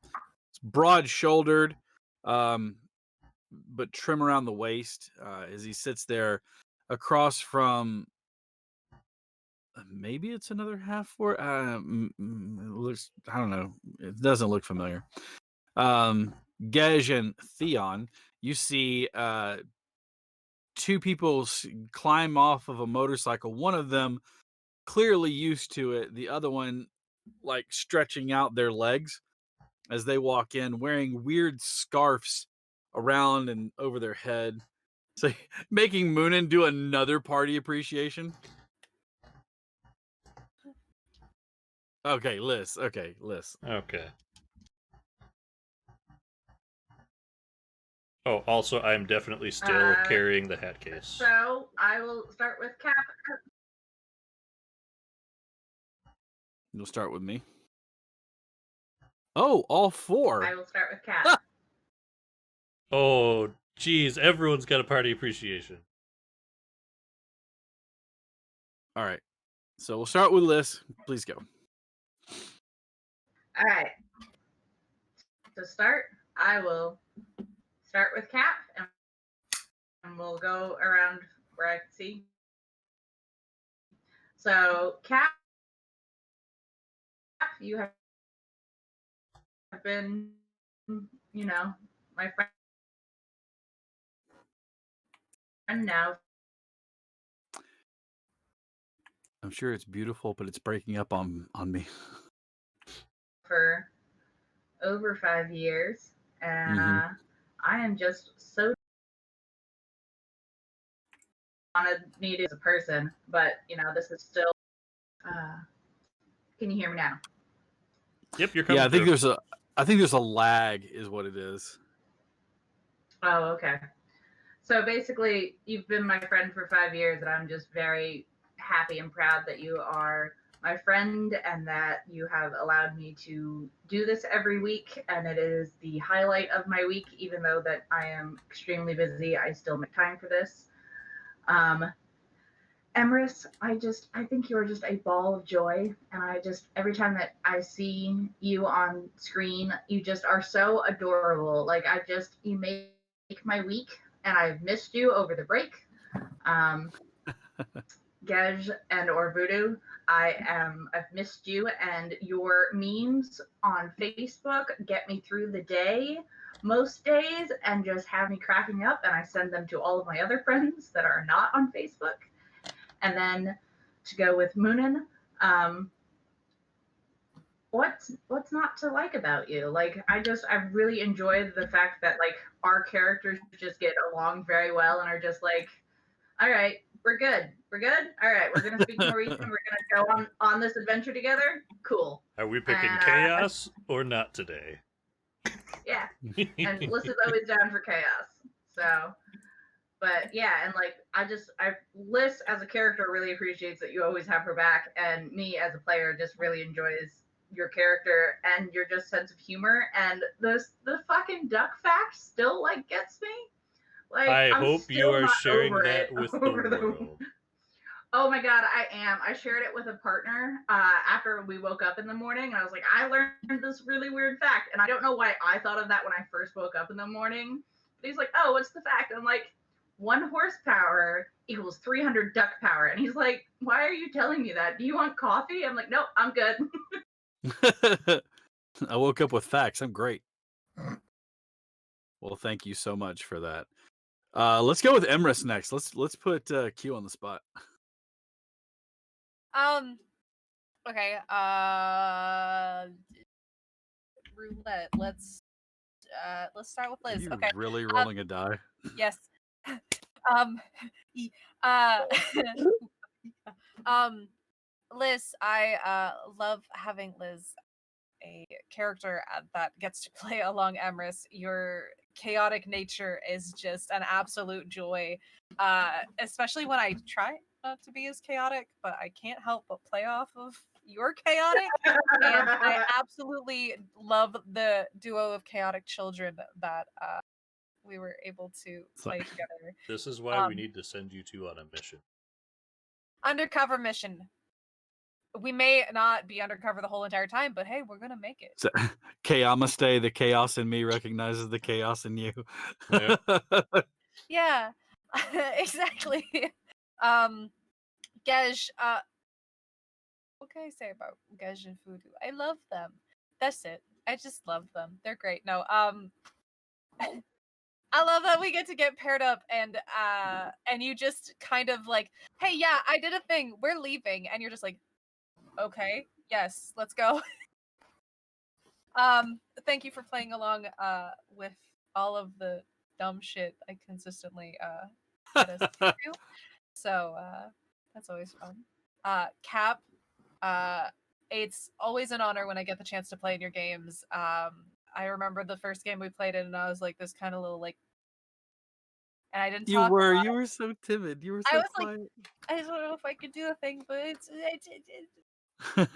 It's broad-shouldered, but trim around the waist as he sits there across from maybe it's another half orc. It looks, I don't know. It doesn't look familiar. Gej and Theon, you see 2 people climb off of a motorcycle. One of them clearly used to it. The other one, like, stretching out their legs as they walk in, wearing weird scarves around and over their head. So making Moonin do another party appreciation. Okay, Liz. Okay, Liz. Okay. Oh, also, I'm definitely still carrying the hat case. So I will start with Cap. You'll start with me. Oh, all 4. I will start with Cap. Oh, geez, everyone's got a party appreciation. All right. So we'll start with Liz. Please go. All right. To start, I will start with Cap, and we'll go around where I can see. So, Cap, you have been, my friend now I'm sure it's beautiful, but it's breaking up on me. for over 5 years, and I am just so needed as a person. But this is still. Can you hear me now? Yep, you're coming. Yeah, I think there's a lag, is what it is. Oh, okay. So basically, you've been my friend for 5 years, and I'm just very happy and proud that you are my friend and that you have allowed me to do this every week. And it is the highlight of my week, even though that I am extremely busy, I still make time for this. Emrys, I think you're just a ball of joy. And every time that I see you on screen, you just are so adorable. Like, you make my week, and I've missed you over the break. Gej and or Voodoo, I've missed you, and your memes on Facebook get me through the day most days and just have me cracking up, and I send them to all of my other friends that are not on Facebook. And then to go with Moonin, what's not to like about you? Like, I really enjoyed the fact that, like, our characters just get along very well and are just like, all right, we're good. All right, we're gonna speak Norwegian. We're gonna go on this adventure together. Cool. Are we picking chaos or not today? Yeah, and Liz is always down for chaos. So, but yeah, and like Liz as a character really appreciates that you always have her back, and me as a player just really enjoys your character and your just sense of humor. And the fucking duck fact still, like, gets me. Like, I I'm hope you still are not sharing over that it. with the over world. Oh my god, I am. I shared it with a partner after we woke up in the morning, and I was like, I learned this really weird fact, and I don't know why I thought of that when I first woke up in the morning. But he's like, oh, what's the fact? And I'm like, 1 horsepower equals 300 duck power. And he's like, why are you telling me that? Do you want coffee? I'm like, nope, I'm good. I woke up with facts. I'm great. Well, thank you so much for that. Let's go with Emrys next. Let's put Q on the spot. Okay. Roulette. Let's start with Are Liz. you Okay. really rolling a die? Yes. um. Uh. Liz, I love having Liz, a character that gets to play along Emrys. Your chaotic nature is just an absolute joy, especially when I try not to be as chaotic, but I can't help but play off of your chaotic. And I absolutely love the duo of chaotic children that we were able to play together. This is why we need to send you two on a mission. Undercover mission. We may not be undercover the whole entire time, but hey, we're gonna make it. So, Kayamaste, the chaos in me recognizes the chaos in you. Yep. Yeah, exactly. Gej, what can I say about Gej and Voodoo? I love them. That's it. I just love them. They're great. No, I love that we get to get paired up and you just kind of like, hey, yeah, I did a thing. We're leaving, and you're just like, okay, yes, let's go. Thank you for playing along with all of the dumb shit I consistently get us to. So that's always fun. Cap, it's always an honor when I get the chance to play in your games. I remember the first game we played in, and I was like this kind of little like, and I didn't talk. You were so timid. You were so quiet. Like, I just don't know if I could do a thing, but it's. And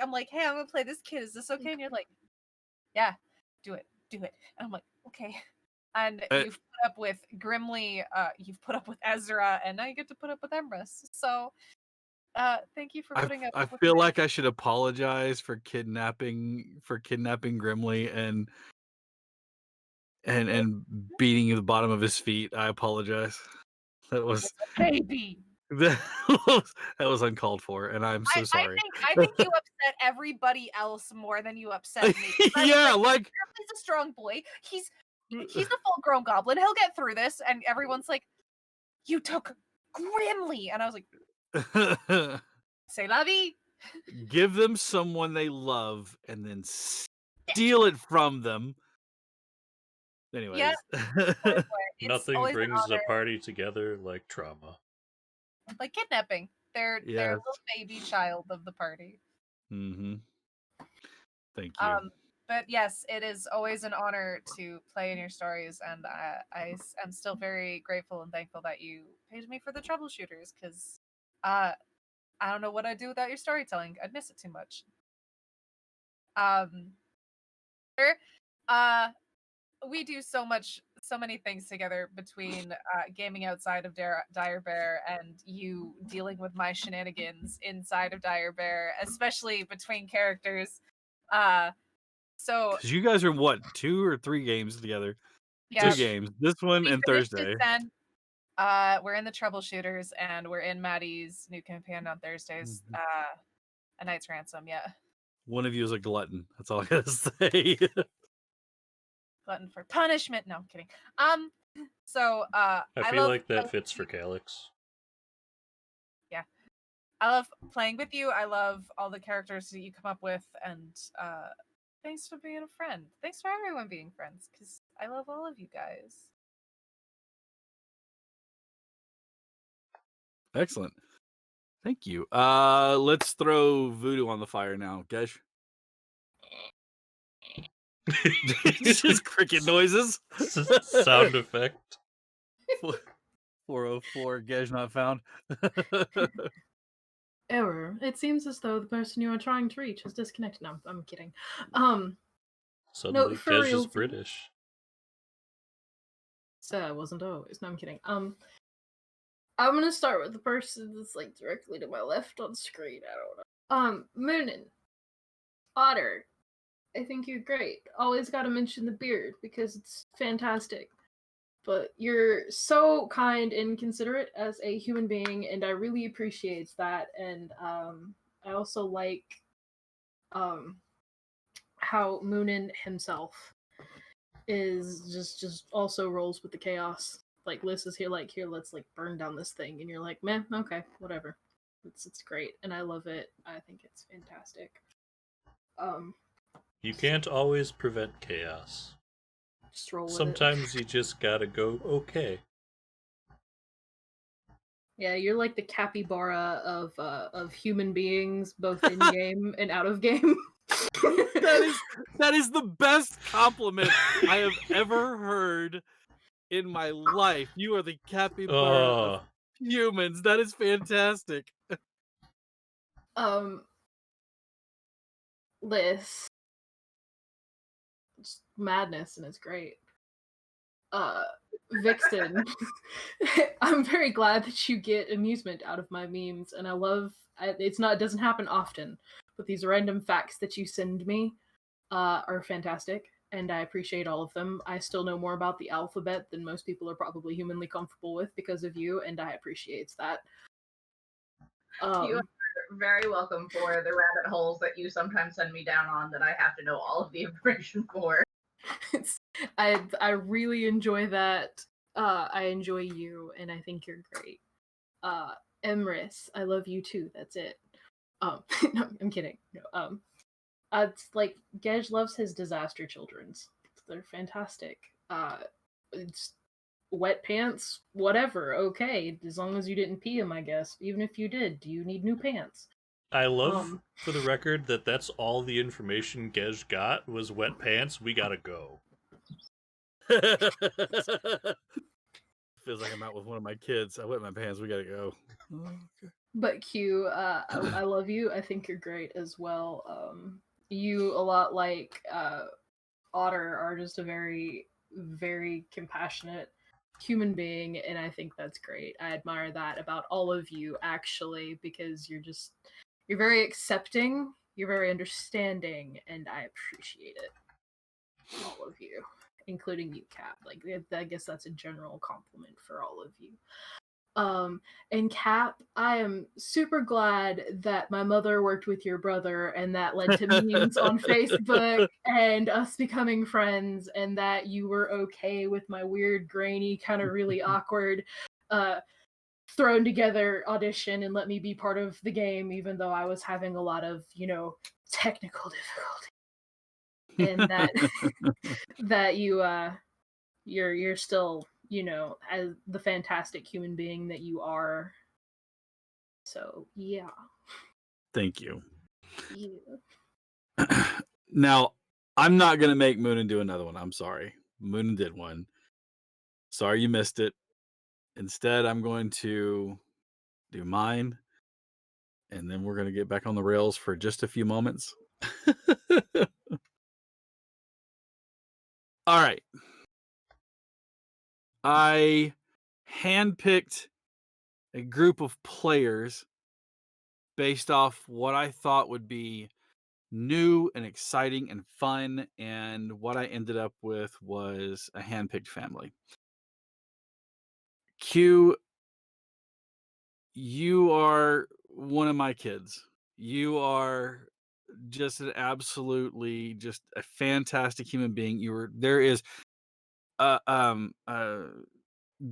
I'm like, hey, I'm gonna play this kid. Is this okay? And you're like, yeah, do it. And I'm like, okay. And you've put up with Grimly, you've put up with Ezra, and now you get to put up with Emrys. So, thank you for putting up. I feel like I should apologize for kidnapping Grimly and beating the bottom of his feet. I apologize. That was baby. that was uncalled for, and I'm so sorry. I think you upset everybody else more than you upset me. Yeah, like he's a strong boy. He's a full-grown goblin. He'll get through this. And everyone's like, you took Grimly, and I was like, c'est la vie. Give them someone they love, and then steal it from them. Anyways, yeah. Nothing brings the party together like trauma. Like kidnapping. They're a little baby child of the party. Mm-hmm. Thank you. But yes, it is always an honor to play in your stories, and I am still very grateful and thankful that you paid me for the Troubleshooters, because I don't know what I'd do without your storytelling. I'd miss it too much. We do so many things together between gaming outside of Dire Bear and you dealing with my shenanigans inside of Dire Bear, especially between characters. So because you guys are what, 2 or 3 games together? Yeah, 2 games. This one and Thursday. We're in the Troubleshooters, and we're in Maddie's new campaign on Thursdays. A Knight's Ransom. Yeah. One of you is a glutton. That's all I gotta say. Glutton for punishment. No, I'm kidding. So I feel like that fits for Calyx. Yeah. I love playing with you. I love all the characters that you come up with, and thanks for being a friend. Thanks for everyone being friends, because I love all of you guys. Excellent. Thank you. Let's throw Voodoo on the fire now, Gesh. Just cricket noises. Sound effect. 404, Gesh not found. Error. It seems as though the person you are trying to reach has disconnected. No, I'm kidding. Suddenly, for Gesh real. is British. said I wasn't always. No, I'm kidding. I'm gonna start with the person that's like directly to my left on screen. I don't know. Moonin, Otter. I think you're great. Always gotta mention the beard because it's fantastic. But you're so kind and considerate as a human being, and I really appreciate that. And I also like how Moonin himself is just also rolls with the chaos. Like Liz is here, like, here, let's like burn down this thing, and you're like, man, okay, whatever. It's great, and I love it. I think it's fantastic. You can't always prevent chaos. Just roll with it. Sometimes you just gotta go, okay. Yeah, you're like the capybara of human beings, both in game and out of game. That is the best compliment I have ever heard in my life. You are the capybara of humans. That is fantastic. Liz. It's madness and it's great. Vixen. I'm very glad that you get amusement out of my memes, and I love it doesn't happen often, but these random facts that you send me are fantastic, and I appreciate all of them. I still know more about the alphabet than most people are probably humanly comfortable with because of you, and I appreciate that. You are very welcome for the rabbit holes that you sometimes send me down on that I have to know all of the information for. I really enjoy that. I enjoy you, and I think you're great. Emrys, I love you too. That's it. No, I'm kidding. No, it's like Gej loves his disaster children's. They're fantastic. It's wet pants, whatever. Okay, as long as you didn't pee them, I guess. Even if you did, do you need new pants? I love, for the record, that that's all the information Gej got was wet pants. We gotta go. Feels like I'm out with one of my kids. I wet my pants. We gotta go. Oh, okay. But Q, I love you. I think you're great as well. You, a lot like Otter, are just a very, very compassionate human being, and I think that's great. I admire that about all of you, actually, because you're very accepting, you're very understanding, and I appreciate it. All of you, including you, Cap. Like, I guess that's a general compliment for all of you. And Cap, I am super glad that my mother worked with your brother, and that led to memes on Facebook and us becoming friends, and that you were okay with my weird, grainy, kind of really awkward, thrown together audition and let me be part of the game, even though I was having a lot of, technical difficulty. And that that you're still, as the fantastic human being that you are. So yeah. Thank you. Yeah. Now, I'm not gonna make Moonin do another one. I'm sorry. Moonin did one. Sorry you missed it. Instead, I'm going to do mine, and then we're gonna get back on the rails for just a few moments. All right. I handpicked a group of players based off what I thought would be new and exciting and fun, and what I ended up with was a handpicked family. Q, you are one of my kids. You are just an absolutely just a fantastic human being.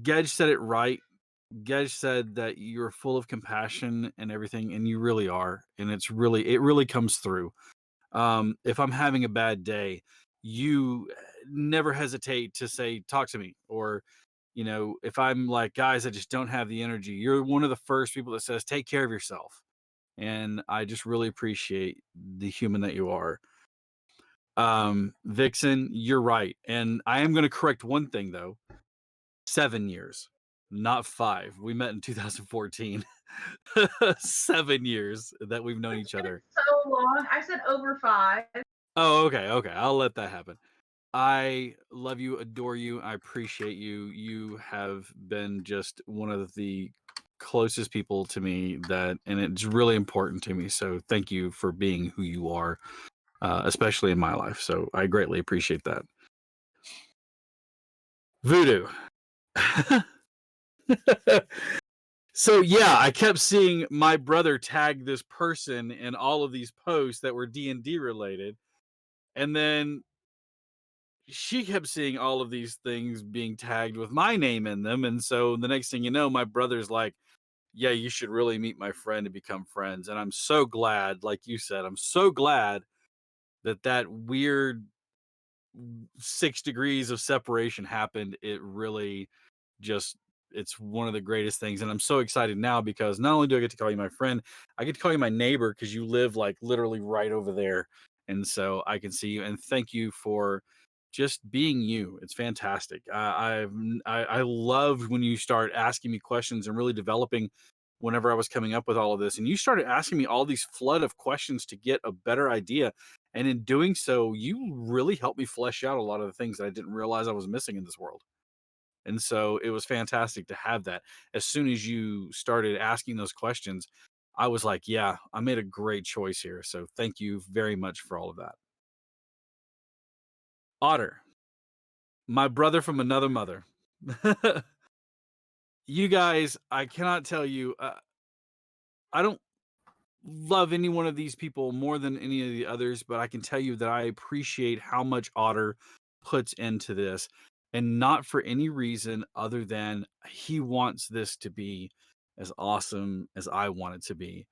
Gedge said it right. Gedge said that you're full of compassion and everything, and you really are. And it really comes through. If I'm having a bad day, you never hesitate to say, talk to me. Or, if I'm like, guys, I just don't have the energy, you're one of the first people that says, take care of yourself. And I just really appreciate the human that you are. Vixen, you're right. And I am going to correct one thing though. 7 years, not 5. We met in 2014. 7 years that we've known each other. So long. I said over 5. Oh, okay. I'll let that happen. I love you, adore you. I appreciate you. You have been just one of the closest people to me and it's really important to me. So thank you for being who you are, especially in my life. So I greatly appreciate that. Voodoo. So yeah, I kept seeing my brother tag this person in all of these posts that were D&D related. And then she kept seeing all of these things being tagged with my name in them. And so the next thing you know, my brother's like, yeah, you should really meet my friend and become friends. And I'm so glad, like you said, I'm so glad that weird 6 degrees of separation happened. It really just, it's one of the greatest things. And I'm so excited now because not only do I get to call you my friend, I get to call you my neighbor because you live like literally right over there. And so I can see you. And thank you for just being you. It's fantastic. I loved when you start asking me questions and really developing whenever I was coming up with all of this. And you started asking me all these flood of questions to get a better idea. And in doing so, you really helped me flesh out a lot of the things that I didn't realize I was missing in this world. And so it was fantastic to have that. As soon as you started asking those questions, I was like, yeah, I made a great choice here. So thank you very much for all of that. Otter, my brother from another mother. You guys, I cannot tell you, I don't love any one of these people more than any of the others, but I can tell you that I appreciate how much Otter puts into this, and not for any reason other than he wants this to be as awesome as I want it to be.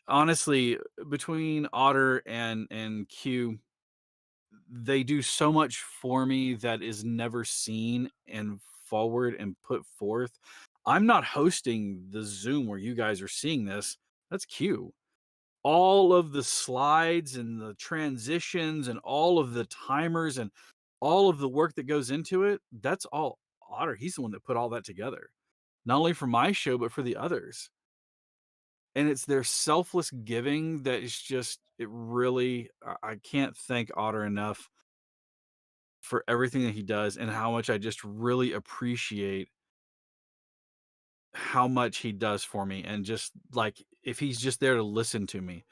Honestly, between Otter and Q, they do so much for me that is never seen and forward and put forth. I'm not hosting the Zoom where you guys are seeing this. That's Q. All of the slides and the transitions and all of the timers and all of the work that goes into it, that's all Otter. He's the one that put all that together, not only for my show, but for the others. And it's their selfless giving that is just, it really, I can't thank Otter enough for everything that he does and how much I just really appreciate how much he does for me. And just like, if he's just there to listen to me,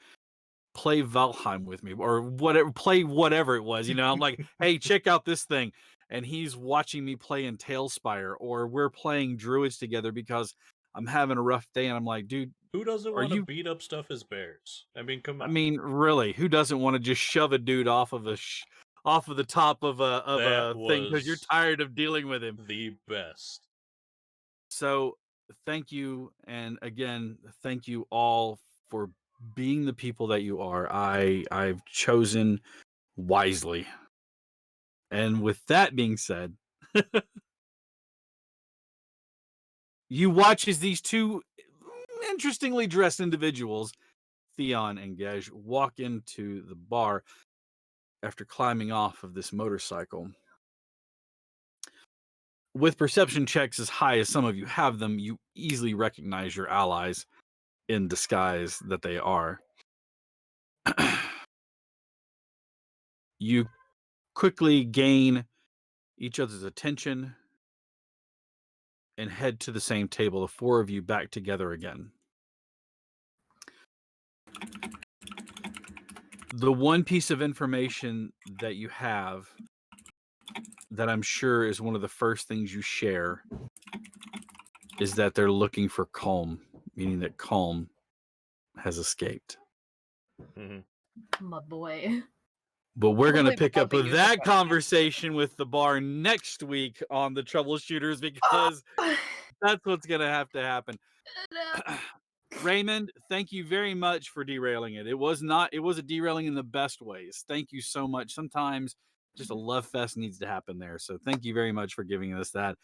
play Valheim with me or whatever, play whatever it was, I'm like, hey, check out this thing. And he's watching me play in Tailspire, or we're playing Druids together because I'm having a rough day. And I'm like, dude, Who doesn't are want to you, beat up stuff as bears? I mean, come I on. mean, really, who doesn't want to just shove a dude off of off of the top of That a thing because you're was tired of dealing with him? the best. So thank you. And again, thank you all for being the people that you are. I've chosen wisely. And with that being said, you watch as these two interestingly dressed individuals, Theon and Gej, walk into the bar after climbing off of this motorcycle. With perception checks as high as some of you have them, you easily recognize your allies in disguise that they are. You quickly gain each other's attention and head to the same table, the four of you back together again. The one piece of information that you have that I'm sure is one of the first things you share is that they're looking for Calm, meaning that Calm has escaped. Mm-hmm. My boy. But we're going to Probably pick up bumping with into that Bucky. conversation with the bar next week on the Troubleshooters because that's what's going to have to happen. Raymond, thank you very much for derailing it. It was a derailing in the best ways. Thank you so much. Sometimes just a love fest needs to happen there. So thank you very much for giving us that.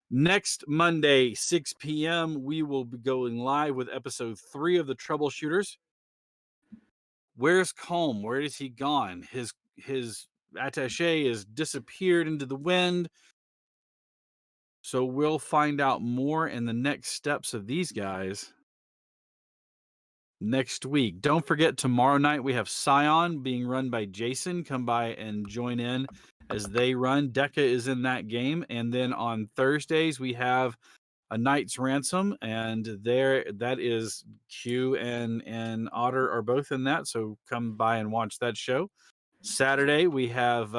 Next Monday, 6 p.m., we will be going live with episode 3 of the Troubleshooters. Where's Colm? Where is he gone? His attaché has disappeared into the wind. So we'll find out more in the next steps of these guys next week. Don't forget, tomorrow night we have Scion being run by Jason. Come by and join in as they run. Deca is in that game. And then on Thursdays, we have A Knight's Ransom, and that is Q and Otter are both in that. So come by and watch that show. Saturday, we have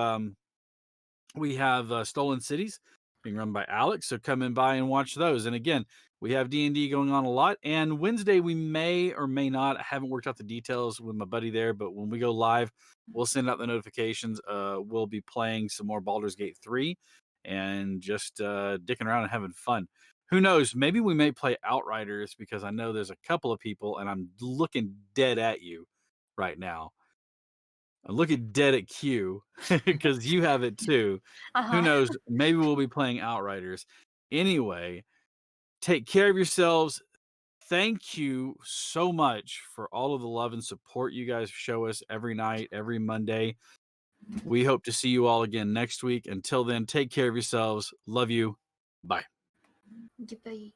Stolen Cities being run by Alex. So come in by and watch those. And again, we have D&D going on a lot. And Wednesday, we may or may not. I haven't worked out the details with my buddy there, but when we go live, we'll send out the notifications. We'll be playing some more Baldur's Gate 3 and just dicking around and having fun. Who knows? Maybe we may play Outriders, because I know there's a couple of people, and I'm looking dead at you right now. I'm looking dead at Q because you have it too. Who knows? Maybe we'll be playing Outriders. Anyway, take care of yourselves. Thank you so much for all of the love and support you guys show us every night, every Monday. We hope to see you all again next week. Until then, take care of yourselves. Love you. Bye. Goodbye.